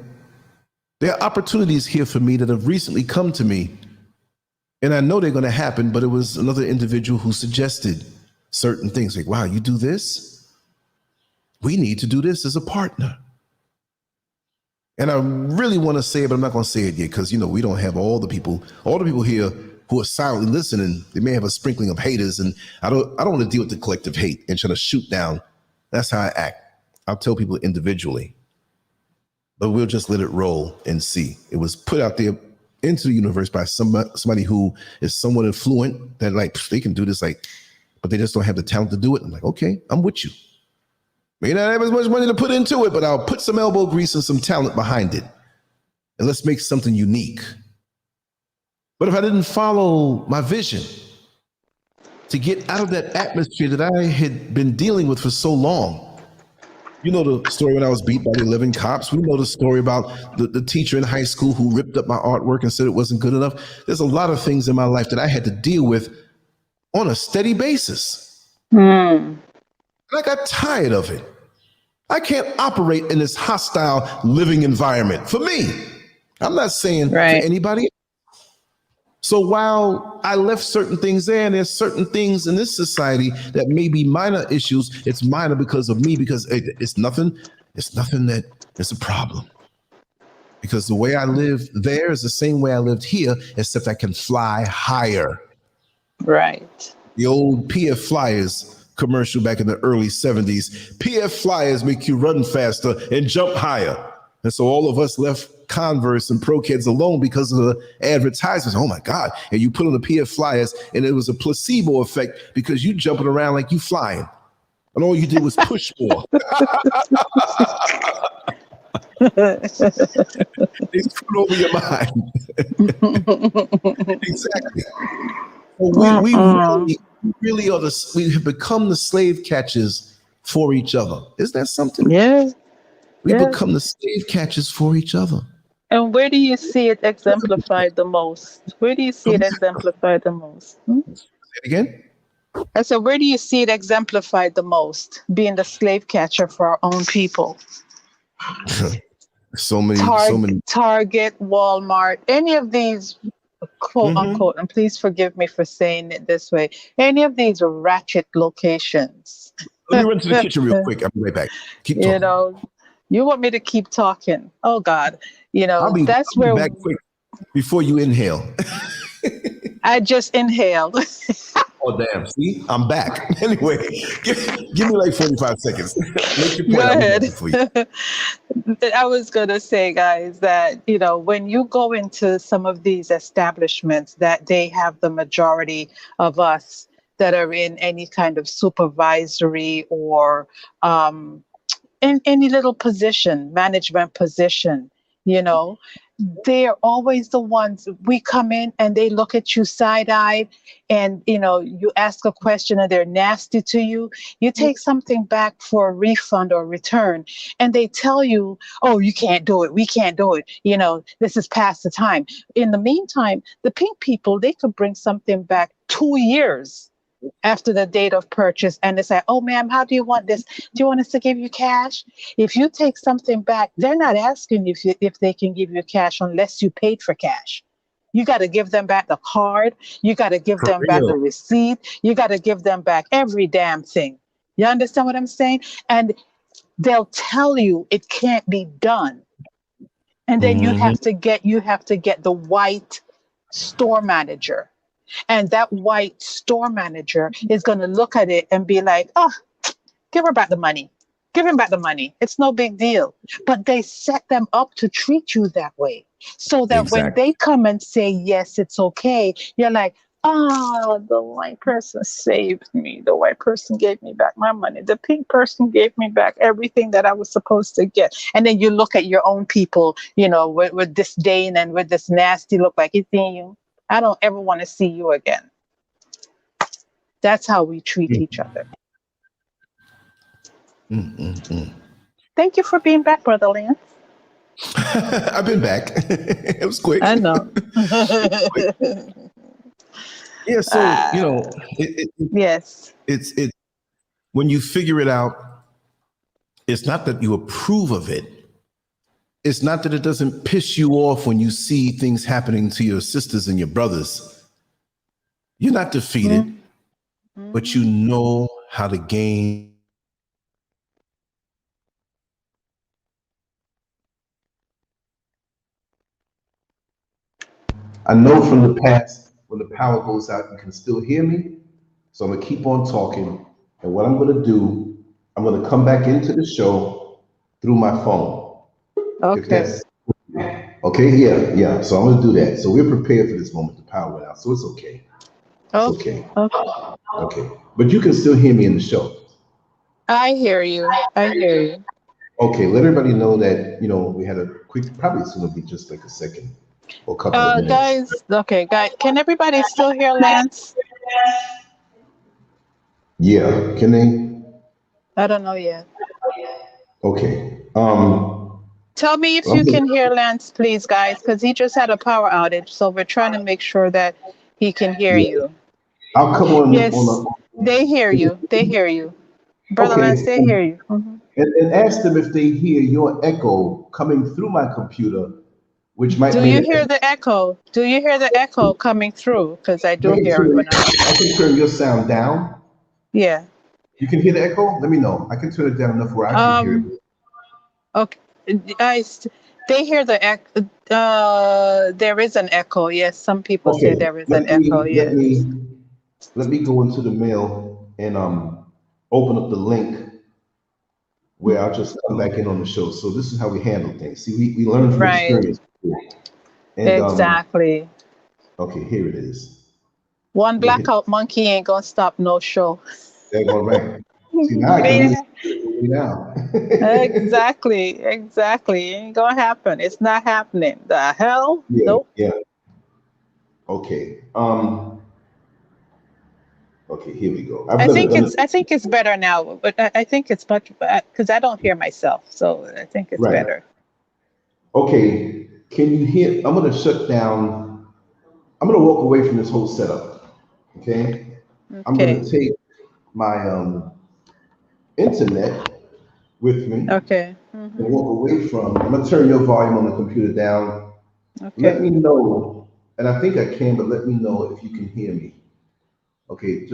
There are opportunities here for me that have recently come to me. And I know they're going to happen, but it was another individual who suggested certain things like, wow, you do this? We need to do this as a partner. And I really want to say it, but I'm not going to say it yet because, we don't have all the people here who are silently listening. They may have a sprinkling of haters, and I don't want to deal with the collective hate and try to shoot down. That's how I act. I'll tell people individually, but we'll just let it roll and see. It was put out there into the universe by somebody who is somewhat influent, that they can do this, but they just don't have the talent to do it. I'm like, okay, I'm with you. May not have as much money to put into it, but I'll put some elbow grease and some talent behind it. And let's make something unique. But if I didn't follow my vision to get out of that atmosphere that I had been dealing with for so long, you know the story when I was beat by the 11 cops. We know the story about the teacher in high school who ripped up my artwork and said it wasn't good enough. There's a lot of things in my life that I had to deal with on a steady basis. And I got tired of it. I can't operate in this hostile living environment. For me, I'm not saying for anybody. So while I left certain things there, and there's certain things in this society that may be minor issues, it's minor because of me, because it's nothing that is a problem. Because the way I live there is the same way I lived here, except I can fly higher. Right. The old PF Flyers commercial back in the early 70s. PF Flyers make you run faster and jump higher. And so all of us left Converse and Pro Kids alone because of the advertisements. Oh my God. And you put on the PF Flyers and it was a placebo effect because you jumping around like you flying. And all you did was push more. They screwed over your mind. Exactly. Well, we really are we have become the slave catchers for each other. Isn't that something? Yeah. We become the slave catchers for each other. And where do you see it exemplified the most? Where do you see it exemplified the most? Say it again? I said, where do you see it exemplified the most? Being the slave catcher for our own people. so many. Target, Walmart, any of these quote unquote, and please forgive me for saying it this way, any of these ratchet locations. Let me run to the kitchen real quick. I'll be right back. Keep talking. You want me to keep talking? Oh God, I'll be where back quick before you inhale. I just inhaled. Oh damn! See, I'm back. Anyway, give me like 45 seconds. Make your point. Go ahead. I was gonna say, guys, that when you go into some of these establishments, that they have the majority of us that are in any kind of supervisory or in any little position, management position, they're always the ones. We come in and they look at you side-eyed, and you ask a question and they're nasty to you. You take something back for a refund or return, and they tell you, oh, you can't do it, we can't do it, this is past the time. In the meantime, the pink people, they could bring something back 2 years after the date of purchase, and they say, oh, ma'am, how do you want this? Do you want us to give you cash? If you take something back, they're not asking if they can give you cash unless you paid for cash. You got to give them back the card. You got to give For them back the real. receipt. You got to give them back every damn thing. You understand what I'm saying? And they'll tell you it can't be done. And then you Mhm. have to get the white store manager. And that white store manager is going to look at it and be like, oh, give her back the money. Give him back the money. It's no big deal. But they set them up to treat you that way. So that when Exactly. they come and say, yes, it's okay, you're like, oh, the white person saved me. The white person gave me back my money. The pink person gave me back everything that I was supposed to get. And then you look at your own people, with disdain and with this nasty look like, it's in you. I don't ever want to see you again. That's how we treat each other. Thank you for being back, Brother Lance. I've been back. It was quick. I know. Yeah. So Yes. it's when you figure it out, it's not that you approve of it. It's not that it doesn't piss you off when you see things happening to your sisters and your brothers. You're not defeated, but you know how to gain. I know from the past, when the power goes out, you can still hear me. So I'm gonna keep on talking. And what I'm gonna do, I'm gonna come back into the show through my phone. If Okay. that's okay, yeah. So I'm gonna do that. So we're prepared for this moment. The power went out, so it's okay. It's Okay. okay. Okay. Okay. But you can still hear me in the show. I hear you. I hear you. Okay, let everybody know that we had a quick, probably it's gonna be just like a second or a couple of minutes. Guys. Okay, guys. Can everybody still hear Lance? Yeah, can they? I don't know yet. Okay. Tell me if I'm you gonna- can hear Lance, please, guys, because he just had a power outage. So we're trying to make sure that he can hear yeah, you. I'll come on Yes, they hear you. They hear you. Brother Lance, okay, they hear you. Mhm. and ask them if they hear your echo coming through my computer, which might Do make you it. hear the echo? Do you hear the echo coming through? Because I do hear it when I'm. I can turn your sound down. Yeah. You can hear the echo? Let me know. I can turn it down enough where I can hear it. Okay. They hear the echo. There is an echo. Yes. Some people say Okay, there is an echo. Yes. let me go into the mail and open up the link where I'll just come back in on the show. So this is how we handle things. See, we learn from Right. experience. And Exactly. okay, here it is. One Let me hit blackout monkey ain't gonna stop no show. that one right. See, now I can really Yeah. see it now. Exactly. Exactly. Ain't gonna happen. It's not happening. The hell? Yeah, Nope. yeah. Okay. Okay, here we go. I've I done it. think it's better now, but I think it's much because I don't hear myself, so I think it's Right. better. Okay. Can you hear? I'm gonna shut down. I'm gonna walk away from this whole setup. Okay. I'm gonna Okay. take my internet with me and Okay. walk away from. I'm gonna turn your volume on the computer down. Let Okay. me know, and I think I can, but let me know if you can hear me. Okay,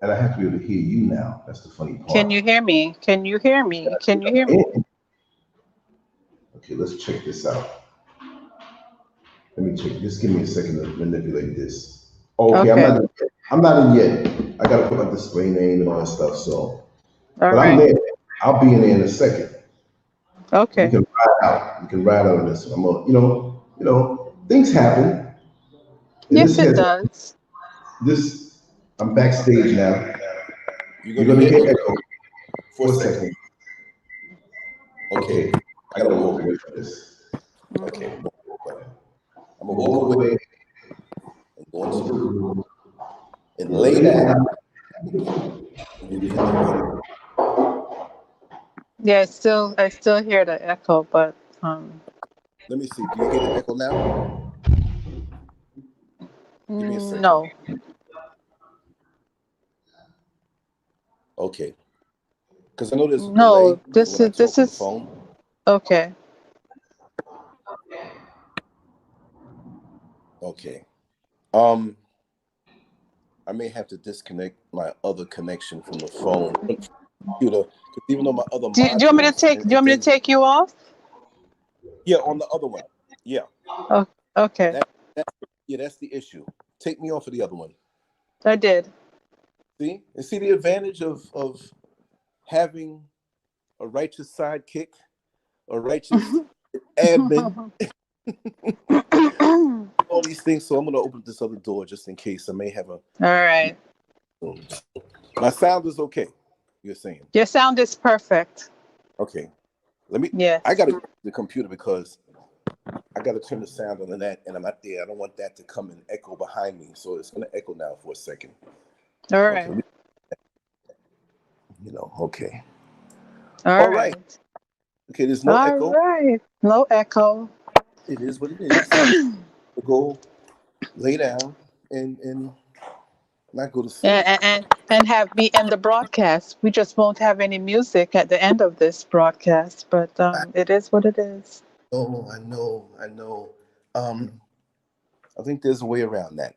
and I have to be able to hear you now. That's the funny Can part. you hear me? Can you hear me? Can you hear me? And- okay, let's check this out. Let me check. Just give me a second to manipulate this. Okay, Okay. I'm not in yet. I gotta put my display name and all that stuff. So, All but I'm right. there. I'll be in there in a second. We Okay. can ride out. We can ride out on this. I'm gonna, things happen, and Yes, it does. this. I'm backstage now. You're You're gonna gonna hear hear echo echo for for a a second. second. Okay, Okay, I I gotta gotta walk walk away away from from Okay. I'm gonna walk away and go into the room and lay down. And you can hear Yeah, I still hear the echo, but Let me see. Do you hear the echo now? Give me a second. no. Okay. Because I know there's a delay No, for when I this talk on the is phone. okay. Okay. I may have to disconnect my other connection from the phone, from the computer, because even though my other Do you want me to modules take and things, you off? yeah, on the other one, yeah, Oh, okay. that yeah, that's the issue. Take me off of the other one. I did. See, and see the advantage of having a righteous sidekick, a righteous admin, all these things. So I'm going to open this other door just in case I may have a. All right. My sound is okay. You're saying Your sound is perfect. okay. Let me. I Yes. got to go to the computer because I got to turn the sound on that, and I'm not there. I don't want that to come and echo behind me. So it's going to echo now for a second. All Okay. right. Okay. All All right. right. Okay. There's no All echo. right. No echo. It is what it is. We'll go lay down and not go to sleep. And have me end the broadcast. We just won't have any music at the end of this broadcast, but it is what it is. Oh, I know. I think there's a way around that.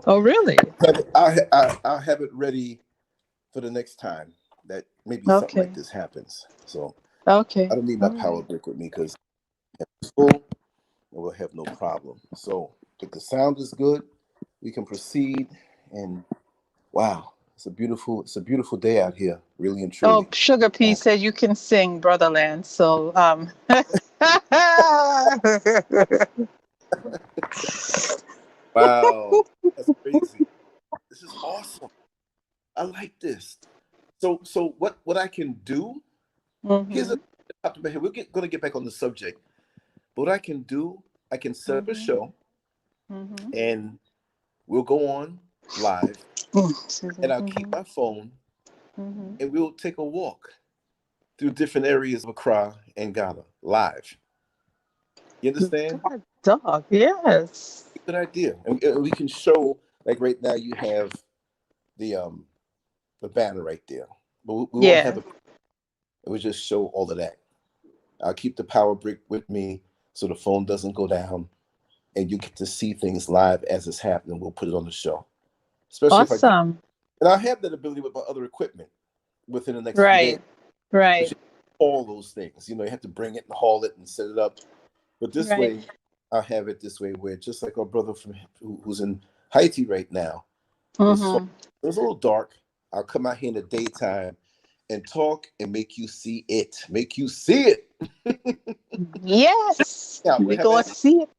Oh, really? I'll have it ready for the next time that maybe something Okay. like this happens. So I Okay. don't need my All power right. brick with me because it's full and we'll have no problem. So if the sound is good, we can proceed. And wow, it's a beautiful day out here, really and Oh, truly. Sugar Pea said you can sing, Brotherland. So Wow, that's crazy. This is awesome. I like this. So what I can do, here's a Mhm. top of my head. Gonna get back on the subject. But what I can do, I can set up a Mhm. show Mhm. and we'll go on live Excuse me. and I'll keep Mhm. my phone Mhm. and we'll take a walk through different areas of Accra and Ghana live. You understand? God, dog. Yes. Good idea. And we can show, like right now you have the um the banner right there. But we won't have Yeah. it. We'll just show all of that. I'll keep the power brick with me so the phone doesn't go down and you get to see things live as it's happening. We'll put it on the show. Especially if I get, Awesome. and I have that ability with my other equipment within the next few days. Right. But Right. you all those things, you have to bring it and haul it and set it up. But this Right. way, I'll have it this way where just like our brother who's in Haiti right now, his phone, Mhm. it was a little dark. I'll come out here in the daytime and talk and make you see it. Make you see it. Yes. Yeah, we'll We have go a see it.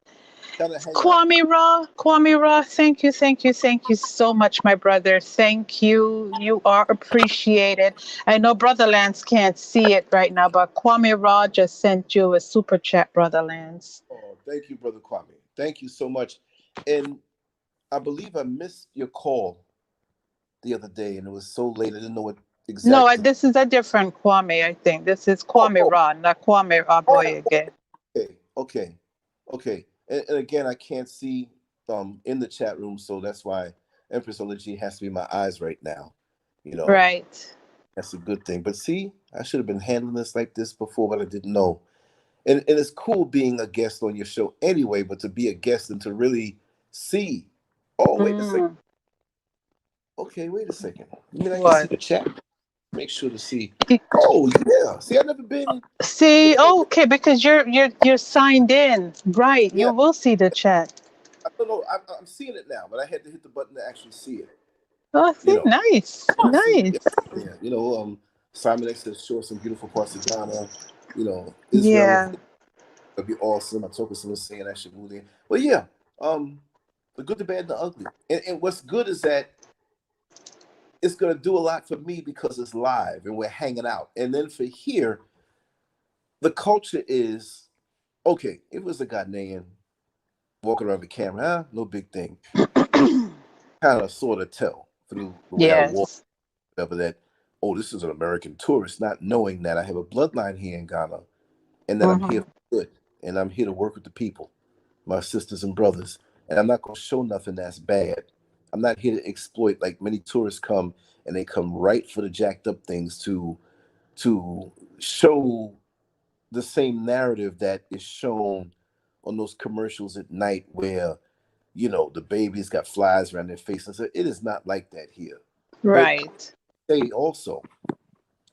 kind of hang out. Kwame Raw, thank you so much, my brother. Thank you. You are appreciated. I know Brother Lance can't see it right now, but Kwame Raw just sent you a super chat, Brother Lance. Oh, thank you, Brother Kwame. Thank you so much. And I believe I missed your call the other day, and it was so late. I didn't know what No, exactly. this is a different Kwame, I think. This is Oh, Kwame oh, Raw, not Kwame oh, Boy again. okay. And again, I can't see in the chat room, so that's why Empress Ology has to be my eyes right now. You know, Right. that's a good thing. But see, I should have been handling this like this before, but I didn't know. And it's cool being a guest on your show anyway, but to be a guest and to really see. Oh, wait a second. Mm. Okay, wait a second. You mean I can see What? the chat? Make sure to see. Oh yeah. See, I've never been. See, okay, because you're signed in, right? Yeah, You will see the chat. I don't know. I'm seeing it now, but I had to hit the button to actually see it. Oh, You see, know. nice, See, nice. yeah. Simon X says show some beautiful parts of Ghana. Israel Yeah, would be awesome. I talk with someone saying I should move in. Well, yeah. The good, the bad, and the ugly. And what's good is that it's gonna do a lot for me because it's live and we're hanging out. And then for here, the culture is okay. If it was a Ghanaian walking around the camera, no big thing. Kind of sort of tell through the way I walk, Yes. whatever, that, oh, this is an American tourist, not knowing that I have a bloodline here in Ghana and that I'm here Mm-hmm. for good and I'm here to work with the people, my sisters and brothers. And I'm not going to show nothing that's bad. I'm not here to exploit like many tourists come and they come right for the jacked up things to show the same narrative that is shown on those commercials at night where the babies got flies around their face and so it is not like that here. But Right. say also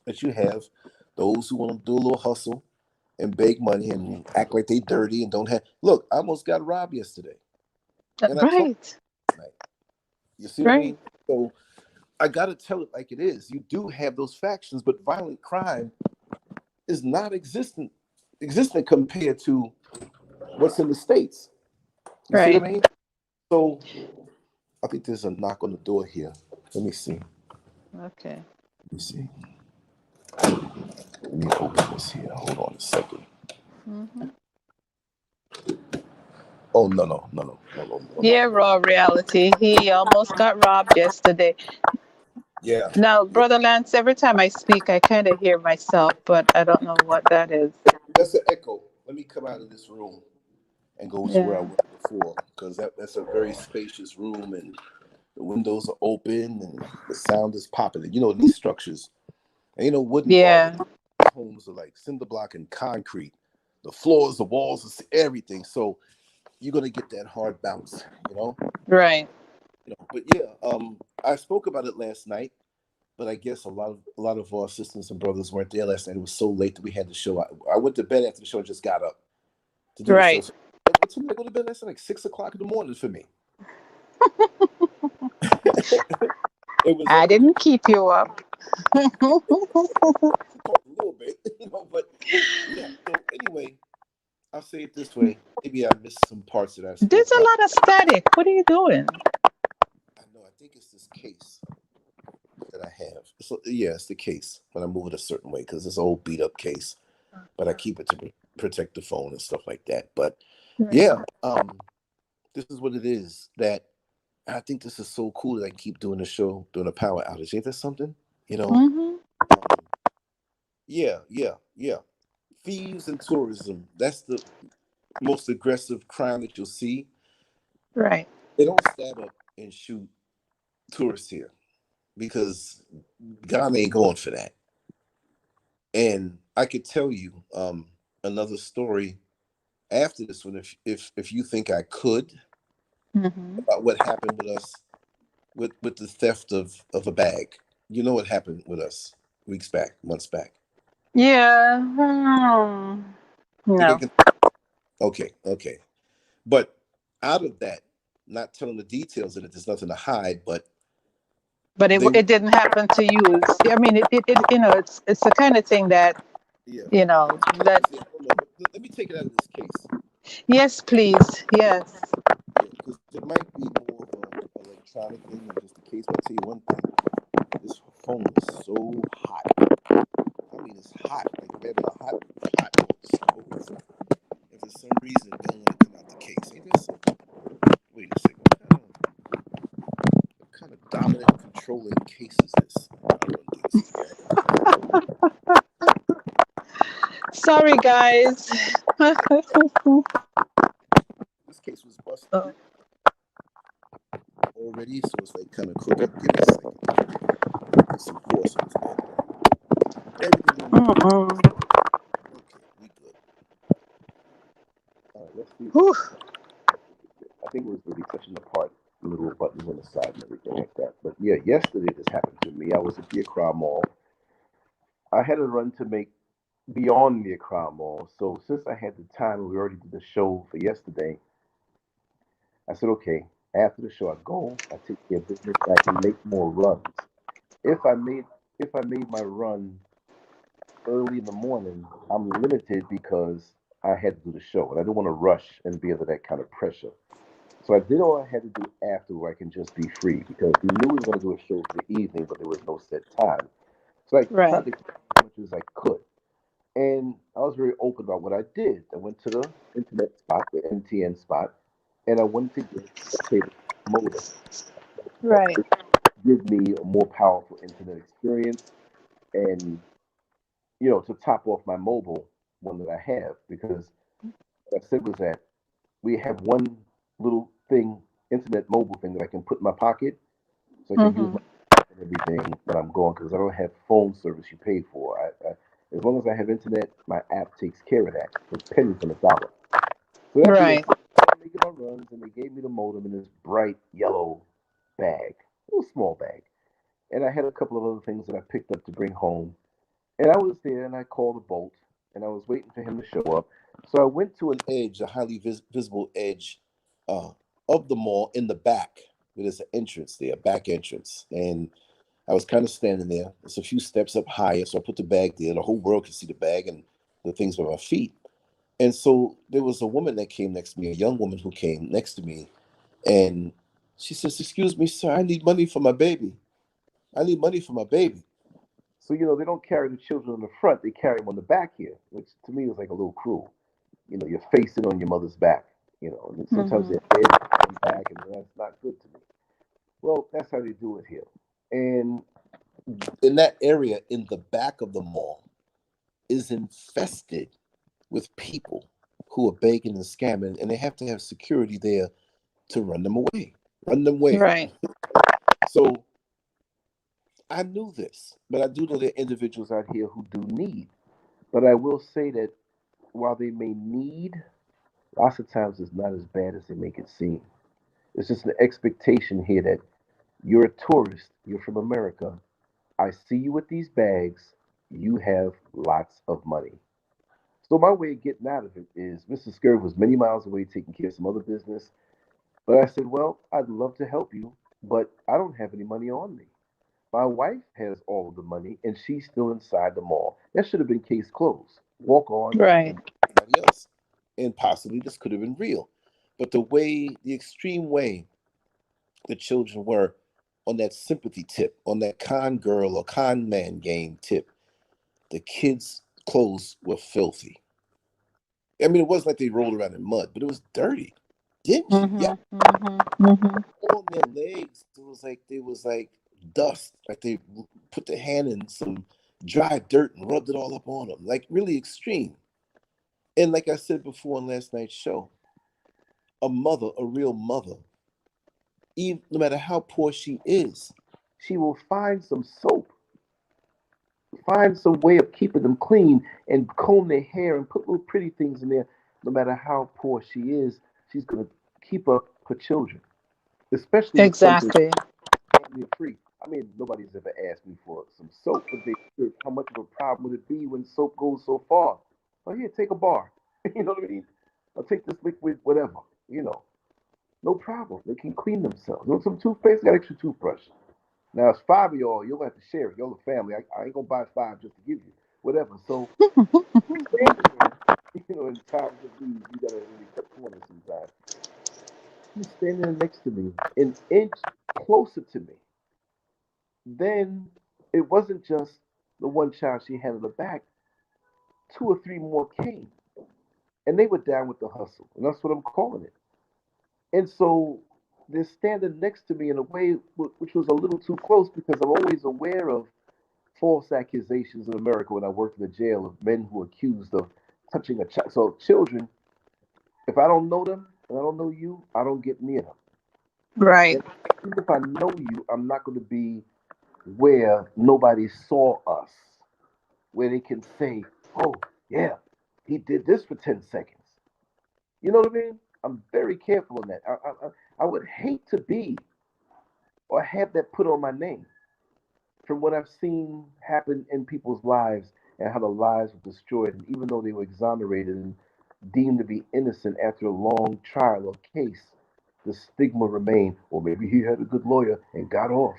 that you have those who want to do a little hustle and beg money and act like they dirty and don't have. Look, I almost got robbed yesterday, and I told Right. you, tonight. You see what I Right. mean? So I got to tell it like it is. You do have those factions, but violent crime is not existent compared to what's in the states. You see what Right. I mean? So I think there's a knock on the door here. Let me see. Okay. Let me see. Let me open this here. Hold on a second. Mm-hmm. Oh no. Yeah, raw reality. He almost got robbed yesterday. Yeah, Now, yeah. Brother Lance, every time I speak, I kind of hear myself, but I don't know what that is. That's an echo. Let me come out of this room and go to where I Yeah. was before, because that's a very spacious room and the windows are open and the sound is popping. And these structures, ain't no wood involved. Yeah. Homes are like cinder block and concrete. The floors, the walls, everything. So you're gonna get that hard bounce, you know. Right. But yeah, I spoke about it last night, but I guess a lot of our sisters and brothers weren't there last night. It was so late that we had the show. I went to bed after the show and just got up to do the show. Right. So what time did I go to bed last night? Like 6 o'clock in the morning for me. It was I didn't keep you up. a little bit, but yeah. So anyway, I'll say it this way. Maybe I missed some parts that I spoke There's a about. lot of static. What are you doing? I know. I think it's this case that I have. So yeah, it's the case when I move it a certain way because it's an old beat up case, but I keep it to protect the phone and stuff like that. But Right. yeah, this is what it is. That I think this is so cool that I keep doing the show, doing a power outage. Ain't that something? You know. Mm-hmm. Um, yeah. Thieves and tourism. That's the most aggressive crime that you'll see. Right. They don't stab up and shoot tourists here because God ain't going for that. And I could tell you another story after this one, if you think I could, Mm-hmm. about what happened with us with the theft of a bag. You know what happened with us weeks back, months back. Yeah. Hmm. Think I No. can? Okay. But out of that, not telling the details in it, there's nothing to hide. But But it they, it didn't happen to you. I mean, it it's the kind of thing that yeah. that. See, I don't know. But let me take it out of this case. Yes, please. Yes. Yeah, because it might be more of an electronic thing than just a case. But I'll tell you one thing: this phone is so hot. I mean, it's hot. Like we're having a hot stove. And for some reason, it don't want to come out the case. Ain't this? Wait a second. What kind of dominant controlling case is this? I run things together. Sorry, guys. This case was busted Oh, already, so it's like kind of crooked. Give me a second. Put some force on this. Everything we need. mm-mm. Okay, we good. All right, let's see. Whew. I think it was really touching the part, the little buttons on the side and everything like that. But yeah, yesterday this happened to me. I was at the Accra Mall. I had a run to make beyond the Accra Mall. So since I had the time, we already did the show for yesterday. I said, okay, after the show, I go, I take care of business, I can make more runs. If I made if I made my run early in the morning, I'm limited because I had to do the show, and I don't want to rush and be under that kind of pressure. So I did all I had to do after where I can just be free because we knew we were going to do a show for the evening, but there was no set time. So I tried Right. to get as much as I could. And I was very open about what I did. I went to the internet spot, the MTN spot, and I wanted to get a cable modem that Right. would give me a more powerful internet experience and, to top off my mobile one that I have. Because what I said was that we have one little thing, internet mobile thing that I can put in my pocket so I can use Mm-hmm. my and everything when I'm going because I don't have phone service you pay for. As long as I have internet, my app takes care of that for pennies on the dollar. So that being Right. said, I'm making my runs, and they gave me the modem in this bright yellow bag, a little small bag. And I had a couple of other things that I picked up to bring home. And I was there, and I called the bolt, and I was waiting for him to show up. So I went to an edge, a highly visible edge uh, of the mall in the back. There's an entrance there, a back entrance. And I was kind of standing there. It's a few steps up higher, so I put the bag there. The whole world could see the bag and the things by my feet. And so there was a woman that came next to me, a young woman who came next to me, and she says, "Excuse me, sir, I need money for my baby. I need money for my baby." So, they don't carry the children on the front, they carry them on the back here, which to me was like a little cruel. You're facing on your mother's back, and sometimes Mm-hmm. they're head on back, and that's not good to me. Well, that's how they do it here. And in that area in the back of the mall is infested with people who are begging and scamming, and they have to have security there to run them away. Run them away. Right. So I knew this, but I do know there are individuals out here who do need. But I will say that while they may need, lots of times it's not as bad as they make it seem. It's just an expectation here that you're a tourist, you're from America. I see you with these bags, you have lots of money. So my way of getting out of it is Mr. Scurv was many miles away taking care of some other business. But I said, well, I'd love to help you, but I don't have any money on me. My wife has all of the money, and she's still inside the mall. That should have been case closed. Walk on Right. and everybody else. And possibly this could have been real. But the extreme way the children were on that sympathy tip, on that con girl or con man game tip, the kids' clothes were filthy. I mean, it wasn't like they rolled around in mud, but it was dirty, dingy. Yeah, Mm-hmm. Mm-hmm. Mm-hmm. on their legs, it was like dust. Like they put their hand in some dry dirt and rubbed it all up on them. Like really extreme. And like I said before on last night's show, a mother, a real mother, even no matter how poor she is, she will find some soap, find some way of keeping them clean, and comb their hair and put little pretty things in there. No matter how poor she is, she's gonna keep up her children, especially with something Exactly. family free. I mean, nobody's ever asked me for some soap, but how much of a problem would it be when soap goes so far? Oh, here, take a bar. You know what I mean? I'll take this liquid, whatever. You know, no problem. They can clean themselves. You want some toothpaste? Got extra toothbrush. Now, it's five of y'all. You'll have to share it. Y'all the family. I ain't gonna buy five just to give you whatever. So standing there, in times of need, you gotta really cut corners sometimes. She's standing next to me, an inch closer to me. Then it wasn't just the one child she had in the back. Two or three more came, and they were down with the hustle, and that's what I'm calling it. And so they're standing next to me in a way which was a little too close because I'm always aware of false accusations in America when I worked in the jail of men who are accused of touching a child. So children, if I don't know them and I don't know you, I don't get near them. Right. And even if I know you, I'm not going to be where nobody saw us, where they can say, "Oh, yeah, he did this for 10 seconds." You know what I mean? I'm very careful in that. I would hate to be or have that put on my name from what I've seen happen in people's lives and how the lives were destroyed. And even though they were exonerated and deemed to be innocent after a long trial or case, the stigma remained. Well, maybe he had a good lawyer and got off.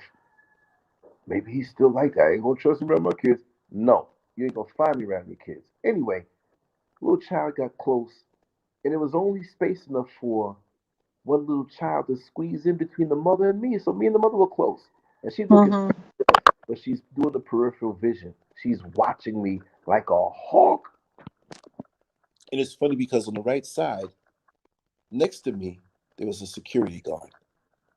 Maybe he's still like that. I ain't gonna trust him around my kids. No, you ain't gonna find me around your kids. Anyway, little child got close, and there was only space enough for one little child to squeeze in between the mother and me. So me and the mother were close, and she's looking, Mm-hmm. but she's doing the peripheral vision. She's watching me like a hawk And it's funny because on the right side, next to me, there was a security guard.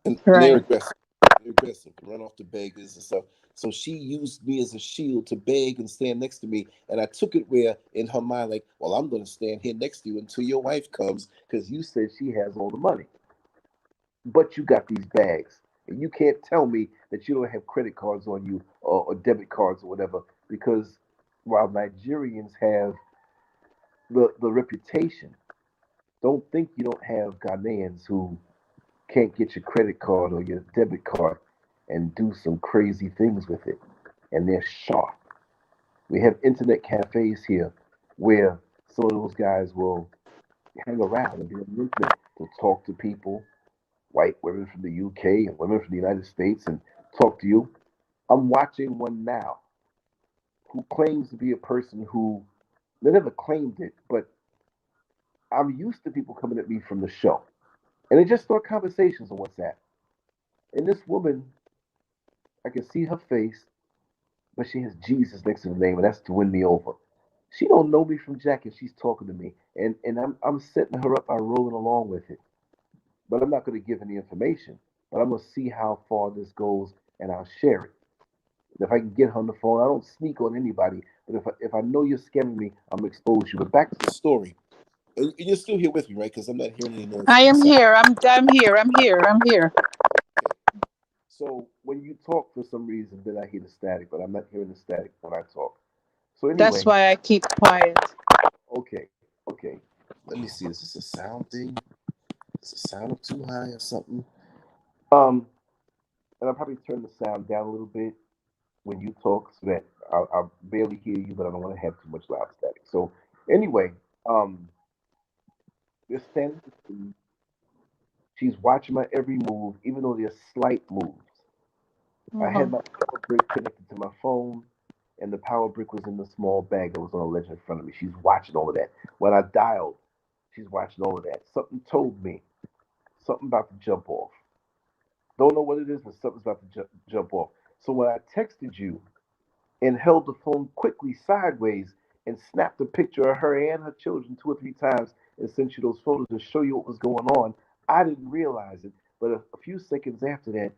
And they're Right. aggressive. They're aggressive. They run off the beggars and stuff. So she used me as a shield to beg and stand next to me. And I took it where in her mind, like, well, I'm going to stand here next to you until your wife comes because you said she has all the money. But you got these bags. And you can't tell me that you don't have credit cards on you or debit cards or whatever because while Nigerians have the reputation, don't think you don't have Ghanaians who can't get your credit card or your debit card and do some crazy things with it. And they're sharp. We have internet cafes here where some of those guys will hang around and be on the internet to talk to people, white women from the UK and women from the United States, and talk to you. I'm watching one now who claims to be a person who they never claimed it, but I'm used to people coming at me from the show. And they just start conversations on WhatsApp. And this woman, I can see her face, but she has Jesus next to the name, and that's to win me over. She don't know me from Jack, and she's talking to me, and I'm setting her up by rolling along with it. But I'm not going to give any information. But I'm going to see how far this goes, and I'll share it. And if I can get her on the phone, I don't sneak on anybody. But if I know you're scamming me, I'm gonna expose you. But back to the story. And you're still here with me, right? Because I'm not hearing any noise I from the am side. here. I'm here. I'm here. I'm here. Okay. So when you talk for some reason, then I hear the static, but I'm not hearing the static when I talk. So That's anyway, why I keep quiet. okay. Let me see. Is this a sound thing? Is the sound up too high or something? Um, and I'll probably turn the sound down a little bit when you talk so that I'll barely hear you, but I don't want to have too much loud static. So anyway, um, they're standing with me. She's watching my every move, even though they're slight moves. I had Hmm. my power brick connected to my phone, and the power brick was in the small bag that was on a ledge in front of me. She's watching all of that. When I dialed, she's watching all of that. Something told me something about to jump off. Don't know what it is, but something's about to jump off. So when I texted you and held the phone quickly sideways and snapped a picture of her and her children 2 or 3 times and sent you those photos to show you what was going on, I didn't realize it. But a few seconds after that,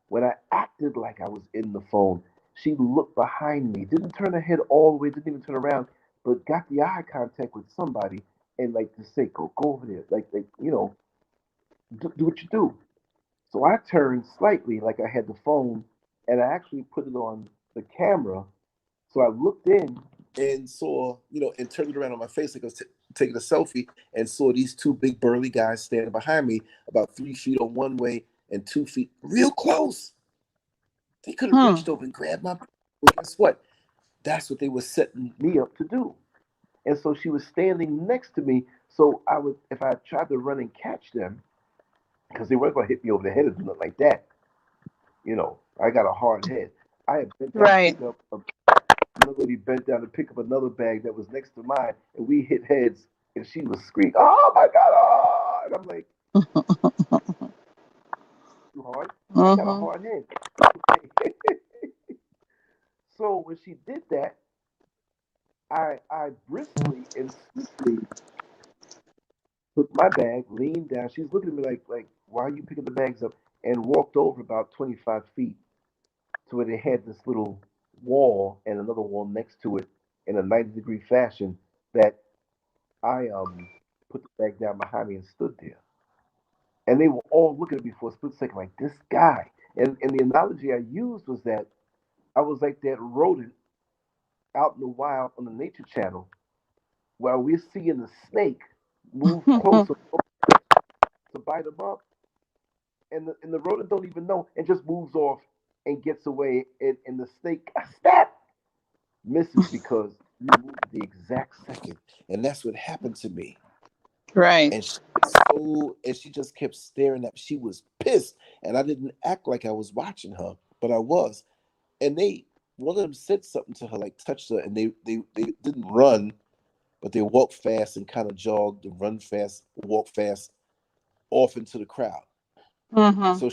when I acted like I was in the phone, she looked behind me, didn't turn her head all the way, didn't even turn around, but got the eye contact with somebody and like to say, go over there, like do what you do. So I turned slightly like I had the phone and I actually put it on the camera. So I looked in and saw, and turned it around on my face like I was taking a selfie and saw these two big burly guys standing behind me about 3 feet on one way and 2 feet real close. They could have Hmm. reached over and grabbed my. Well, guess what? That's what they were setting me up to do. And so she was standing next to me. So I would, if I tried to run and catch them, because they weren't going to hit me over the head or do nothing like that. I got a hard head. I had bent down to Right. pick up another lady bent down to pick up another bag that was next to mine, and we hit heads, and she was screaming, "Oh my God!" Oh! And I'm like, "Too hard? I got a Hmm. hard head." So when she did that, I briskly and swiftly took my bag, leaned down. She's looking at me like, "Why are you picking the bags up?" And walked over about 25 feet to where they had this little wall and another wall next to it in a 90-degree fashion that I put the bag down behind me and stood there. And they were all looking at me for a split second like this guy. And the analogy I used was that I was like that rodent out in the wild on the nature channel while we're seeing the snake move closer to bite him up and the rodent don't even know and just moves off and gets away and the snake snap misses because you moved at the exact second. And that's what happened to me. Right. And she just kept staring at me. She was pissed. And I didn't act like I was watching her, but I was. And one of them said something to her, like touched her, and they didn't run, but they walked fast and kind of jogged and run fast, walk fast off into the crowd. Hmm. So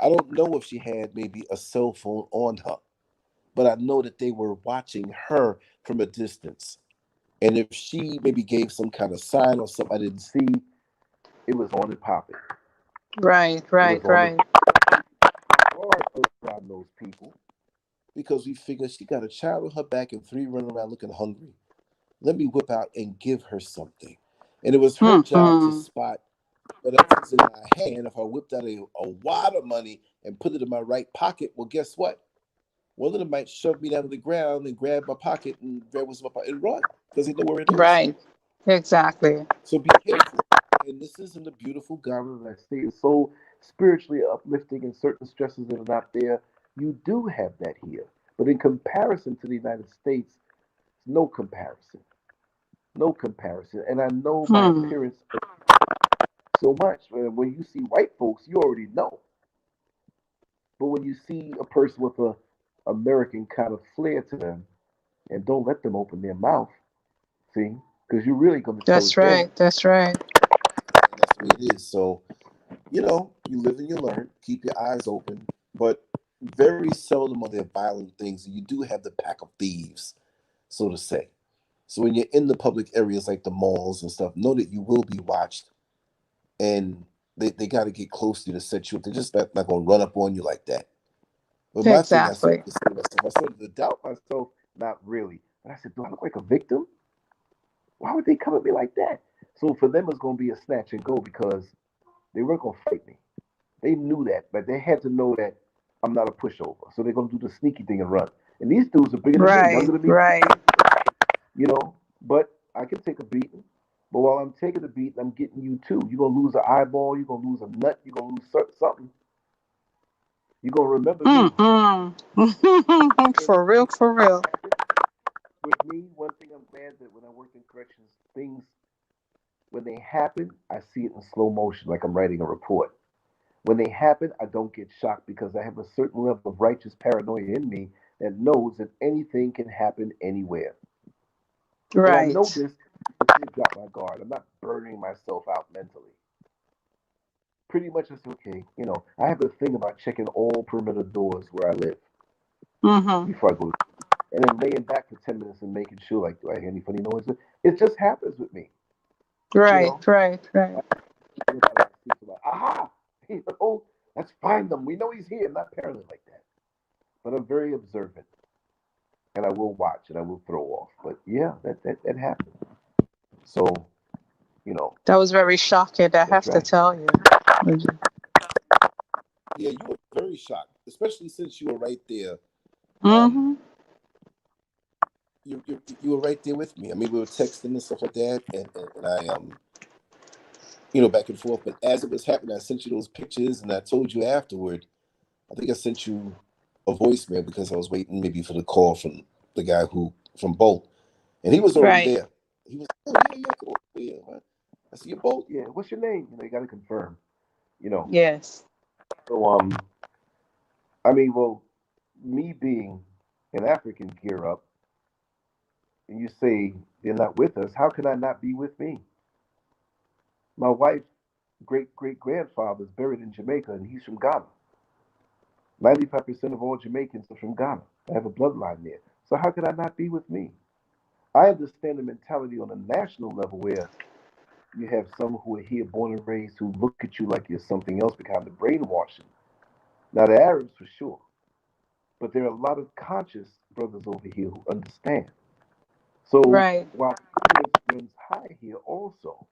I don't know if she had maybe a cell phone on her, but I know that they were watching her from a distance. And if she maybe gave some kind of sign or something I didn't see, it was on and popping. Right, It was right, on and right. hard around those people because we figured she got a child on her back and three running around looking hungry. Let me whip out and give her something. And it was her job to Mm-hmm. spot whatever's in my hand. If I whipped out a wad of money and put it in my right pocket, well, guess what? One of them might shove me down to the ground and grab my pocket and grab what's in my pocket and run because they know where it is. Right. Exactly. So be careful. And this isn't a beautiful garment that I say is so spiritually uplifting and certain stresses that are not there. You do have that here. But in comparison to the United States, no comparison. No comparison. And I know my Hmm. appearance so much. When you see white folks, you already know. But when you see a person with a American kind of flair to them, and don't let them open their mouth, see, because you're really going to tell That's it's them. right. That's right. And that's the way it is. So, you live and you learn. Keep your eyes open. But very seldom are there violent things. You do have the pack of thieves, so to say. So when you're in the public areas like the malls and stuff, know that you will be watched. And they got to get close to you to set you up. They're just not going to run up on you like that. But my thing, I started Exactly. to say to myself, I started to doubt myself, not really. But I said, do I look like a victim? Why would they come at me like that? So for them, it's going to be a snatch and go because they weren't going to fight me. They knew that, but they had to know that I'm not a pushover. So they're going to do the sneaky thing and run. And these dudes are bigger than me, Right. younger than me, Right. But I can take a beating. But while I'm taking a beating, I'm getting you too. You're going to lose an eyeball. You're going to lose a nut. You're going to lose something. You're going to remember me. Mm-hmm. And For real, for real. with me, one thing I'm glad that when I worked in corrections, things, when they happen, I see it in slow motion, like I'm writing a report. When they happen, I don't get shocked because I have a certain level of righteous paranoia in me that knows that anything can happen anywhere. When I know Right. this, I drop my guard. I'm not burning myself out mentally. Pretty much it's okay. I have a thing about checking all perimeter doors where I live Mm-hmm. before I go, and then laying back for 10 minutes and making sure, like, do I hear any funny noises? It just happens with me. You Right. know, Right. Right. aha, let's find them. We know he's here. I'm not paranoid like that, but I'm very observant, and I will watch and I will throw off. But yeah, that happened. So That was very shocking, I that's have to right. tell you. Yeah, you were very shocked, especially since you were right there. Um, Mm-hmm. you were right there with me. I mean, we were texting and stuff like that, and I back and forth. But as it was happening, I sent you those pictures, and I told you afterward. I think I sent you a voicemail because I was waiting maybe for the call from the guy from Bolt, and he was already Right. there. He was, oh yeah, cool, yeah. I see you Bolt. Yeah, what's your name? You got to confirm. You know. Yes. So I mean, well, me being an African gear up, and you say they're not with us. How can I not be with me? My wife's great great grandfather is buried in Jamaica, and he's from Ghana. 95% of all Jamaicans are from Ghana. I have a bloodline there. So how could I not be with me? I understand the mentality on a national level where you have some who are here born and raised who look at you like you're something else because of the brainwashing. Now the Arabs for sure, but there are a lot of conscious brothers over here who understand. So Right. while ignorance runs high here also,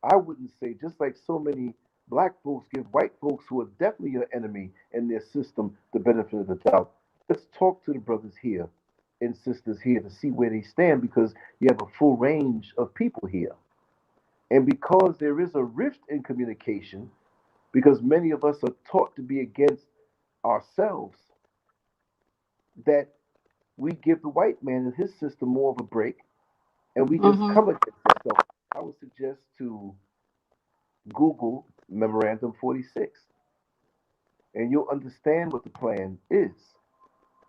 I wouldn't say just like so many black folks give white folks who are definitely your enemy in their system the benefit of the doubt. Let's talk to the brothers here and sisters here to see where they stand because you have a full range of people here. And because there is a rift in communication, because many of us are taught to be against ourselves, that we give the white man and his system more of a break and we just Mm-hmm. come against it. So I would suggest to Google Memorandum 46 and you'll understand what the plan is.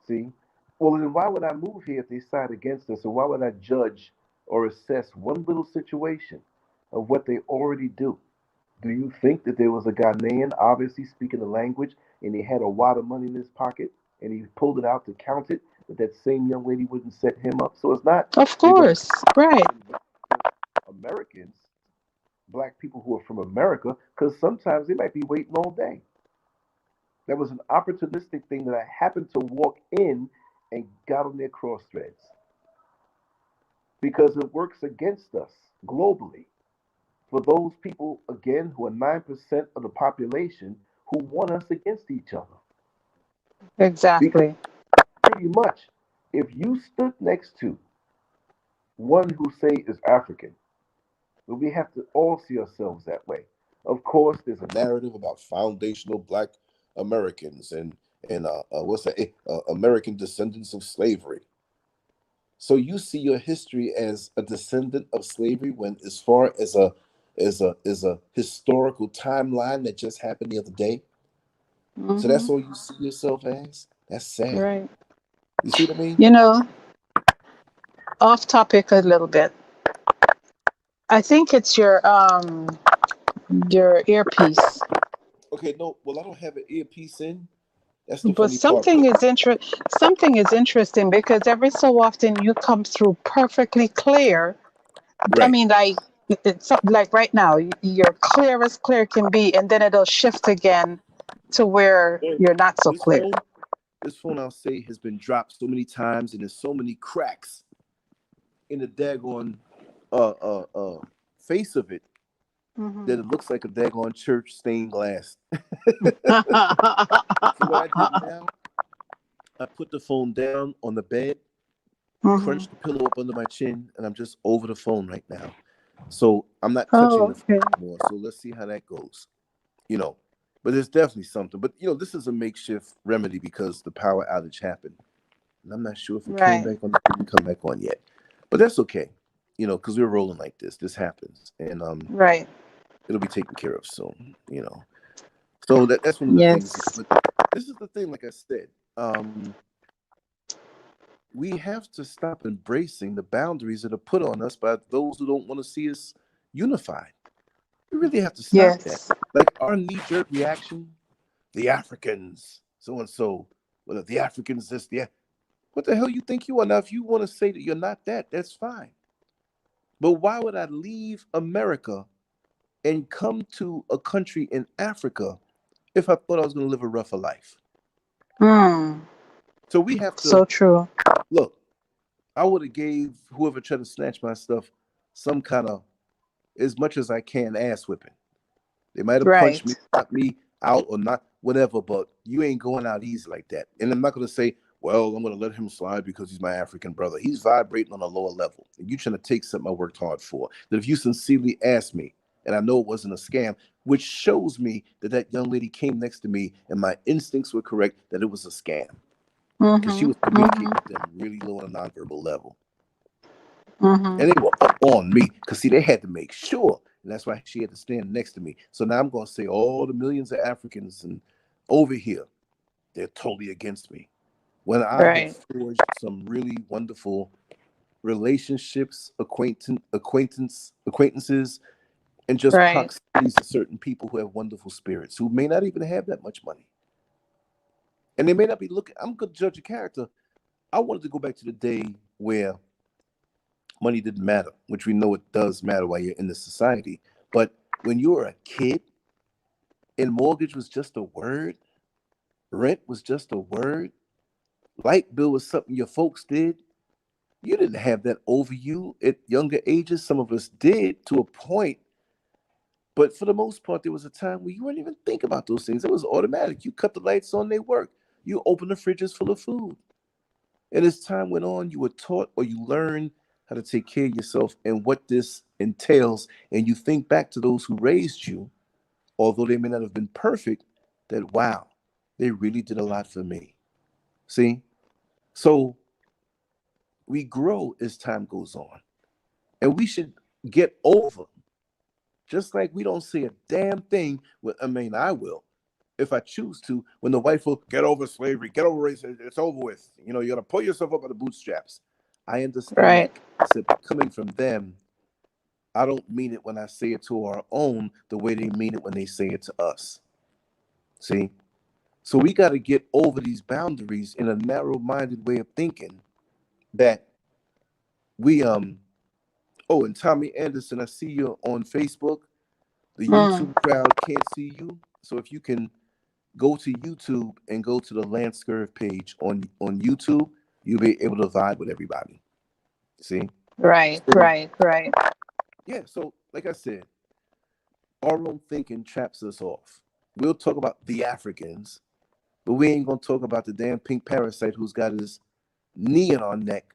See? Well, then why would I move here if they side against us? Or why would I judge or assess one little situation of what they already do? Do you think that there was a Ghanaian obviously speaking the language and he had a wad of money in his pocket and he pulled it out to count it that same young lady wouldn't set him up. So it's not Of they're going course. Right. to Americans, black people who are from America, because sometimes they might be waiting all day. That was an opportunistic thing that I happened to walk in and got on their cross threads because it works against us globally. For those people, again, who are 9% of the population who want us against each other. Because Exactly. pretty much, if you stood next to one who say is African, well, we have to all see ourselves that way. Of course, there's a narrative about foundational Black Americans and what's that? American descendants of slavery. So you see your history as a descendant of slavery when, as far as a historical timeline that just happened the other day. So Hmm. that's all you see yourself as. That's sad. Right. You see what I mean? You know, off topic a little bit. I think it's your earpiece. Okay, no. Well, I don't have an earpiece in. That's the But funny part. But something is interesting because every so often you come through perfectly clear. I right. mean, like right now, you're clear as clear can be, and then it'll shift again to where Well, you're not so this clear. phone, this phone, I'll say, has been dropped so many times, and there's so many cracks in the daggone face of it that Hmm. it looks like a daggone church stained glass. So what I did now, I put the phone down on the bed, Hmm. crunched the pillow up under my chin, and I'm just over the phone right now. So I'm not touching Oh, the phone okay. anymore. So let's see how that goes. You know, but there's definitely something. But this is a makeshift remedy because the power outage happened, and I'm not sure if it came Right. back on. It didn't come back on yet, but that's okay. Because we're rolling like this. This happens, and Right. it'll be taken care of soon. So that's one of the things. Yes. But this is the thing. Like I said, we have to stop embracing the boundaries that are put on us by those who don't want to see us unified. We really have to stop that. Yes. Like our knee-jerk reaction, the Africans, so and so, well, the Africans, this, yeah. What the hell you think you are? Now, if you want to say that you're not that, that's fine. But why would I leave America and come to a country in Africa if I thought I was going to live a rougher life? Hmm. So we have to So true. look. I would have gave whoever tried to snatch my stuff some kind of, as much as I can, ass whipping. They might have punched me, Right. knocked me out, or not, whatever. But you ain't going out easy like that. And I'm not going to say, well, I'm going to let him slide because he's my African brother. He's vibrating on a lower level. And you trying to take something I worked hard for. That if you sincerely asked me, and I know it wasn't a scam, which shows me that that young lady came next to me and my instincts were correct that it was a scam because she Mm-hmm. was communicating Mm-hmm. with them really low on a nonverbal level. Mm-hmm. And they were up on me because, see, they had to make sure. And that's why she had to stand next to me. So now I'm going to say all the millions of Africans and over here, they're totally against me. When I have Right. forged some really wonderful relationships, acquaintances, and just Right. proximities to certain people who have wonderful spirits, who may not even have that much money. And they may not be looking, I'm going to judge a character. I wanted to go back to the day where money didn't matter, which we know it does matter while you're in this society. But when you were a kid and mortgage was just a word, rent was just a word, light bill was something your folks did, you didn't have that over you at younger ages. Some of us did to a point, but for the most part, there was a time where you wouldn't even think about those things. It was automatic. You cut the lights on, they work. You open the fridges full of food. And as time went on, you were taught or you learned how to take care of yourself and what this entails. And you think back to those who raised you, although they may not have been perfect, that wow, they really did a lot for me. See? So we grow as time goes on. And we should get over, just like we don't say a damn thing. I will, if I choose to, when the white folk get over slavery, get over racism, it's over with. You got to pull yourself up by the bootstraps. I understand Right. that concept, but coming from them, I don't mean it when I say it to our own the way they mean it when they say it to us. See? So we got to get over these boundaries in a narrow-minded way of thinking that we oh, and Tommy Anderson, I see you on Facebook. The YouTube crowd can't see you. So if you can go to YouTube and go to the Lance Scurv page on YouTube, you'll be able to vibe with everybody. See? Right, So right, right. yeah, so like I said, our own thinking traps us off. We'll talk about the Africans, but we ain't gonna talk about the damn pink parasite who's got his knee in our neck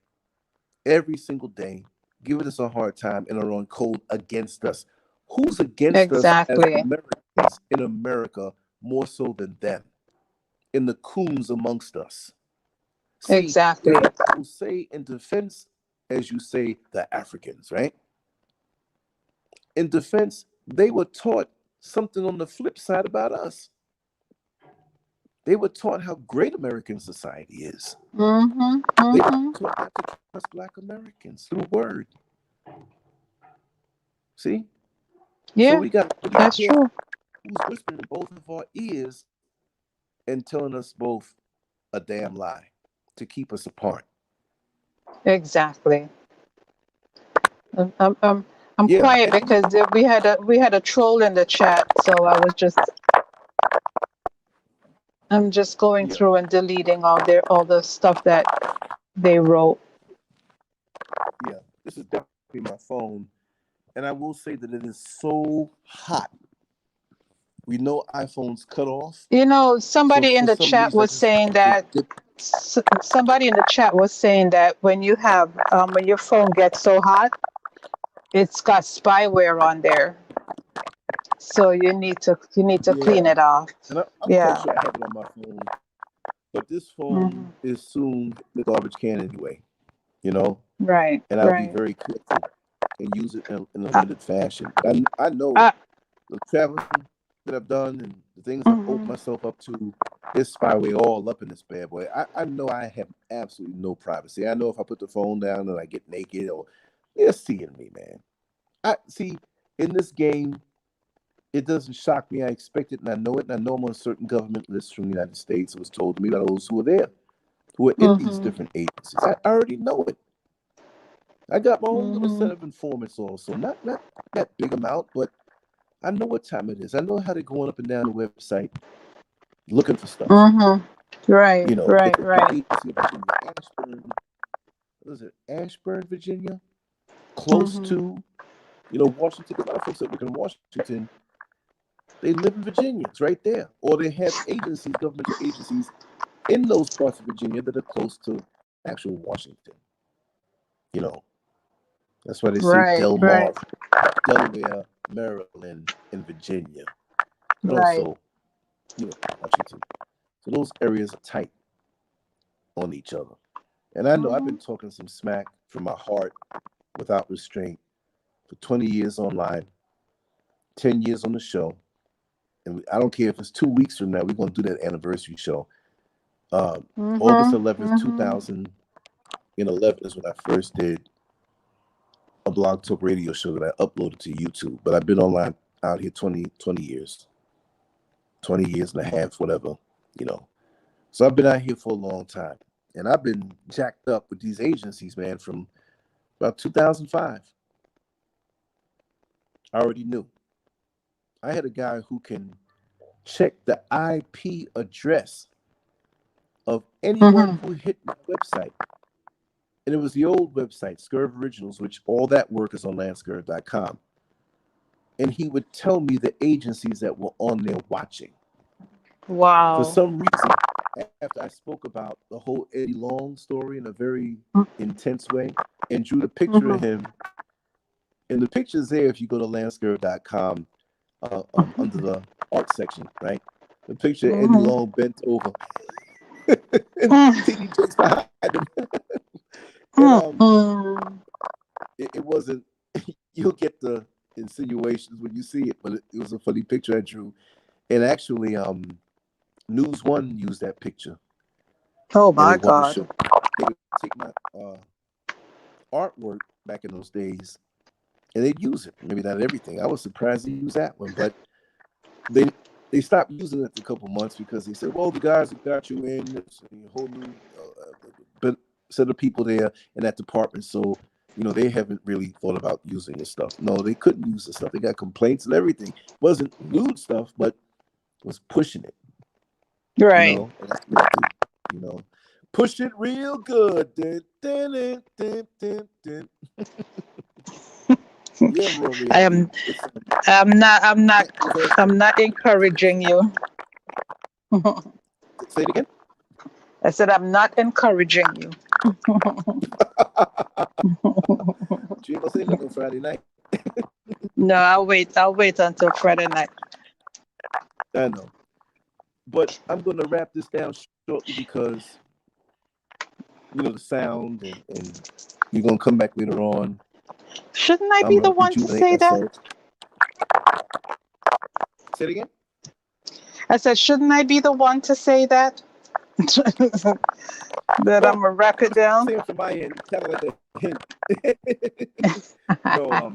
every single day, giving us a hard time and are on code against us. Who's against us as Exactly. Americans in America more so than them? In the coons amongst us. See, Exactly. if I will say in defense, as you say, the Africans, right? In defense, they were taught something on the flip side about us. They were taught how great American society is. Mm-hmm. They were Mm-hmm. taught not to trust Black Americans through word. See? So Yeah, we got to be that's careful true. who's whispering in both of our ears and telling us both a damn lie to keep us apart. Exactly. I'm I'm I'm, I'm Yeah. quiet because we had a troll in the chat, so I'm just going Yeah. through and deleting all the stuff that they wrote. Yeah. This is definitely my phone. And I will say that it is so hot. We know iPhones cut off. You know, So somebody in for the some chat reason, I was just saying had to that dip. somebody in the chat was saying that when your phone gets so hot, it's got spyware on there, so you need to clean Yeah. it off. And I'm quite Yeah. sure I have it on my phone. But this phone Hmm. is soon in the garbage can anyway, you know? Right. And I'll be Right. very careful and use it in a Uh, limited fashion. I know uh, the traveling that I've done and the things I've opened mhm. myself up to, there's spyware all up in this bad boy. I know I have absolutely no privacy. I know if I put the phone down and I get naked or they're seeing me, man. I see in this game, it doesn't shock me. I expect it and I know it. And I know I'm on certain government lists from the United States. It was told to me by those who were there, who are in these Mhm. different agencies. I already know it. I got my own little set Mhm. of informants also. Not that big amount, but I know what time it is. I know how they're going up and down the website looking for stuff. Mhm. Right. You know, Right. the Right. agency of Virginia, Ashburn, what is it? Ashburn, Virginia, close Mhm. to, Washington. A lot of folks that work in Washington, they live in Virginia. It's right there. Or they have agencies, governmental agencies in those parts of Virginia that are close to actual Washington. You know, that's why they say Right. Delmar, Right. Delaware, Maryland, and Virginia, and Right. also, Washington. So those areas are tight on each other. And I know I've been Mhm. talking some smack from my heart without restraint for 20 years online, 10 years on the show. And I don't care if it's 2 weeks from now, we're going to do that anniversary show. August Mhm. 11th, Mhm. 2011 is when I first did a blog talk radio show that I uploaded to YouTube. But I've been online out here 20 years, 20 years and a half, whatever, you know. So I've been out here for a long time. And I've been jacked up with these agencies, man, from about 2005. I already knew. I had a guy who can check the IP address of anyone Mhm. who hit my website. And it was the old website, Scurv Originals, which all that work is on landscurv.com. And he would tell me the agencies that were on there watching. For Wow. some reason, after I spoke about the whole Eddie Long story in a very intense way and drew the picture of Mhm. him, and the picture's there if you go to landscurv.com under the art section, right? The picture of Eddie Mhm. Long bent over and Mhm. TD Jakes behind him. And Mhm. it wasn't, you'll get the insinuations when you see it, but it was a funny picture I drew. And actually, News One used that picture Oh and they my wanted to God. show, they would take my artwork back in those days and they'd use it. Maybe not everything. I was surprised they used that one, but they they stopped using it after a couple months because they said, well, the guys that got you in, there's a whole new set of people there in that department. So, they haven't really thought about using this stuff. No, they couldn't use the stuff. They got complaints and everything. It wasn't lewd stuff, but was pushing it, Right. and that's meant to, push it real good. Dun, dun, dun, dun, dun, dun. Yeah, Rory, I am. I'm not. I'm not. I'm not encouraging you. Say it again. I said I'm not encouraging you. You ain't gonna say nothing Friday night. No, I'll wait. I'll wait until Friday night. I know. But I'm going to wrap this down shortly because, the sound and you're going to come back later on. Shouldn't I I'm be the going to one to rejuvenate say that? myself. Say it again. I said, shouldn't I be the one to say that? That I'm gonna wrap it down. Saying from my end, kind of like a hint. No,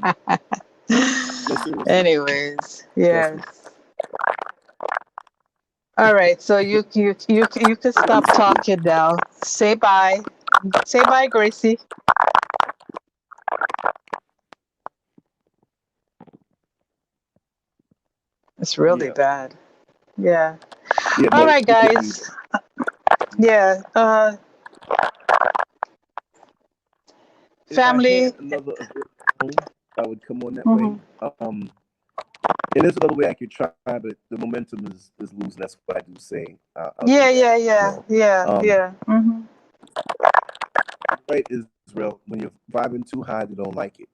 seriously. Anyways, yes. All right, so you can stop talking now. Say bye. Say bye, Gracie. It's really bad. Yeah. All right, guys. Yeah. Family. If I had another phone, I would come on that way. And there's another way I could try, but the momentum is losing. That's what I do say. Yeah. Right, Israel. When you're vibing too high, they don't like it,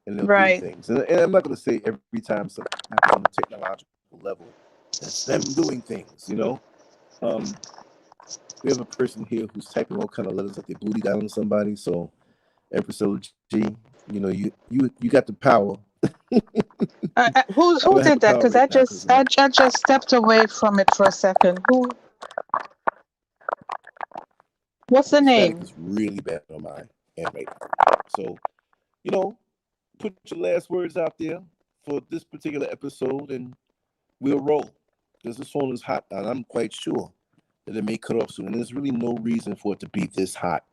and they'll do Right. things. And I'm not going to say every time something happens on a technological level, it's them doing things. We have a person here who's typing all kind of letters like they booty down on somebody. So, Empress G, you got the power. Who did that? Because I just stepped away from it for a second. Who? What's the name? Static is really bad on my end right now. So, put your last words out there for this particular episode, and we'll roll. Because this phone is hot, and I'm quite sure that it may cut off soon. And there's really no reason for it to be this hot.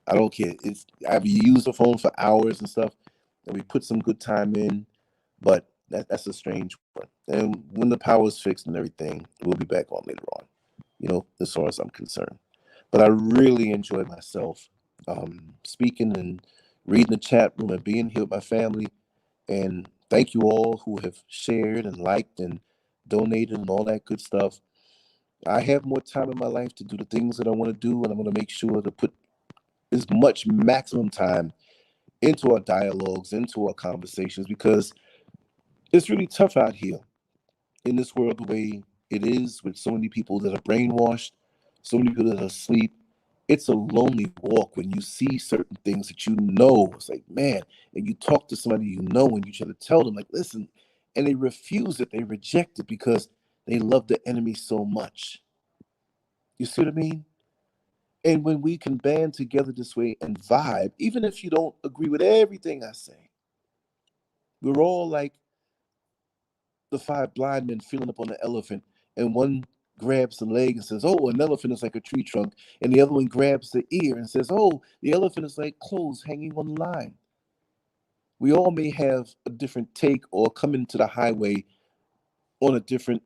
I don't care. I've used the phone for hours and stuff, and we put some good time in, but that's a strange one. And when the power is fixed and everything, we'll be back on later on, as far as I'm concerned. But I really enjoyed myself speaking and reading the chat room and being here with my family. And thank you all who have shared and liked and donated and all that good stuff. I have more time in my life to do the things that I want to do, and I'm going to make sure to put as much maximum time into our dialogues, into our conversations, because it's really tough out here in this world the way it is, with so many people that are brainwashed, so many people that are asleep. It's a lonely walk when you see certain things that it's like, man, and you talk to somebody and you try to tell them, like, listen, and they refuse it, they reject it because they love the enemy so much. You see what I mean? And when we can band together this way and vibe, even if you don't agree with everything I say, we're all like the five blind men feeling up on the elephant, and one grabs the leg and says, oh, an elephant is like a tree trunk. And the other one grabs the ear and says, oh, the elephant is like clothes hanging on the line. We all may have a different take or come into the highway on a different